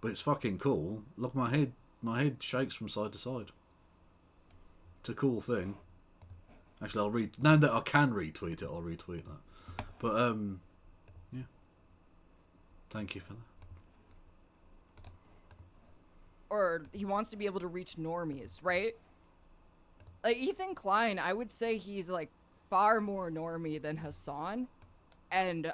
but it's fucking cool. Look, my head shakes from side to side. It's a cool thing. Actually, now that I can retweet it, I'll retweet that. But yeah. Thank you for that. Or he wants to be able to reach normies, right? Like Ethan Klein, I would say he's like far more normie than Hasan, and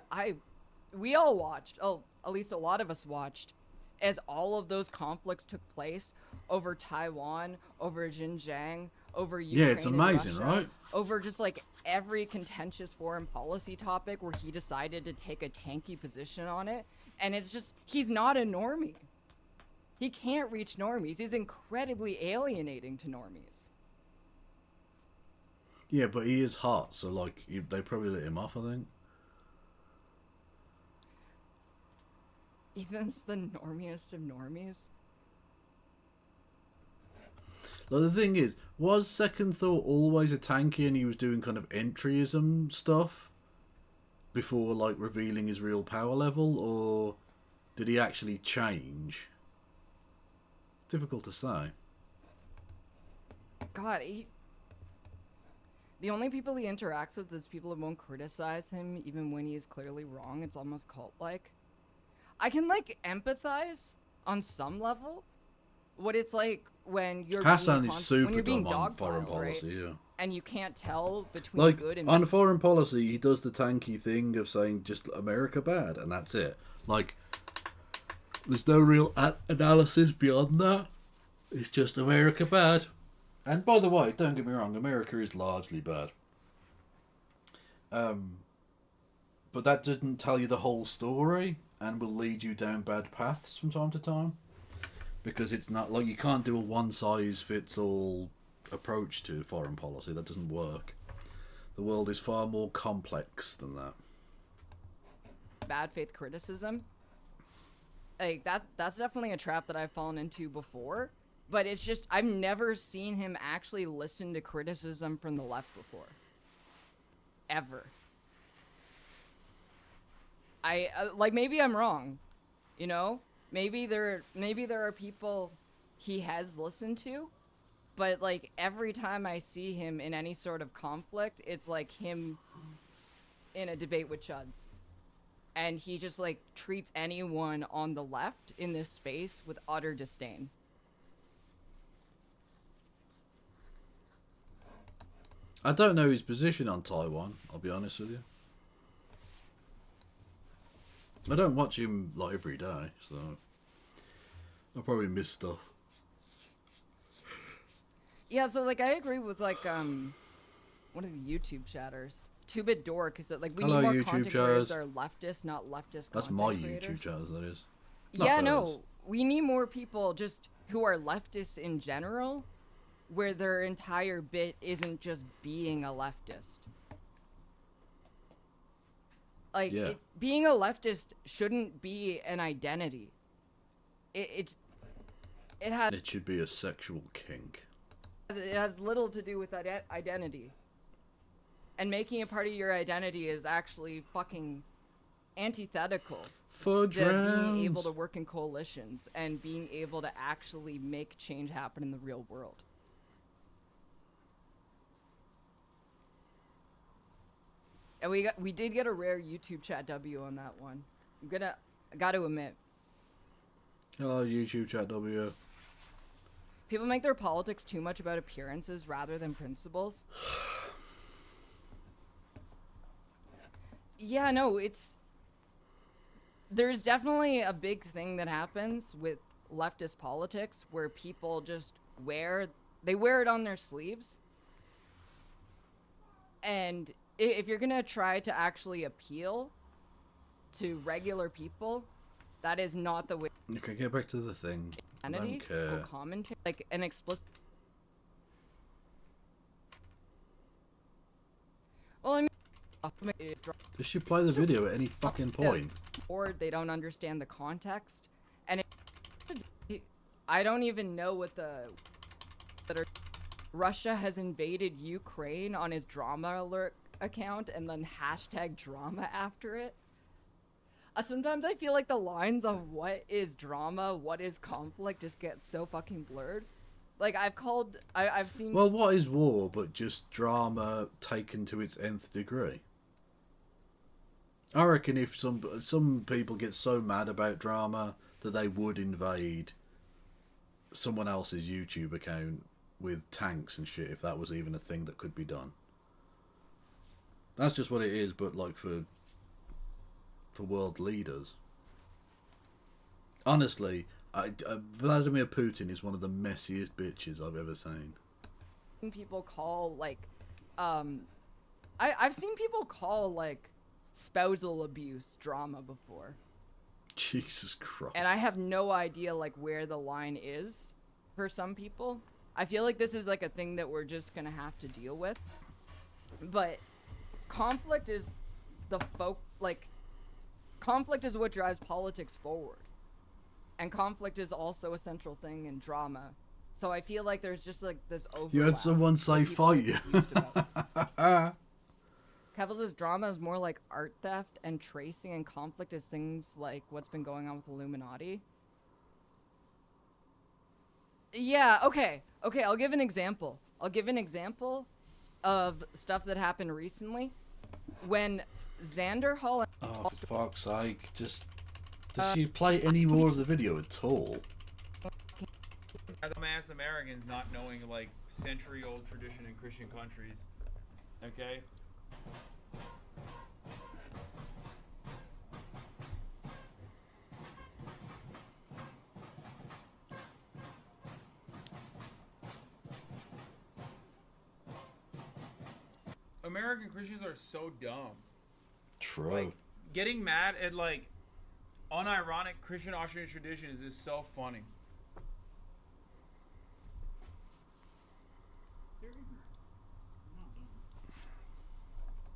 we all watched, at least a lot of us watched, as all of those conflicts took place over Taiwan, over Xinjiang, over Ukraine. Yeah, it's amazing, Russia, right? Over just like every contentious foreign policy topic where he decided to take a tanky position on it, and it's just, he's not a normie. He can't reach normies. He's incredibly alienating to normies. Yeah, but he is hot, so like they probably let him off, I think. Ethan's the normiest of normies. Like, the thing is, was Second Thought always a tanky and he was doing kind of entryism stuff before like revealing his real power level, or did he actually change? Difficult to say. God, the only people he interacts with is people who won't criticize him even when he is clearly wrong. It's almost cult-like. I can, like, empathize on some level what it's like when you're Hasan is super when you're being dumb on foreign dogpiled, right? policy, yeah. And you can't tell between Like, good and on foreign policy, he does the tanky thing of saying just America bad, and that's it. Like, there's no real analysis beyond that. It's just America bad. And by the way, don't get me wrong, America is largely bad. But that doesn't tell you the whole story and will lead you down bad paths from time to time. Because it's not like, you can't do a one-size-fits-all approach to foreign policy. That doesn't work. The world is far more complex than that. bad faith criticism. Like that's definitely a trap that I've fallen into before. But it's just, I've never seen him actually listen to criticism from the left before. Ever. Like, maybe I'm wrong, you know? Maybe there are people he has listened to, But like every time I see him in any sort of conflict, it's like him in a debate with Chuds. And he just like treats anyone on the left in this space with utter disdain. I don't know his position on Taiwan, I'll be honest with you. I don't watch him like every day, so I'll probably miss stuff. Yeah, so like I agree with like one of the YouTube chatters, 2-Bit Dork, is that like we Hello, need more YouTube content creators that are leftist, not leftist. That's content my creators. YouTube channel, that is. Not Yeah, theirs. no, we need more people just who are leftists in general, where their entire bit isn't just being a leftist. Like, Yeah. being a leftist shouldn't be an identity. It has It should be a sexual kink. it has little to do with identity. And making it part of your identity is actually fucking antithetical Fudge to being rounds. able to work in coalitions and being able to actually make change happen in the real world. And we did get a rare YouTube chat W on that one. I got to admit, Hello, YouTube chat W. people make their politics too much about appearances rather than principles. Yeah, no, there's definitely a big thing that happens with leftist politics where people just wear it on their sleeves. And if you're gonna try to actually appeal to regular people, that is not the way. Okay, get back to the thing. I don't care. Commentary, like an explicit. Well, I mean, They should play the video at any fucking point. or they don't understand the context, and I don't even know what Russia has invaded Ukraine on his drama alert account and then hashtag drama after it. Sometimes I feel like the lines on what is drama, what is conflict just get so fucking blurred. Like I've seen. Well, what is war but just drama taken to its nth degree? I reckon if some people get so mad about drama that they would invade someone else's YouTube account with tanks and shit if that was even a thing that could be done. That's just what it is, but like for world leaders. Honestly, Vladimir Putin is one of the messiest bitches I've ever seen. People call like I've seen people call like spousal abuse drama before, Jesus Christ. and I have no idea like where the line is for some people. I feel like this is like a thing that we're just gonna have to deal with, but conflict is conflict is what drives politics forward, and conflict is also a central thing in drama. So I feel like there's just like this overlap. You had someone say fight you. Keffals' drama is more like art theft, and tracing and conflict is things like what's been going on with Illuminati. Yeah, okay, I'll give an example. Of stuff that happened recently. When Xander Hall... Oh, for fuck's sake. Does she play any more of the video at all? Mass Americans not knowing like century-old tradition in Christian countries. Okay? American Christians are so dumb. True. Like, getting mad at like unironic Christian Austrian traditions is so funny.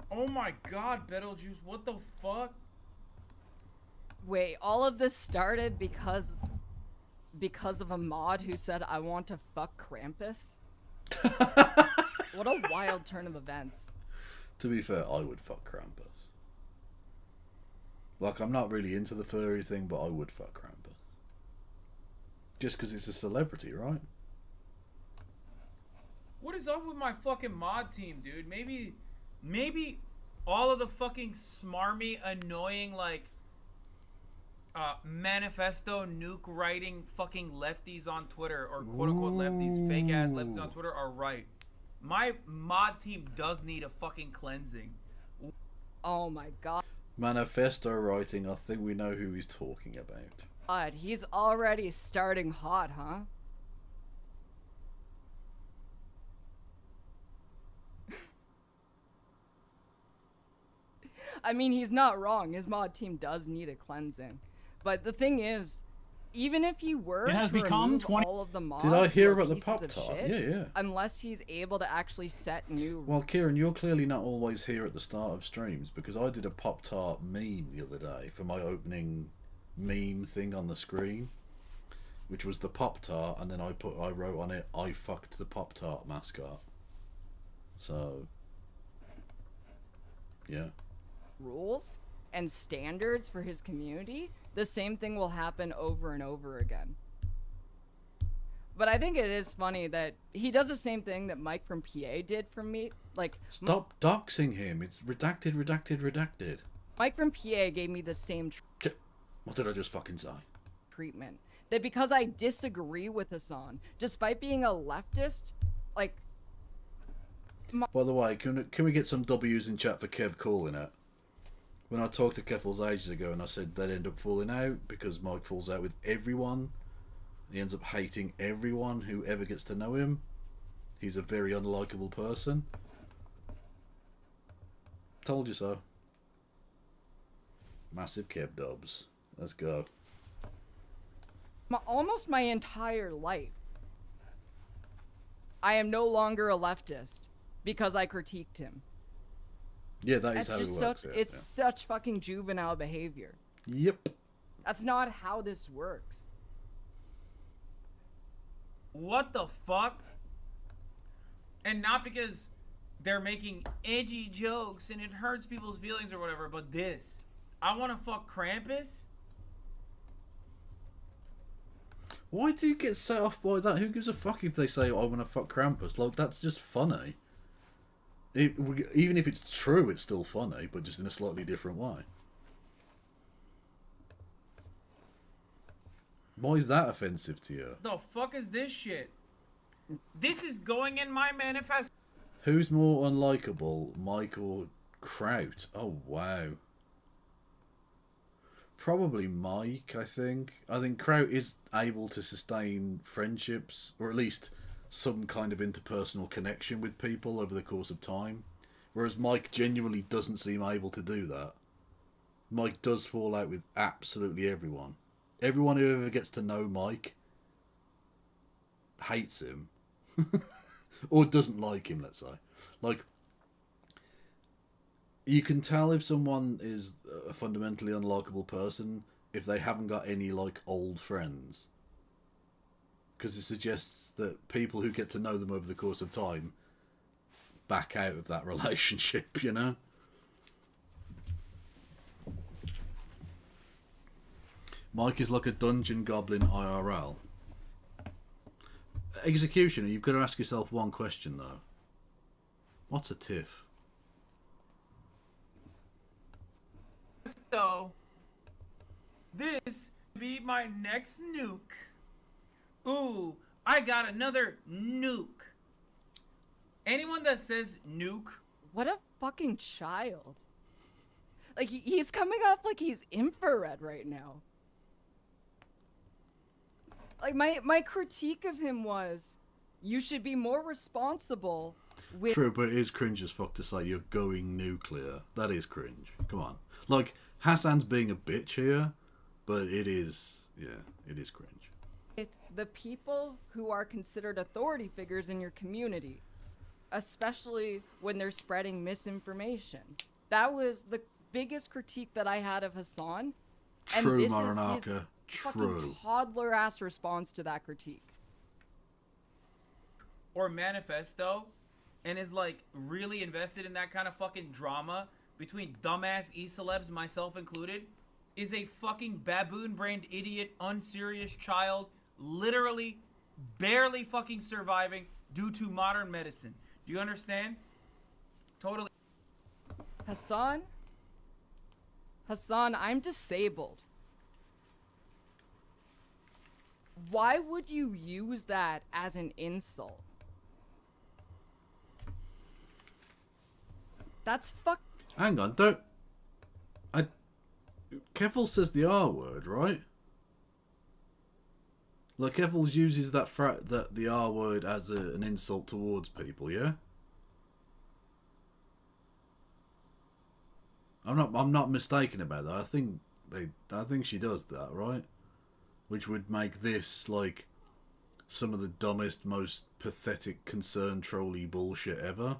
Oh my god, Betelgeuse, what the fuck? Wait, all of this started because of a mod who said, I want to fuck Krampus? What a wild turn of events. To be fair, I would fuck Krampus. Like, I'm not really into the furry thing, but I would fuck Krampus. Just because it's a celebrity, right? What is up with my fucking mod team, dude? Maybe all of the fucking smarmy, annoying, like, manifesto nuke writing fucking lefties on Twitter, or quote unquote lefties, fake ass lefties on Twitter are right. My mod team does need a fucking cleansing. Oh my god. Manifesto writing, I think we know who he's talking about. God, he's already starting hot, huh? I mean, he's not wrong. His mod team does need a cleansing. But the thing is, even if he were It has to become remove 20 all of the mods, Did I hear who are about the pieces Pop of Tart? shit, Yeah, yeah. Unless he's able to actually set new... Well, Kieran, you're clearly not always here at the start of streams, because I did a Pop-Tart meme the other day for my opening meme thing on the screen, which was the Pop-Tart, and then I wrote on it, "I fucked the Pop-Tart mascot." So, yeah. rules and standards for his community, the same thing will happen over and over again. But I think it is funny that he does the same thing that Mike from PA did for me. Like, Stop doxing him. It's redacted, redacted, redacted. Mike from PA gave me the same What did I just fucking say? treatment. That because I disagree with Hasan, despite being a leftist, like... By the way, can we get some W's in chat for Kev calling it? When I talked to Keffals ages ago and I said they'd end up falling out because Mike falls out with everyone. He ends up hating everyone who ever gets to know him. He's a very unlikable person. Told you so. Massive Kev dubs. Let's go. Almost my entire life, I am no longer a leftist because I critiqued him. Yeah, that is That's how it just works. it's such fucking juvenile behavior. Yep. That's not how this works. What the fuck? And not because they're making edgy jokes and it hurts people's feelings or whatever, but this. I want to fuck Krampus? Why do you get set off by that? Who gives a fuck if they say, "I want to fuck Krampus"? Like, that's just funny. Even if it's true, it's still funny, but just in a slightly different way. Why is that offensive to you? The fuck is this shit? This is going in my manifesto. Who's more unlikable, Mike or Kraut? Oh, wow. Probably Mike, I think. I think Kraut is able to sustain friendships, or at least some kind of interpersonal connection with people over the course of time. Whereas Mike genuinely doesn't seem able to do that. Mike does fall out with absolutely everyone. Everyone who ever gets to know Mike hates him. Or doesn't like him, let's say. Like, you can tell if someone is a fundamentally unlikable person if they haven't got any, like, old friends. Because it suggests that people who get to know them over the course of time back out of that relationship, you know? Mike is like a dungeon goblin IRL. Executioner, you've got to ask yourself one question, though. What's a tiff? So, this be my next nuke. Ooh, I got another nuke. Anyone that says nuke... What a fucking child. Like, he's coming off like he's infrared right now. Like, my critique of him was, you should be more responsible with... True, but it is cringe as fuck to say you're going nuclear. That is cringe. Come on. Like, Hasan's being a bitch here, but it is, yeah, it is cringe. With the people who are considered authority figures in your community, especially when they're spreading misinformation. That was the biggest critique that I had of Hasan. True, and this Maranaka. is his True. fucking toddler-ass response to that critique. Or manifesto, and is like really invested in that kind of fucking drama between dumbass e-celebs, myself included, is a fucking baboon-brained idiot, unserious child, literally barely fucking surviving, due to modern medicine. Do you understand? Totally. Hasan, I'm disabled. Why would you use that as an insult? That's fuck. Hang on, Keffals says the R word, right? Like, Keffals uses the R word as an insult towards people, yeah? I'm not mistaken about that. I think she does that, right? Which would make this like some of the dumbest, most pathetic, concern trolly bullshit ever.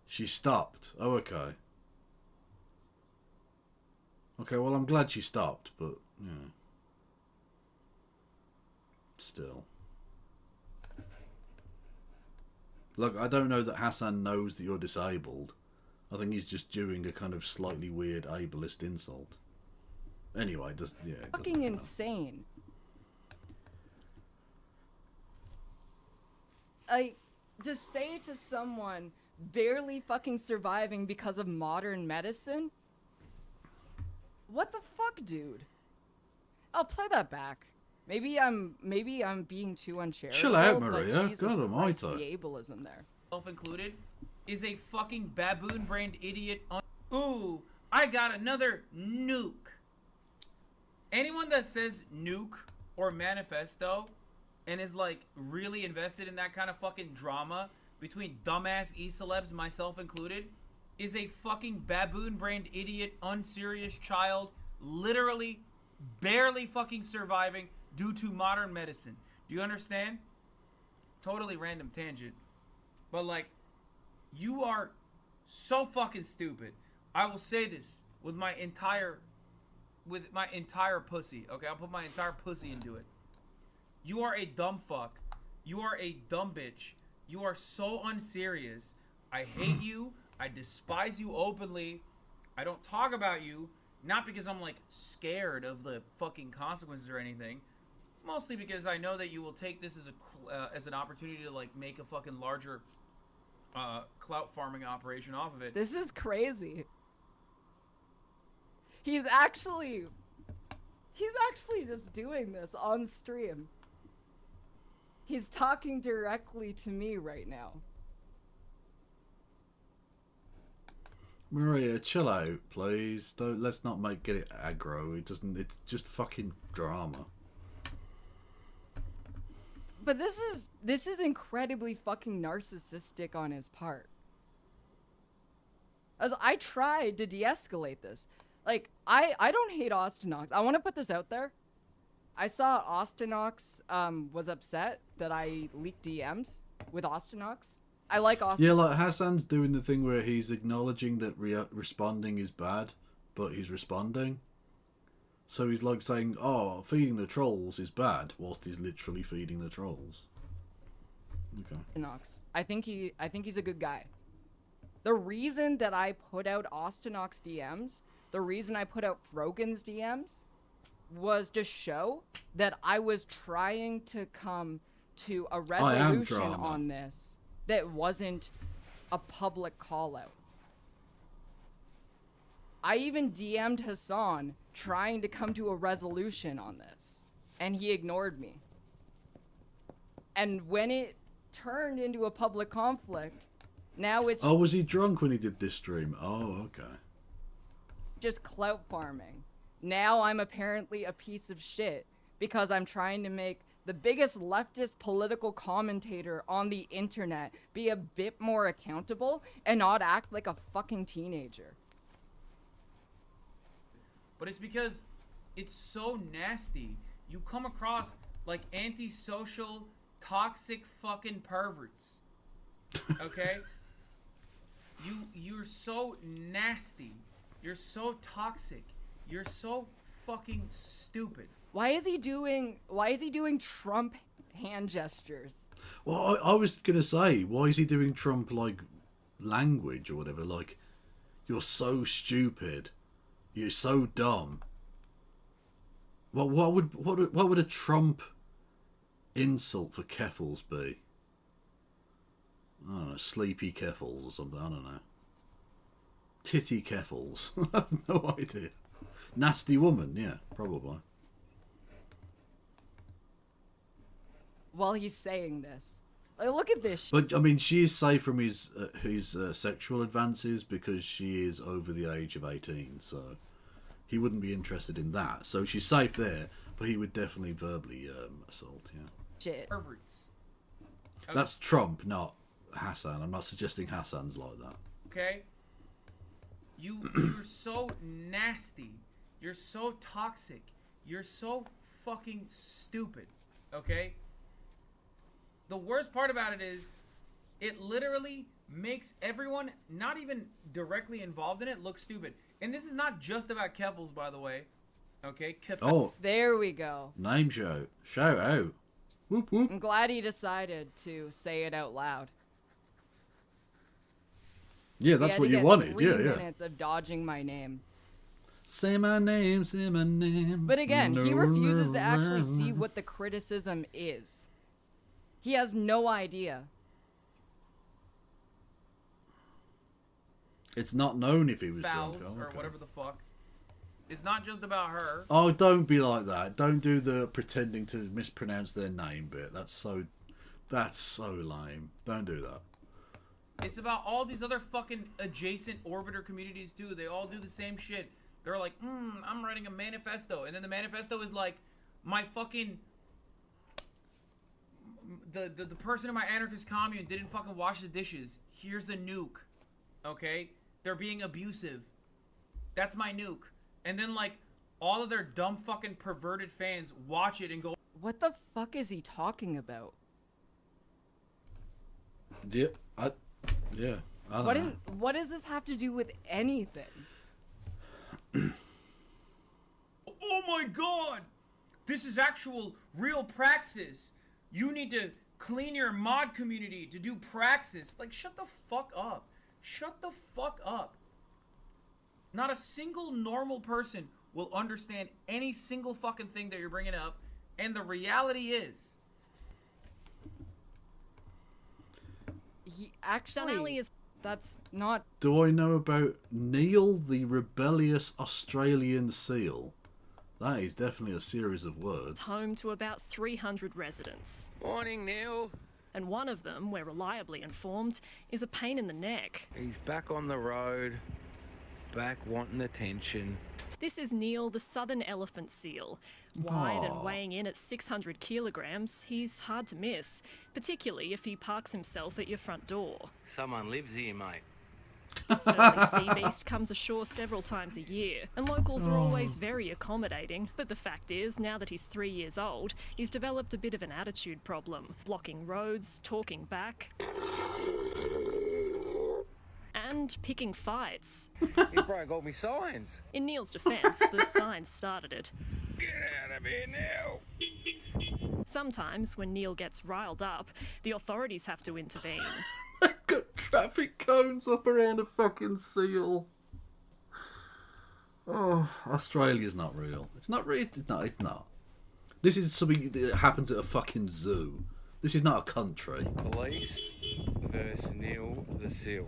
She stopped. Oh, okay. Okay, well, I'm glad she stopped, but yeah. Still. Look, I don't know that Hasan knows that you're disabled. I think he's just doing a kind of slightly weird ableist insult. Anyway, just yeah. Fucking insane. Like, to say to someone barely fucking surviving because of modern medicine? What the fuck, dude? I'll play that back. Maybe I'm being too uncharitable. Chill out, Maria. But Jesus God Christ, almighty. the ableism there. Self included, is a fucking baboon-brained idiot. Ooh, I got another nuke. Anyone that says nuke or manifesto and is like really invested in that kind of fucking drama between dumbass e-celebs, myself included, is a fucking baboon-brained idiot, unserious child, literally barely fucking surviving due to modern medicine. Do you understand? Totally random tangent. But like, you are so fucking stupid. I will say this with my entire pussy. Okay, I'll put my entire pussy into it. You are a dumb fuck. You are a dumb bitch. You are so unserious. I hate you. I despise you openly. I don't talk about you. Not because I'm like scared of the fucking consequences or anything. Mostly because I know that you will take this as an opportunity to like make a fucking larger clout farming operation off of it. This is crazy. He's actually just doing this on stream. He's talking directly to me right now. Maria, chill out, please. Let's not get it aggro. It's just fucking drama. But this is incredibly fucking narcissistic on his part. As I tried to de-escalate this. Like, I don't hate Austinox. I want to put this out there. I saw Austinox was upset that I leaked DMs with Austinox. I like Austinox. Yeah, like Hasan's doing the thing where he's acknowledging that responding is bad, but he's responding. So he's like saying, "Oh, feeding the trolls is bad," whilst he's literally feeding the trolls. Okay. Austinox. I think he's a good guy. The reason that I put out Austinox DMs, the reason I put out Frogan's DMs, was to show that I was trying to come to a resolution on this that wasn't a public call out. I even DM'd Hasan trying to come to a resolution on this, and he ignored me. And when it turned into a public conflict, now it's... Oh, was he drunk when he did this stream? Oh, okay. Just clout farming. Now I'm apparently a piece of shit because I'm trying to make the biggest leftist political commentator on the internet be a bit more accountable and not act like a fucking teenager. But it's because it's so nasty. You come across like antisocial, toxic fucking perverts. Okay? You're so nasty. You're so toxic. You're so fucking stupid. Why is he doing Trump hand gestures? Well, I was gonna say, why is he doing Trump like language or whatever? Like, you're so stupid. You're so dumb. Well, what would a Trump insult for Keffals be? I don't know, sleepy Keffals or something, I don't know. Titty Keffals. I have no idea. Nasty woman, yeah, probably. While he's saying this. Like, look at this. But, I mean, she is safe from his sexual advances because she is over the age of 18, so he wouldn't be interested in that. So she's safe there, but he would definitely verbally assault, yeah. Shit. Perverts. That's Trump, not Hasan. I'm not suggesting Hasan's like that. Okay? You're so nasty. You're so toxic. You're so fucking stupid. Okay? The worst part about it is, it literally makes everyone not even directly involved in it look stupid. And this is not just about Keffals, by the way. Okay? Oh. There we go. Name shout. Shout out. Whoop whoop. I'm glad he decided to say it out loud. Yeah, that's what you wanted. 3 Yeah, yeah. minutes of dodging my name. Say my name, say my name. But again, he refuses to actually see what the criticism is. He has no idea. It's not known if he was Fouls, drunk. or whatever the fuck. It's not just about her. Oh, don't be like that. Don't do the pretending to mispronounce their name bit. That's so lame. Don't do that. It's about all these other fucking adjacent orbiter communities too. They all do the same shit. They're like, I'm writing a manifesto. And then the manifesto is like, my fucking... The person in my anarchist commune didn't fucking wash the dishes. Here's a nuke. Okay? They're being abusive. That's my nuke. And then, like, all of their dumb fucking perverted fans watch it and go... What the fuck is he talking about? Yeah, I don't know. What does this have to do with anything? Oh my god! This is actual real praxis. You need to clean your mod community to do praxis. Like, shut the fuck up. Shut the fuck up. Not a single normal person will understand any single fucking thing that you're bringing up. And the reality is... He actually... That's not... Do I know about Neil, the rebellious Australian seal? That is definitely a series of words. Home to about 300 residents. Morning, Neil. And one of them, we're reliably informed, is a pain in the neck. He's back on the road, back wanting attention. This is Neil, the southern elephant seal. Wide and weighing in at 600 kilograms, he's hard to miss, particularly if he parks himself at your front door. Someone lives here, mate. The surly sea beast comes ashore several times a year, and locals are always very accommodating. But the fact is, now that he's 3 years old, he's developed a bit of an attitude problem, blocking roads, talking back, and picking fights. He broke all my signs. In Neil's defence, the signs started it. Get out of here now. Sometimes, when Neil gets riled up, the authorities have to intervene. Got traffic cones up around a fucking seal. Oh, Australia's not real. It's not real. It's not. This is something that happens at a fucking zoo. This is not a country. Police versus Neil the seal.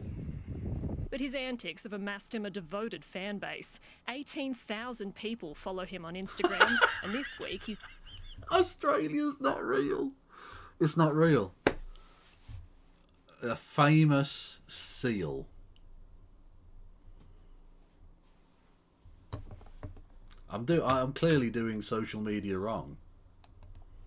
But his antics have amassed him a devoted fan base. 18,000 people follow him on Instagram, and this week he's... Australia's not real. It's not real. A famous seal. I'm clearly doing social media wrong.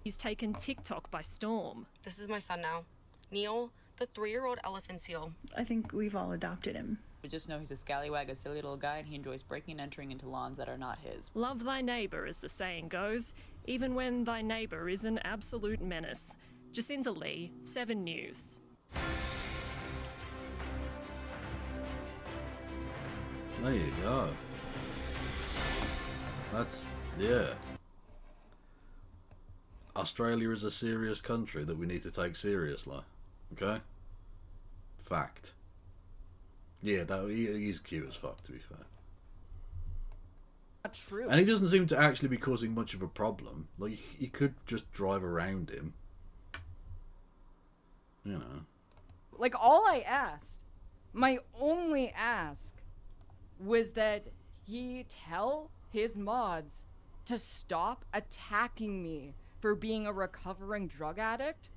He's taken TikTok by storm. This is my son now, Neil, the 3-year-old elephant seal. I think we've all adopted him. We just know he's a scallywag, a silly little guy, and he enjoys breaking and entering into lawns that are not his. Love thy neighbour, as the saying goes, even when thy neighbour is an absolute menace. Jacinta Lee, 7 News. There you go. Yeah. Australia is a serious country that we need to take seriously. Okay? Fact. Yeah, he's cute as fuck, to be fair. Not true. And he doesn't seem to actually be causing much of a problem. Like, you could just drive around him. you know. Like, all I asked, my only ask, was that he tell his mods to stop attacking me for being a recovering drug addict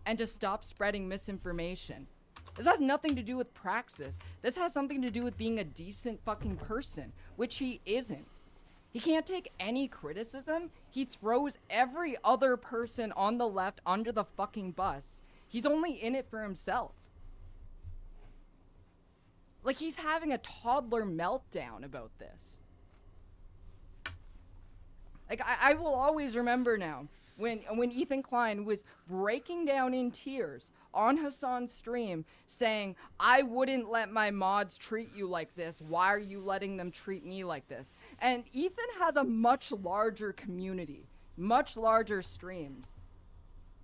and to stop spreading misinformation. This has nothing to do with praxis. This has something to do with being a decent fucking person, which he isn't. He can't take any criticism. He throws every other person on the left under the fucking bus. He's only in it for himself. Like, he's having a toddler meltdown about this. Like, I will always remember now when Ethan Klein was breaking down in tears on Hasan's stream saying, I wouldn't let my mods treat you like this. Why are you letting them treat me like this? And Ethan has a much larger community, much larger streams.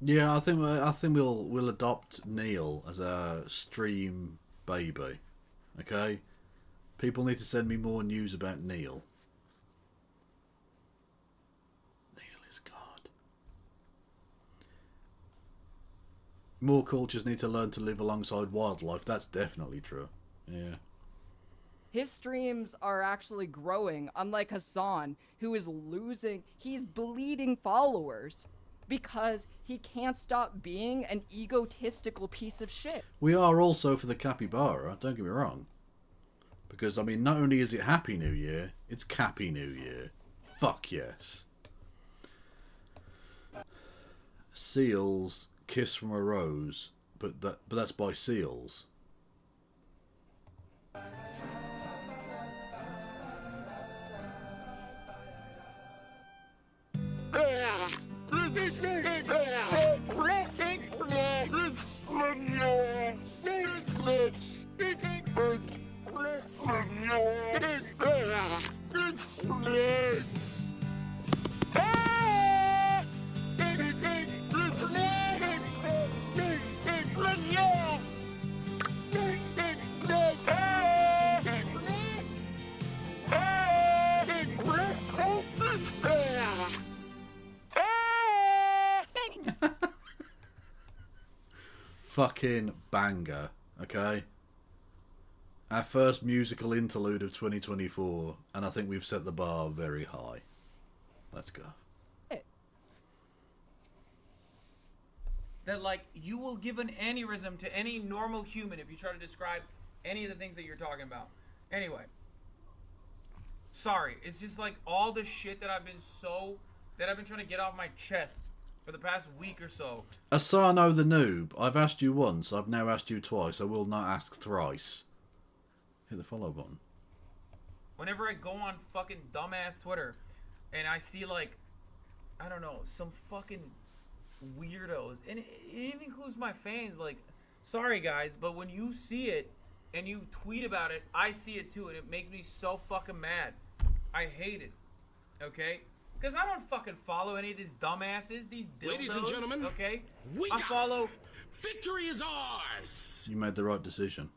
Yeah, I think we'll adopt Neil as our stream baby. Okay? People need to send me more news about Neil. More cultures need to learn to live alongside wildlife. That's definitely true. Yeah. His streams are actually growing, unlike Hasan, who is he's bleeding followers because he can't stop being an egotistical piece of shit. We are also for the capybara, don't get me wrong. Because, I mean, not only is it Happy New Year, it's Cappy New Year. Fuck yes. Seals... Kiss from a Rose, but that's by Seals. Fucking banger, okay? Our first musical interlude of 2024, and I think we've set the bar very high. Let's go. That, like, you will give an aneurysm to any normal human if you try to describe any of the things that you're talking about. Anyway. Sorry, it's just like all the shit that I've been trying to get off my chest for the past week or so. Asano the noob, I've asked you once, I've now asked you twice, I will not ask thrice. Hit the follow button. Whenever I go on fucking dumbass Twitter and I see, like, I don't know, some fucking weirdos, and it even includes my fans, like, sorry guys, but when you see it and you tweet about it, I see it too, and it makes me so fucking mad. I hate it. Okay? Because I don't fucking follow any of these dumbasses, these dildos. Ladies and gentlemen, okay? I follow... Victory is ours! You made the right decision.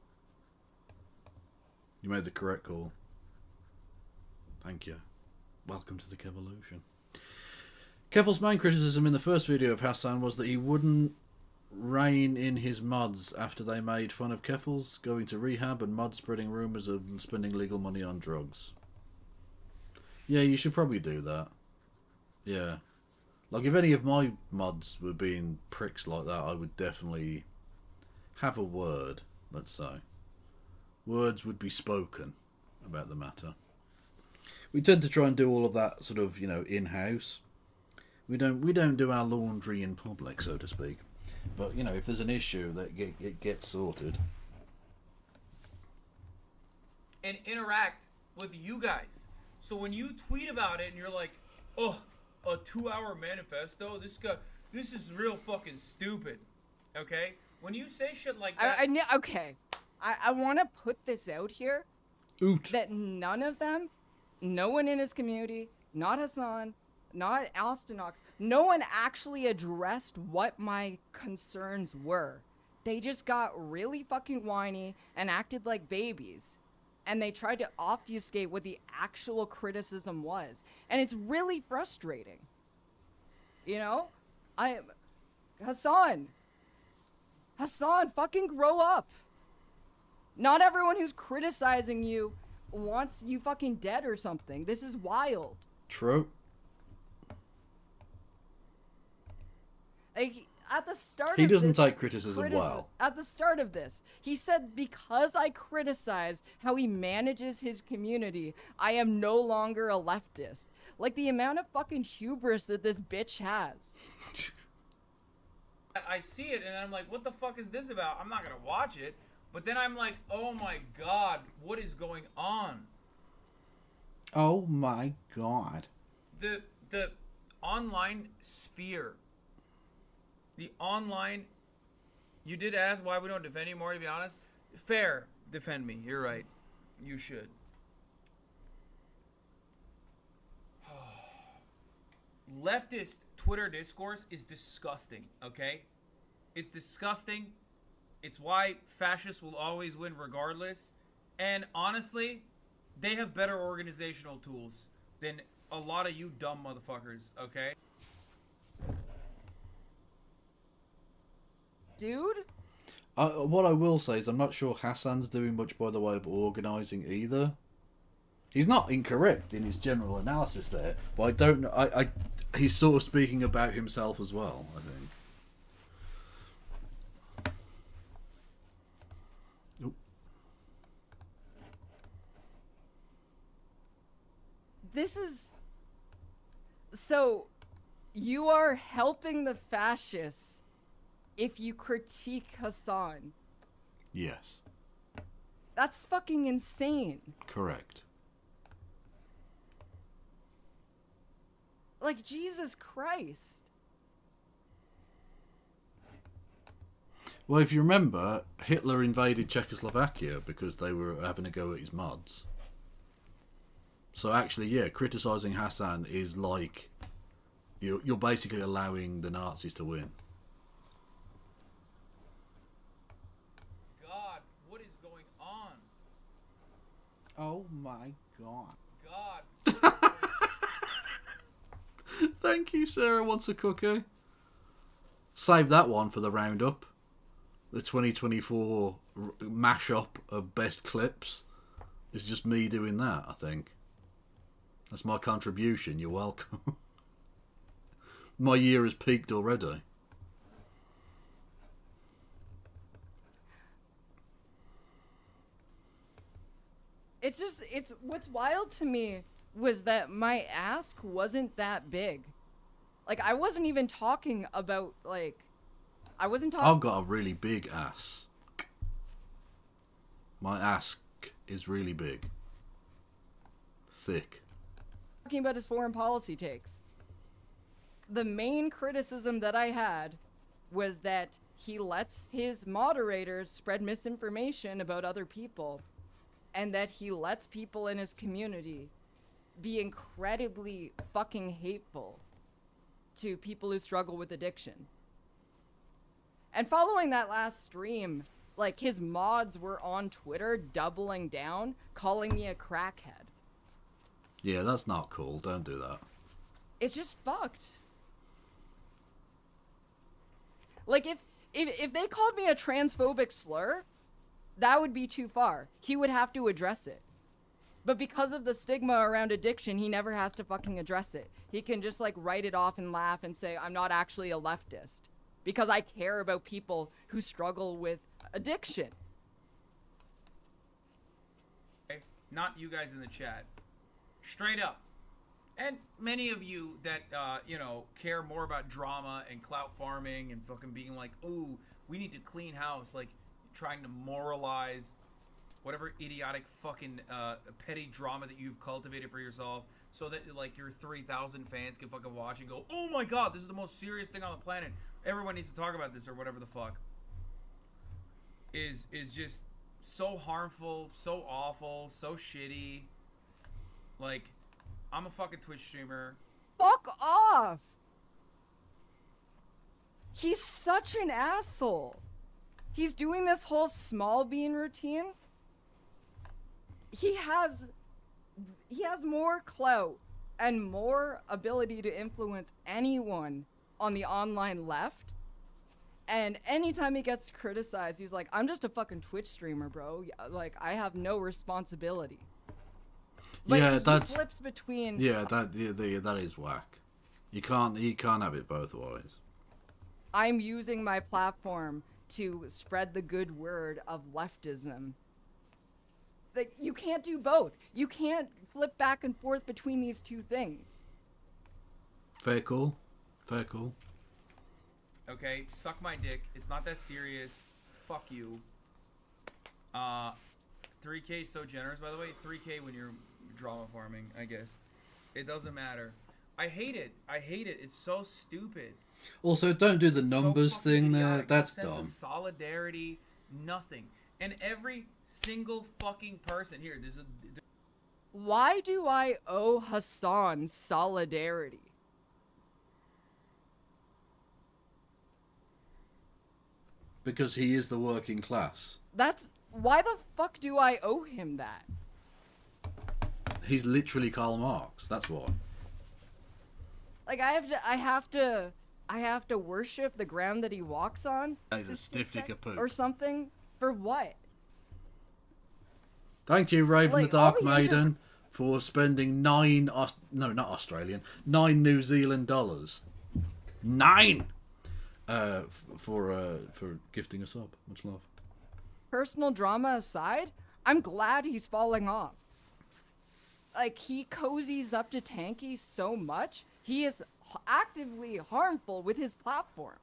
You made the correct call. Thank you. Welcome to the Kevolution. Keffals' main criticism in the first video of Hasan was that he wouldn't rein in his mods after they made fun of Keffals going to rehab and mods spreading rumours of spending legal money on drugs. Yeah, you should probably do that. Yeah. Like, if any of my mods were being pricks like that, I would definitely have a word, let's say. Words would be spoken about the matter. We tend to try and do all of that sort of, you know, in-house. We don't do our laundry in public, so to speak. But, you know, if there's an issue, that it gets sorted. And interact with you guys. So when you tweet about it and you're like, oh, a 2-hour manifesto? This is real fucking stupid. Okay? When you say shit like that... Okay. I want to put this out here. Oot. That none of them, no one in his community, not Hasan, not Alstonox, no one actually addressed what my concerns were. They just got really fucking whiny and acted like babies. And they tried to obfuscate what the actual criticism was. And it's really frustrating. You know? Hasan, Hasan, fucking grow up. Not everyone who's criticizing you wants you fucking dead or something. This is wild. True. Like, at the start He of doesn't this, take criticism well. At the start of this, he said, because I criticize how he manages his community, I am no longer a leftist. Like, the amount of fucking hubris that this bitch has. I see it and I'm like, what the fuck is this about? I'm not gonna watch it. But then I'm like, oh my god, what is going on? Oh my god. The online sphere. The online... You did ask why we don't defend anymore, to be honest. Fair. Defend me. You're right. You should. Leftist Twitter discourse is disgusting, okay? It's disgusting. It's why fascists will always win regardless. And honestly, they have better organizational tools than a lot of you dumb motherfuckers, okay? Dude? What I will say is I'm not sure Hasan's doing much by the way of organising either. He's not incorrect in his general analysis there, but I don't know. He's sort of speaking about himself as well, I think. Oop. This is... So, you are helping the fascists if you critique Hasan. Yes. That's fucking insane. Correct. Like, Jesus Christ. Well, if you remember, Hitler invaded Czechoslovakia because they were having a go at his mods. So actually, yeah, criticising Hasan is like... You're basically allowing the Nazis to win. God, what is going on? Oh my god. God. Thank you, Sarah wants a cookie. Save that one for the roundup. The 2024 mashup of best clips. It's just me doing that, I think. That's my contribution, you're welcome. My year has peaked already. It's what's wild to me was that my ask wasn't that big. Like, I wasn't even talking about, like, I wasn't talking... I've got a really big ass. My ask is really big. Thick. Talking about his foreign policy takes. The main criticism that I had was that he lets his moderators spread misinformation about other people, and that he lets people in his community be incredibly fucking hateful to people who struggle with addiction. And following that last stream, like, his mods were on Twitter doubling down, calling me a crackhead. Yeah, that's not cool. Don't do that. It's just fucked. Like, if they called me a transphobic slur, that would be too far. He would have to address it. But because of the stigma around addiction, he never has to fucking address it. He can just, like, write it off and laugh and say, I'm not actually a leftist. Because I care about people who struggle with addiction. Okay? Not you guys in the chat. Straight up. And many of you that, you know, care more about drama and clout farming and fucking being like, ooh, we need to clean house. Like, trying to moralize whatever idiotic fucking petty drama that you've cultivated for yourself so that, like, your 3,000 fans can fucking watch and go, oh my god, this is the most serious thing on the planet. Everyone needs to talk about this or whatever the fuck. Is just so harmful, so awful, so shitty. Like, I'm a fucking Twitch streamer. Fuck off! He's such an asshole. He's doing this whole small bean routine. He has more clout and more ability to influence anyone on the online left. And anytime he gets criticized, he's like, I'm just a fucking Twitch streamer, bro. Like, I have no responsibility. But yeah, he that's flips between. Yeah, that is whack. You can't have it both ways. I'm using my platform to spread the good word of leftism. Like, you can't do both. You can't flip back and forth between these two things. Fair call. Fair call. Okay, suck my dick. It's not that serious. Fuck you. 3K is so generous, by the way. 3K when you're drama farming, I guess. It doesn't matter. I hate it. I hate it. It's so stupid. Also, don't do the numbers thing there. Idiotic. That's No sense dumb. of solidarity, nothing. And every single fucking person here, Why do I owe Hasan solidarity? Because he is the working class. Why the fuck do I owe him that? He's literally Karl Marx. That's why. Like, I have to worship the ground that he walks on? He's a stiff dick of poop. Or something? For what? Thank you, Raven Like, the Dark all the Maiden, for spending 9 New Zealand dollars. 9! For gifting us up. Much love. Personal drama aside, I'm glad he's falling off. Like, he cozies up to Tankie so much, he is actively harmful with his platform.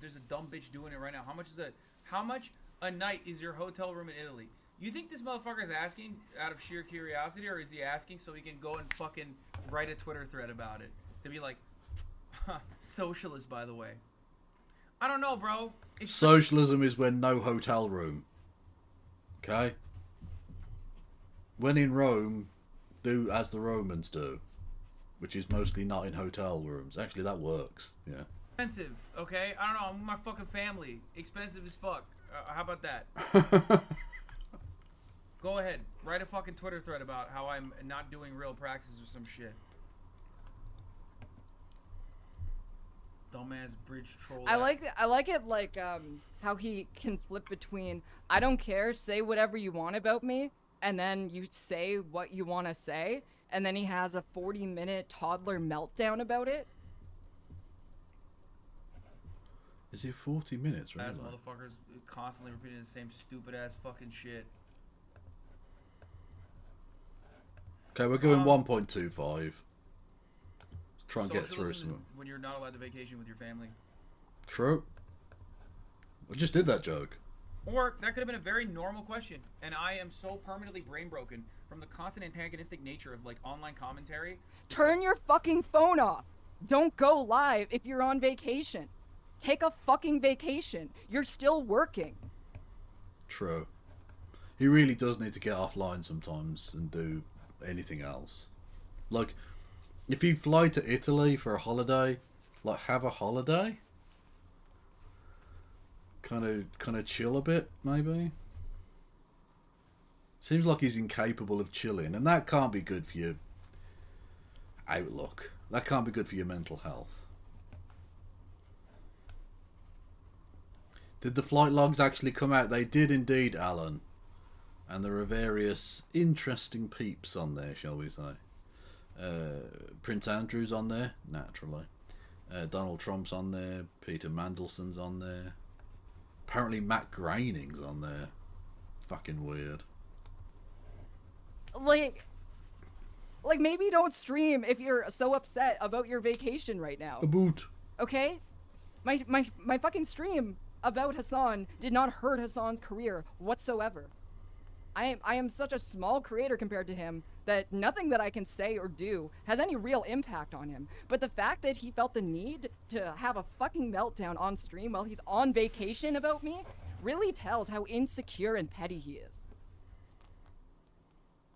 there's a dumb bitch doing it right now. How much a night is your hotel room in Italy? You think this motherfucker is asking out of sheer curiosity, or is he asking so he can go and fucking write a Twitter thread about it? To be like, socialist, by the way. I don't know, bro. Socialism is when no hotel room. Okay? When in Rome, do as the Romans do. Which is mostly not in hotel rooms. Actually, that works. Yeah. Expensive, okay? I don't know. I'm with my fucking family. Expensive as fuck. How about that? Go ahead. Write a fucking Twitter thread about how I'm not doing real praxis or some shit. Dumbass bridge troll. I like it like how he can flip between I don't care, say whatever you want about me, and then you say what you want to say, and then he has a 40-minute toddler meltdown about it. Is it 40 minutes, right? As motherfuckers constantly repeating the same stupid ass fucking shit. Okay, we're going 1.25. Let's try and get through Socialism is some. when you're not allowed to vacation with your family. True. I just did that joke. Or that could have been a very normal question, and I am so permanently brain broken from the constant antagonistic nature of like online commentary. Turn your fucking phone off. Don't go live if you're on vacation. Take a fucking vacation. You're still working. True. He really does need to get offline sometimes and do anything else. Like, if you fly to Italy for a holiday, like have a holiday. Kind of chill a bit, maybe. Seems like he's incapable of chilling, and that can't be good for your outlook. That can't be good for your mental health. Did the flight logs actually come out? They did indeed, Alan. And there are various interesting peeps on there, shall we say. Prince Andrew's on there, naturally. Donald Trump's on there. Peter Mandelson's on there. Apparently Matt Groening's on there. Fucking weird. Like maybe don't stream if you're so upset about your vacation right now. A boot. Okay? My fucking stream about Hasan did not hurt Hasan's career whatsoever. I am such a small creator compared to him that nothing that I can say or do has any real impact on him. But the fact that he felt the need to have a fucking meltdown on stream while he's on vacation about me really tells how insecure and petty he is.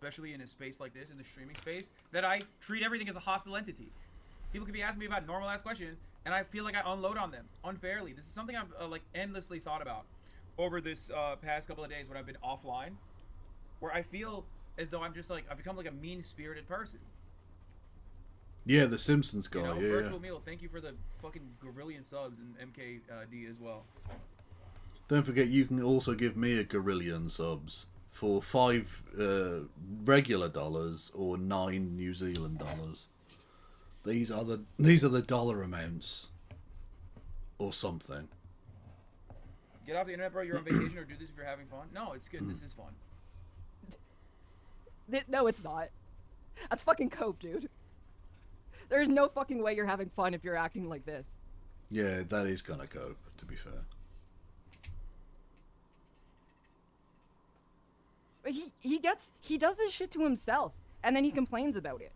Especially in a space like this, in the streaming space, that I treat everything as a hostile entity. People can be asking me about normal ass questions, and I feel like I unload on them unfairly. This is something I've like endlessly thought about over this past couple of days when I've been offline, where I feel as though I'm just like I've become like a mean-spirited person. Yeah, the Simpsons guy. You know, yeah. Virtual Meal, thank you for the fucking gorillion subs and MKD as well. Don't forget, you can also give me a gorillion subs for 5 regular dollars or 9 New Zealand dollars. These are the dollar amounts, or something. Get off the internet, bro. You're on vacation, or do this if you're having fun. No, it's good. This is fun. No, it's not. That's fucking cope, dude. There's no fucking way you're having fun if you're acting like this. Yeah, that is kind of cope, to be fair. But he does this shit to himself, and then he complains about it.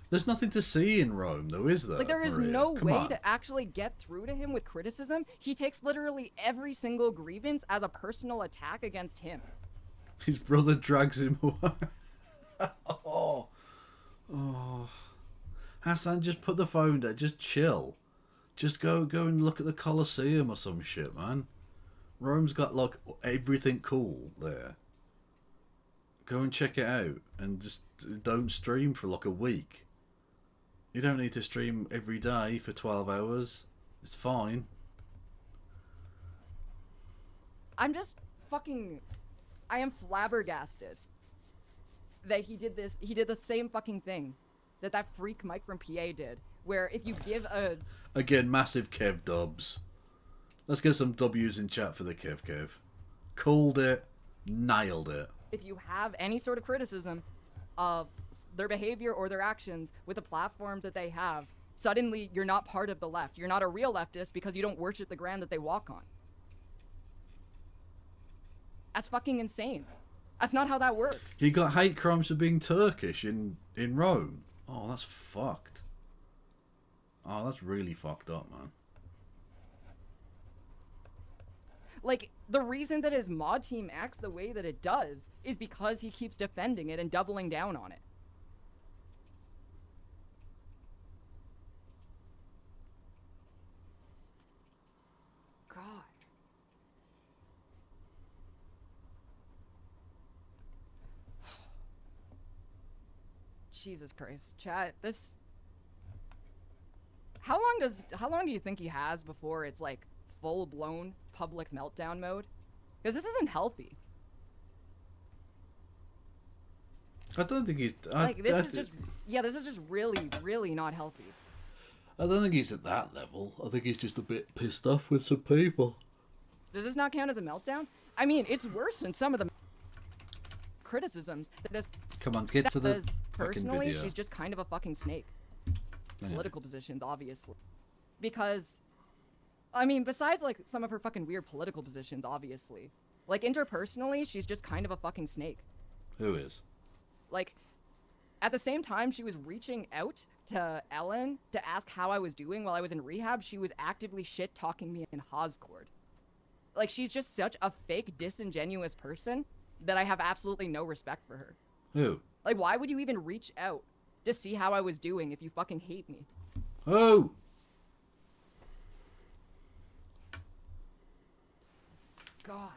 There's nothing to see in Rome, though, is there? Like, there is Maria? no Come way on. to actually get through to him with criticism. He takes literally every single grievance as a personal attack against him. His brother drags him away. Oh. Hasan, just put the phone down. Just chill. Just go and look at the Colosseum or some shit, man. Rome's got, like, everything cool there. Go and check it out. And just don't stream for, like, a week. You don't need to stream every day for 12 hours. It's fine. I'm just fucking... I am flabbergasted that he did this. He did the same fucking thing that freak Mike from PA did. Where if you give a... Again, massive Kev dubs. Let's get some W's in chat for the Kev. Called it. Nailed it. If you have any sort of criticism of their behavior or their actions with the platforms that they have, suddenly you're not part of the left. You're not a real leftist because you don't worship the ground that they walk on. That's fucking insane. That's not how that works. He got hate crimes for being Turkish in Rome. Oh, that's fucked. Oh, that's really fucked up, man. Like, the reason that his mod team acts the way that it does is because he keeps defending it and doubling down on it. God. Jesus Christ. Chat, this... How long do you think he has before it's, like, full-blown public meltdown mode? Because this isn't healthy. I don't think he's... This is just really, really not healthy. I don't think he's at that level. I think he's just a bit pissed off with some people. Does this not count as a meltdown? I mean, it's worse than some of the criticisms. Come on, get to the fucking personally, video. she's just kind of a fucking snake. Yeah. Political positions, obviously. Because, I mean, besides, like, some of her fucking weird political positions, obviously. Like, interpersonally, she's just kind of a fucking snake. Who is? Like, at the same time she was reaching out to Ellen to ask how I was doing while I was in rehab, she was actively shit-talking me in Hoscord. Like, she's just such a fake, disingenuous person that I have absolutely no respect for her. Who? Like, why would you even reach out to see how I was doing if you fucking hate me? Oh! God.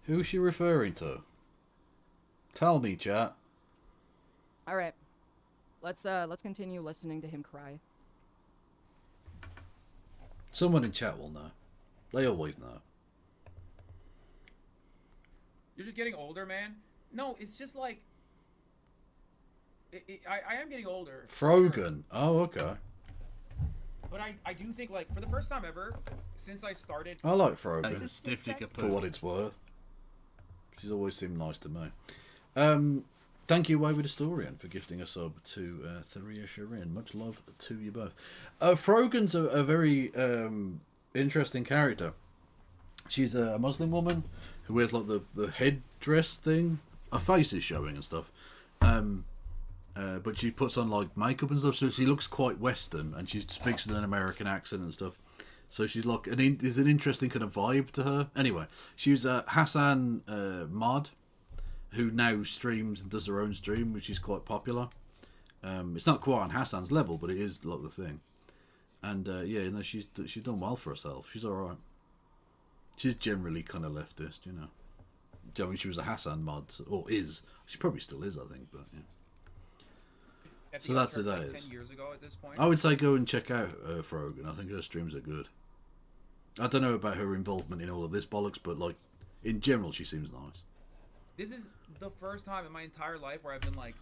Who's she referring to? Tell me, chat. Alright. Let's continue listening to him cry. Someone in chat will know. They always know. You're just getting older, man. No, it's just like... I am getting older. Frogan. Sure. Oh, okay. But I do think, like, for the first time ever, since I started... I like Frogan. He's a stiff dick of for what it's worth. She's always seemed nice to me. Thank you, Wayward Historian, for gifting a sub to Tharia Shirin. Much love to you both. Frogan's a very interesting character. She's a Muslim woman who wears like the headdress thing. Her face is showing and stuff. But she puts on like makeup and stuff, so she looks quite Western, and she speaks with an American accent and stuff. So she's like there's an interesting kind of vibe to her. Anyway, she was Hasan mod, who now streams and does her own stream, which is quite popular. It's not quite on Hasan's level, but it is like the thing. And yeah, you know, she's done well for herself. She's all right. She's generally kind of leftist, you know. I mean, she was a Hasan mod, or is. She probably still is, I think, but yeah. at the So that's church, who that like, is. 10 years ago at this point. I would say go and check out Frogan. I think her streams are good. I don't know about her involvement in all of this bollocks, but like in general, she seems nice. This is the first time in my entire life where I've been like,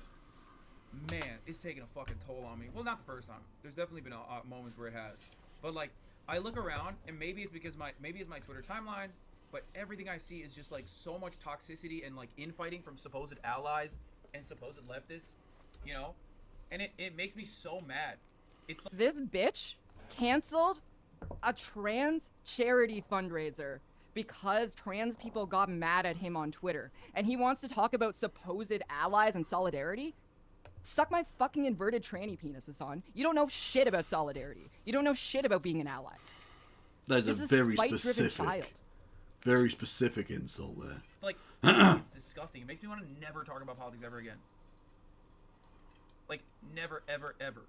man, it's taking a fucking toll on me. Well, not the first time. There's definitely been moments where it has. But like, I look around, and maybe it's because maybe it's my Twitter timeline, but everything I see is just like so much toxicity and like infighting from supposed allies and supposed leftists, you know? And it makes me so mad. It's like, This bitch canceled a trans charity fundraiser because trans people got mad at him on Twitter, and he wants to talk about supposed allies and solidarity. Suck my fucking inverted tranny penis, Hasan. You don't know shit about solidarity. You don't know shit about being an ally. There's a very spite-driven child. very specific insult there. like it's disgusting. It makes me want to never talk about politics ever again. Like, never, ever, ever.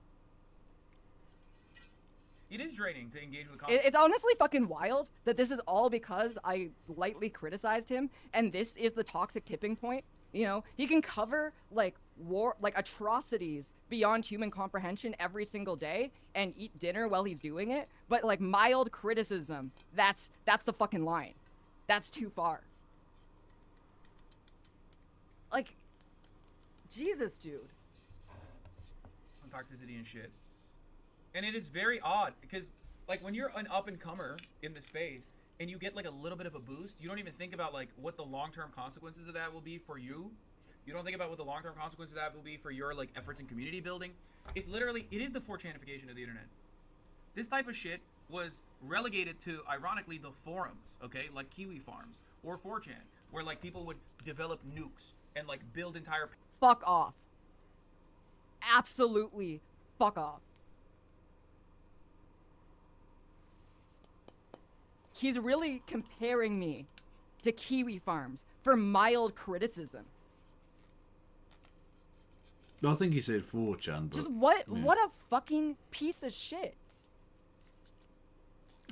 It is draining to engage with the conversation. It's honestly fucking wild that this is all because I lightly criticized him, and this is the toxic tipping point. You know, he can cover like war, like atrocities beyond human comprehension every single day and eat dinner while he's doing it, but like mild criticism, that's the fucking line. That's too far. Like, Jesus, dude. Toxicity and shit. And it is very odd because, like, when you're an up-and-comer in the space and you get like a little bit of a boost, you don't even think about like what the long-term consequences of that will be for you. You don't think about what the long-term consequences of that will be for your like efforts in community building. It's literally, it is the 4chanification of the internet. This type of shit was relegated to, ironically, the forums, okay, like Kiwi Farms or 4chan, where like people would develop nukes and like build entire. Fuck off. Absolutely fuck off. He's really comparing me to Kiwi Farms for mild criticism. I think he said 4chan, but Just what yeah. what a fucking piece of shit.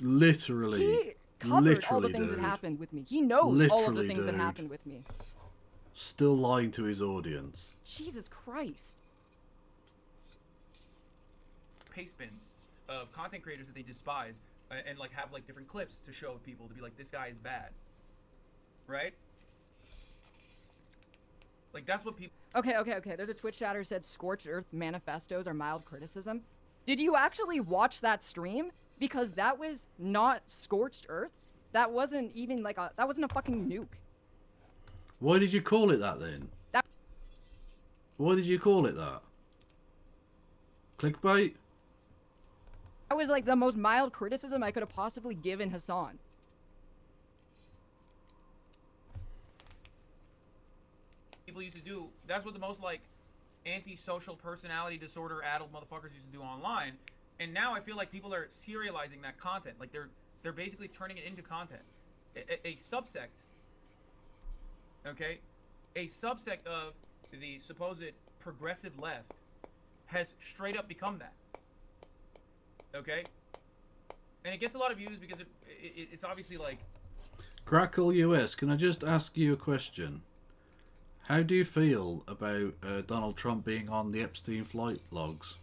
Literally, He covered all the literally, things dude. that happened with me. He knows all of the Literally, things that dude. happened with me. Still lying to his audience. Jesus Christ. Paste bins of content creators that they despise and like have like different clips to show people to be like, this guy is bad, right? Like, that's what people. Okay. There's a Twitch chatter said Scorched Earth manifestos are mild criticism. Did you actually watch that stream? Because that was not Scorched Earth. That wasn't even like that wasn't a fucking nuke. Why did you call it that then? Why did you call it that? Clickbait? That was like the most mild criticism I could have possibly given Hasan. People used to do. That's what the most like antisocial personality disorder addled motherfuckers used to do online. And now I feel like people are serializing that content. Like they're basically turning it into content. A subsect. Okay, a subsect of the supposed progressive left has straight up become that. Okay, and it gets a lot of views because it's obviously like. Crackle US, can I just ask you a question? How do you feel about Donald Trump being on the Epstein flight logs?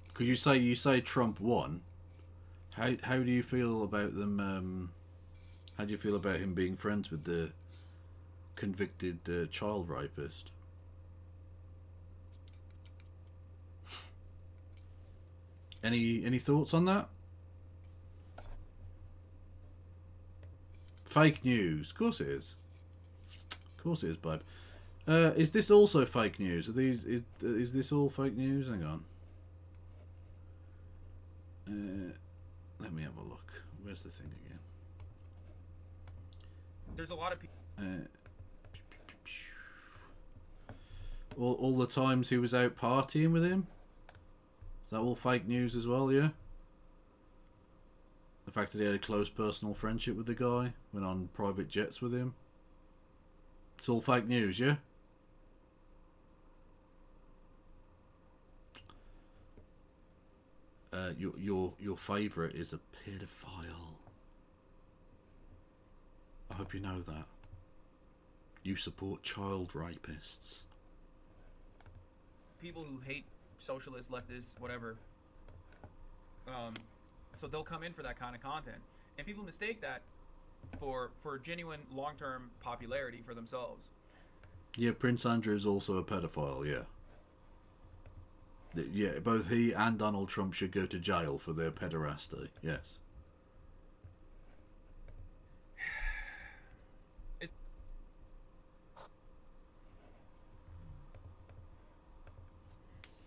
Because you say Trump won. How do you feel about them? How do you feel about him being friends with the convicted child rapist? Any thoughts on that? Fake news. Of course it is. Of course it is, babe. Is this also fake news? Are these is this all fake news? Hang on. Let me have a look. Where's the thing again? There's a lot of people. All the times he was out partying with him? Is that all fake news as well, yeah? The fact that he had a close personal friendship with the guy, went on private jets with him. It's all fake news, yeah? Your favourite is a paedophile. I hope you know that. You support child rapists. people who hate socialists, leftists, whatever. So they'll come in for that kind of content, and people mistake that for genuine long-term popularity for themselves. Yeah, Prince Andrew is also a pedophile. Yeah. Yeah, both he and Donald Trump should go to jail for their pederasty. Yes.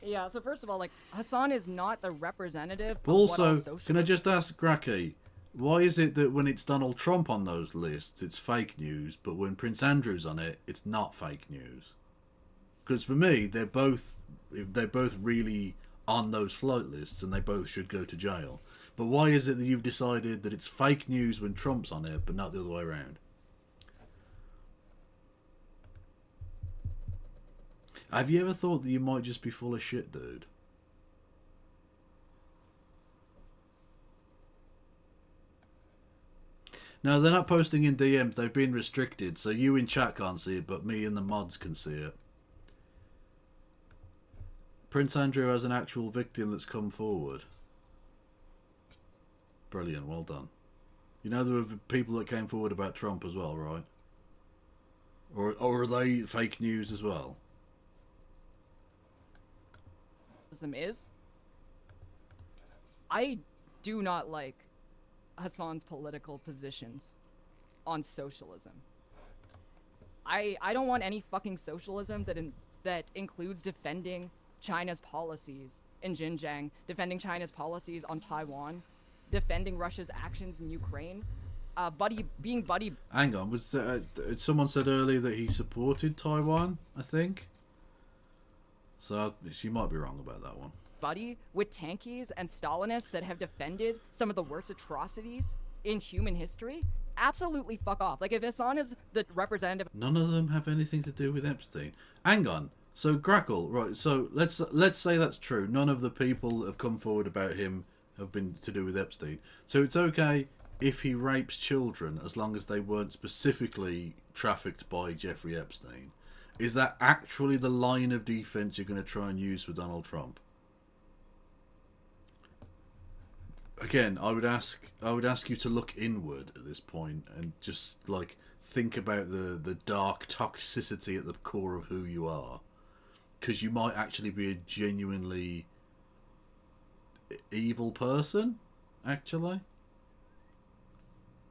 Yeah, so first of all, like, Hasan is not the representative But of what also, all socialists... can I just ask Graki, why is it that when it's Donald Trump on those lists, it's fake news, but when Prince Andrew's on it, it's not fake news? Because for me, they're both really on those flight lists, and they both should go to jail. But why is it that you've decided that it's fake news when Trump's on it, but not the other way around? Have you ever thought that you might just be full of shit, dude? No, they're not posting in DMs. They've been restricted, so you in chat can't see it, but me and the mods can see it. Prince Andrew has an actual victim that's come forward. Brilliant, well done. You know there were people that came forward about Trump as well, right? Or are they fake news as well? Is I do not like Hasan's political positions on socialism. I don't want any fucking socialism that includes defending China's policies in Xinjiang, defending China's policies on Taiwan, defending Russia's actions in Ukraine, being buddy. Hang on, was someone said earlier that he supported Taiwan? I think. So she might be wrong about that one. Buddy with tankies and Stalinists that have defended some of the worst atrocities in human history. Absolutely fuck off. Like, if Hasan is the representative... None of them have anything to do with Epstein. Hang on. So Grackle, right, so let's say that's true. None of the people that have come forward about him have been to do with Epstein. So it's okay if he rapes children as long as they weren't specifically trafficked by Jeffrey Epstein. Is that actually the line of defense you're going to try and use for Donald Trump? Again, I would ask you to look inward at this point and just like think about the dark toxicity at the core of who you are, because you might actually be a genuinely evil person. Actually,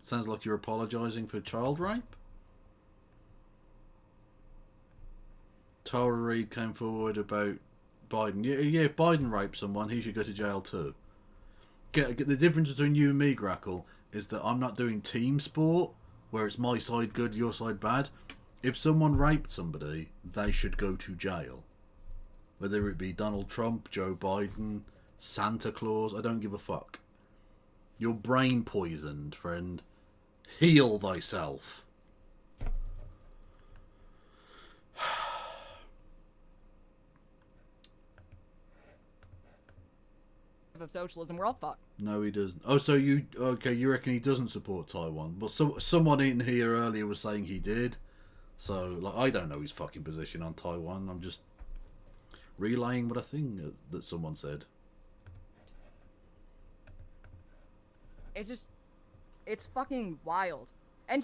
sounds like you're apologizing for child rape. Tara Reid came forward about Biden. Yeah, if Biden raped someone, he should go to jail too. Get the difference between you and me, Grackle, is that I'm not doing team sport, where it's my side good, your side bad. If someone raped somebody, they should go to jail. Whether it be Donald Trump, Joe Biden, Santa Claus, I don't give a fuck. You're brain poisoned, friend. Heal thyself. of socialism, we're all fucked. No, he doesn't. Oh, so you reckon he doesn't support Taiwan? But someone in here earlier was saying he did. So, like, I don't know his fucking position on Taiwan. I'm just relaying what I think that someone said. It's fucking wild. And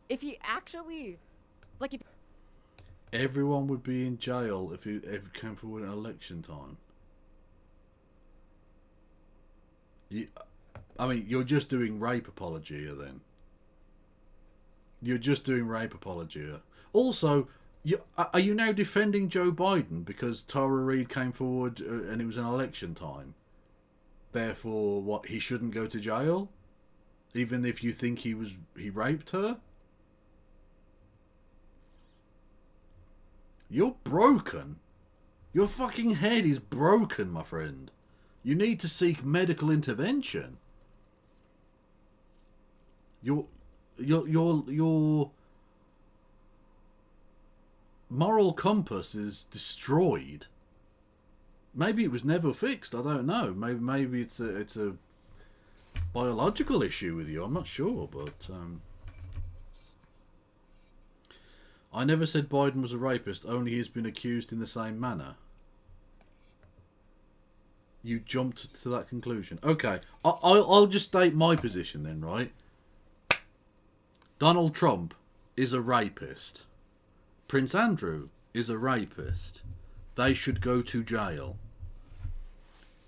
if he actually, like, if everyone would be in jail if he came forward in election time. I mean, you're just doing rape apologia then. You're just doing rape apologia. Also, are you now defending Joe Biden because Tara Reid came forward and it was an election time? Therefore, what, he shouldn't go to jail? Even if you think he raped her? You're broken. Your fucking head is broken, my friend. You need to seek medical intervention. Your moral compass is destroyed. Maybe it was never fixed. I don't know. Maybe it's a biological issue with you. I'm not sure, but I never said Biden was a rapist. Only he's been accused in the same manner. You jumped to that conclusion. Okay, I'll just state my position then, right? Donald Trump is a rapist. Prince Andrew is a rapist. They should go to jail.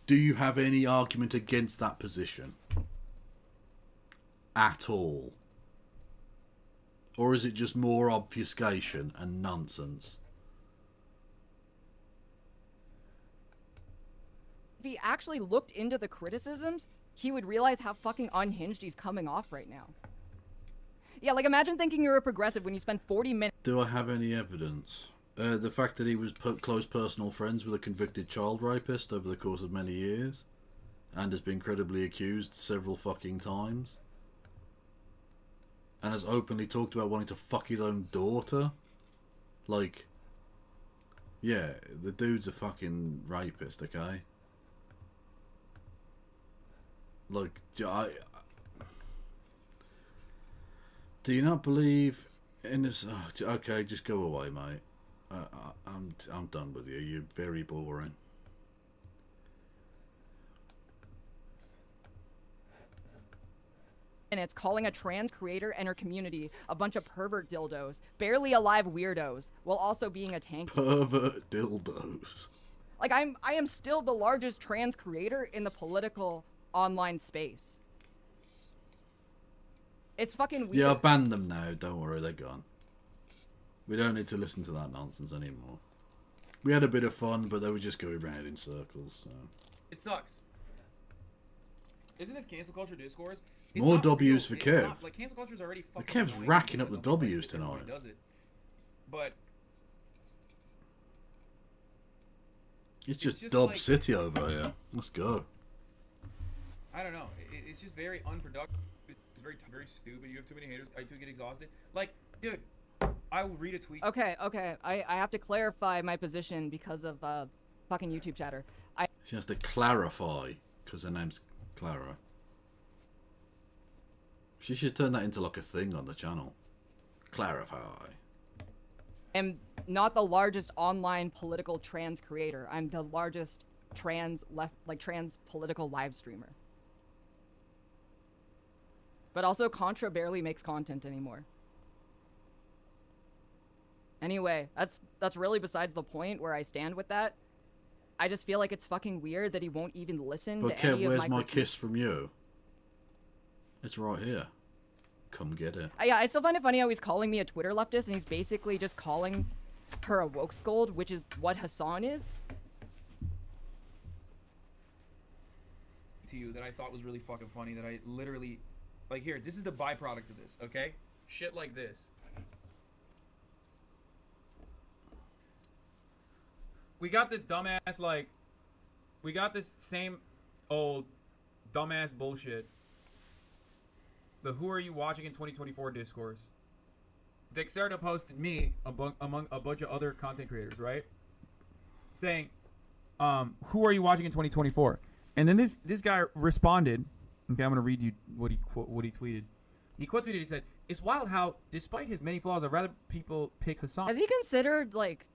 Do you have any argument against that position? At all? Or is it just more obfuscation and nonsense? If he actually looked into the criticisms, he would realize how fucking unhinged he's coming off right now. Yeah, like imagine thinking you're a progressive when you spend 40 minutes... Do I have any evidence? The fact that he was close personal friends with a convicted child rapist over the course of many years, and has been credibly accused several fucking times, and has openly talked about wanting to fuck his own daughter. Like, yeah, the dude's a fucking rapist, okay? Like, do you not believe in this? Oh, okay, just go away, mate. I'm done with you. You're very boring. And it's calling a trans creator and her community a bunch of pervert dildos, barely alive weirdos, while also being a tank. Pervert dildos. Like I am still the largest trans creator in the political online space. It's fucking weird. Yeah, I banned them now. Don't worry, they're gone. We don't need to listen to that nonsense anymore. We had a bit of fun, but they were just going round in circles. So. It sucks. Isn't this cancel culture discourse? More W's for Kev. Not, like, cancel culture is already fucking Kev's annoying racking up because the no W's place everyone tonight. Does it. But It's just Dub like, City over here. Let's go. I don't know. It's just very unproductive. It's very very stupid. You have too many haters. I too get exhausted. Like, dude, I will read a tweet. Okay. I have to clarify my position because of fucking YouTube chatter. She has to clarify because her name's Clara. She should turn that into like a thing on the channel. Clarify. I'm not the largest online political trans creator. I'm the largest trans political live streamer. But also Contra barely makes content anymore. Anyway, that's really besides the point where I stand with that. I just feel like it's fucking weird that he won't even listen But to any Kev, of where's my critiques. kiss from you? It's right here. Come get it. Yeah, I still find it funny how he's calling me a Twitter leftist, and he's basically just calling her a woke scold, which is what Hasan is. To you that I thought was really fucking funny that I literally, like, here, this is the byproduct of this, okay? Shit like this. We got this dumbass, like, we got this same old dumbass bullshit. The who are you watching in 2024 discourse. Dexerta posted me among a bunch of other content creators, right? Saying, who are you watching in 2024? And then this guy responded. Okay, I'm gonna read you what he tweeted. He quote tweeted. He said, "It's wild how, despite his many flaws, I'd rather people pick Hasan." Has he considered like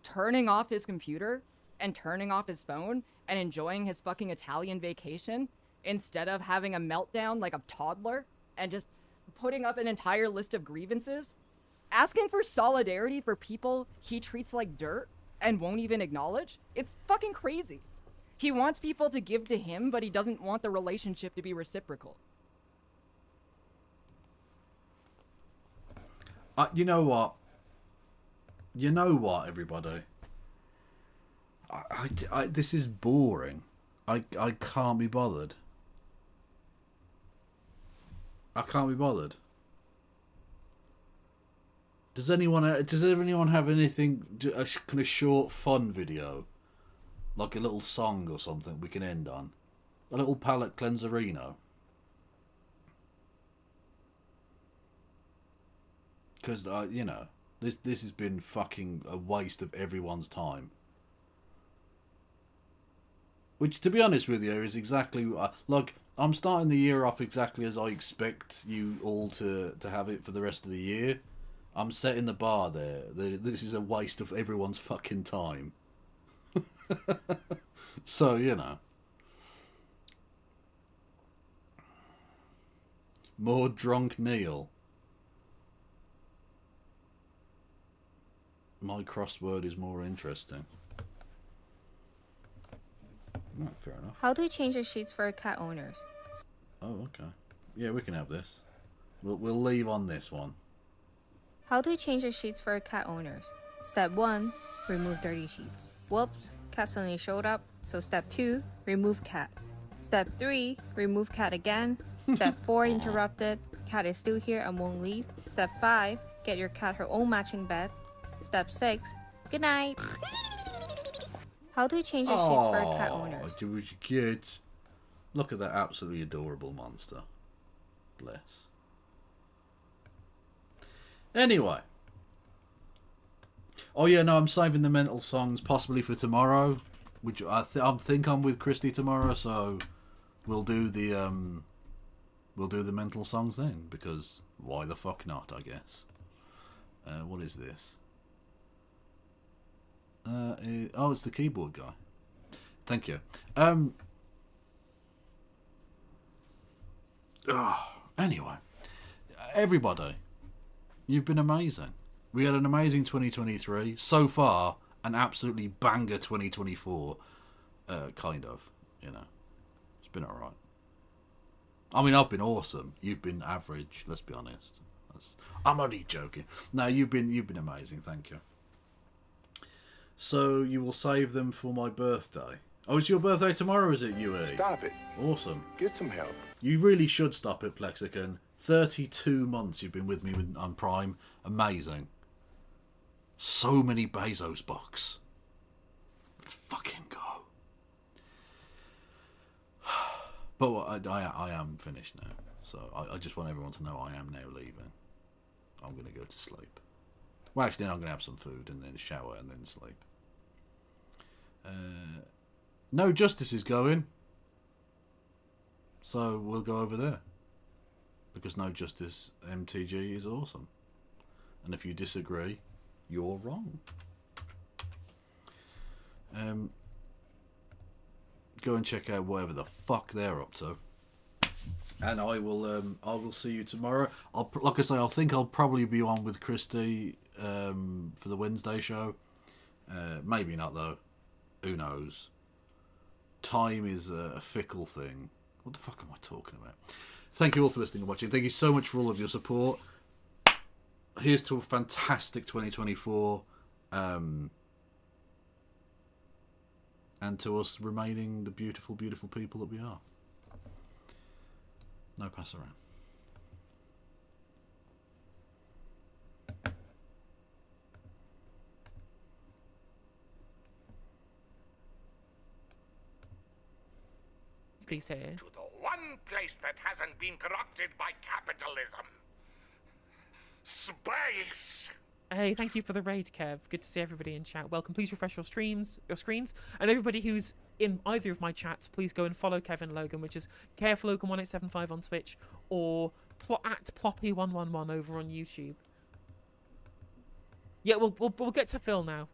turning off his computer and turning off his phone and enjoying his fucking Italian vacation instead of having a meltdown like a toddler and just putting up an entire list of grievances, asking for solidarity for people he treats like dirt and won't even acknowledge? It's fucking crazy. He wants people to give to him, but he doesn't want the relationship to be reciprocal. You know what? You know what, everybody? This is boring. I can't be bothered. I can't be bothered. Does anyone have anything, a kind of short fun video? Like a little song or something we can end on? A little palate cleanserino? Because, you know, this has been fucking a waste of everyone's time. Which, to be honest with you, is exactly... like, I'm starting the year off exactly as I expect you all to have it for the rest of the year. I'm setting the bar there. This is a waste of everyone's fucking time. So, you know. More drunk Neil. My crossword is more interesting. No, fair enough. How do you change the sheets for cat owners? Oh, okay. Yeah, we can have this. We'll leave on this one. How do you change the sheets for cat owners? Step 1, remove dirty sheets. Whoops, cat suddenly showed up. So step 2, remove cat. Step 3, remove cat again. Step 4, interrupted. Cat is still here and won't leave. Step 5, get your cat her own matching bed. Step 6, good night. How do you change the sheets for cat owners? Oh, was your kids. Look at that absolutely adorable monster. Bless. Anyway. Oh yeah, no, I'm saving the mental songs possibly for tomorrow, which I think I'm with Christy tomorrow, so we'll do the mental songs then, because why the fuck not, I guess. What is this? Oh, it's the keyboard guy. Thank you. Anyway, everybody, you've been amazing. We had an amazing 2023 so far, an absolutely banger 2024. Kind of, you know, it's been all right. I mean, I've been awesome. You've been average. Let's be honest. I'm only joking. No, you've been amazing. Thank you. So you will save them for my birthday. Oh, it's your birthday tomorrow, is it, UE? Stop it. Awesome. Get some help. You really should stop it, Plexican. 32 months you've been with me on Prime. Amazing. So many Bezos bucks. Let's fucking go. But I am finished now. So I just want everyone to know I am now leaving. I'm going to go to sleep. Well, actually, I'm going to have some food and then shower and then sleep. No Justice is going. So we'll go over there. Because No Justice MTG is awesome. And if you disagree, you're wrong. Go and check out whatever the fuck they're up to. And I will see you tomorrow. Like I say, I think I'll probably be on with Christy for the Wednesday show. Maybe not though. Who knows? Time is a fickle thing. What the fuck am I talking about? Thank you all for listening and watching. Thank you so much for all of your support. Here's to a fantastic 2024. And to us remaining the beautiful, beautiful people that we are. No pass around. Please say. To the one place that hasn't been corrupted by capitalism. Space! Hey, thank you for the raid, Kev. Good to see everybody in chat. Welcome. Please refresh your screens. And everybody who's in either of my chats, please go and follow Kevin Logan, which is KFLogan1875 on Twitch, or at Ploppy111 over on YouTube. Yeah, we'll get to Phil now.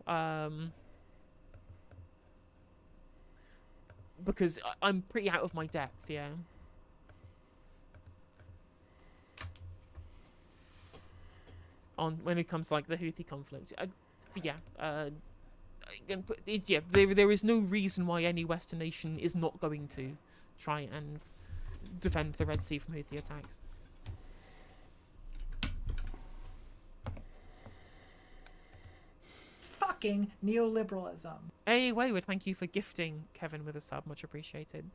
Because I'm pretty out of my depth, yeah. On when it comes to like the Houthi conflict, there is no reason why any Western nation is not going to try and defend the Red Sea from Houthi attacks. Fucking neoliberalism. Hey, Wayward, thank you for gifting Kevin with a sub, much appreciated.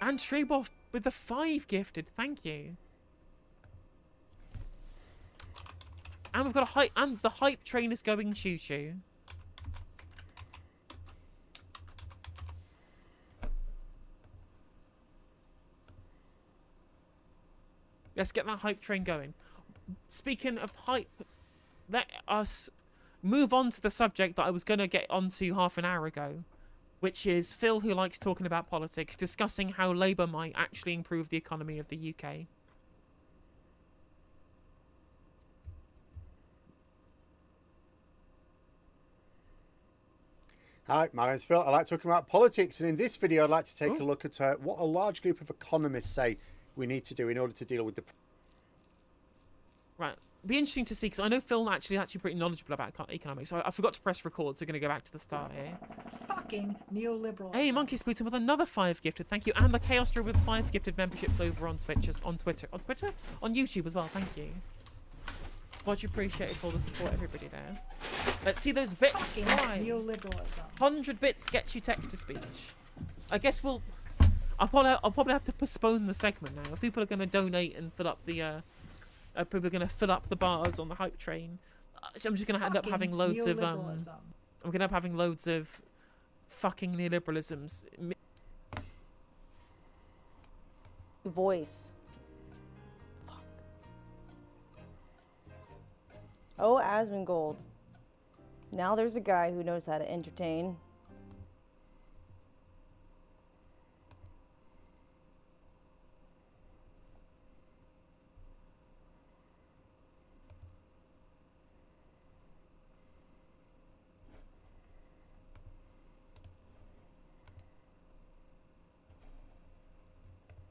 And Trebov with the 5 gifted, thank you. And we've got a hype, and the hype train is going choo-choo. Let's get that hype train going. Speaking of hype, let us move on to the subject that I was going to get onto half an hour ago. which is Phil, who likes talking about politics, discussing how Labour might actually improve the economy of the UK. Hi, my name's Phil. I like talking about politics, and in this video I'd like to take a look at what a large group of economists say we need to do in order to deal with the... Right. Be interesting to see, because I know Phil actually pretty knowledgeable about economics. So I forgot to press record, so we're going to go back to the start here. Fucking neoliberal. Hey, Monkey Sputum with another 5 gifted, thank you. And the Chaos Drew with 5 gifted memberships over on Twitch, on Twitter, on YouTube as well, thank you. Much appreciated for the support, everybody there. Let's see those bits fly. Neoliberalism. 100 bits gets you text to speech. I guess I'll probably have to postpone the segment now. If people are going to donate and fill up the people are going to fill up the bars on the hype train, I'm just going to end up having loads of I'm going to end up having loads of fucking neoliberalisms. Voice. Oh, Asmongold. Now there's a guy who knows how to entertain.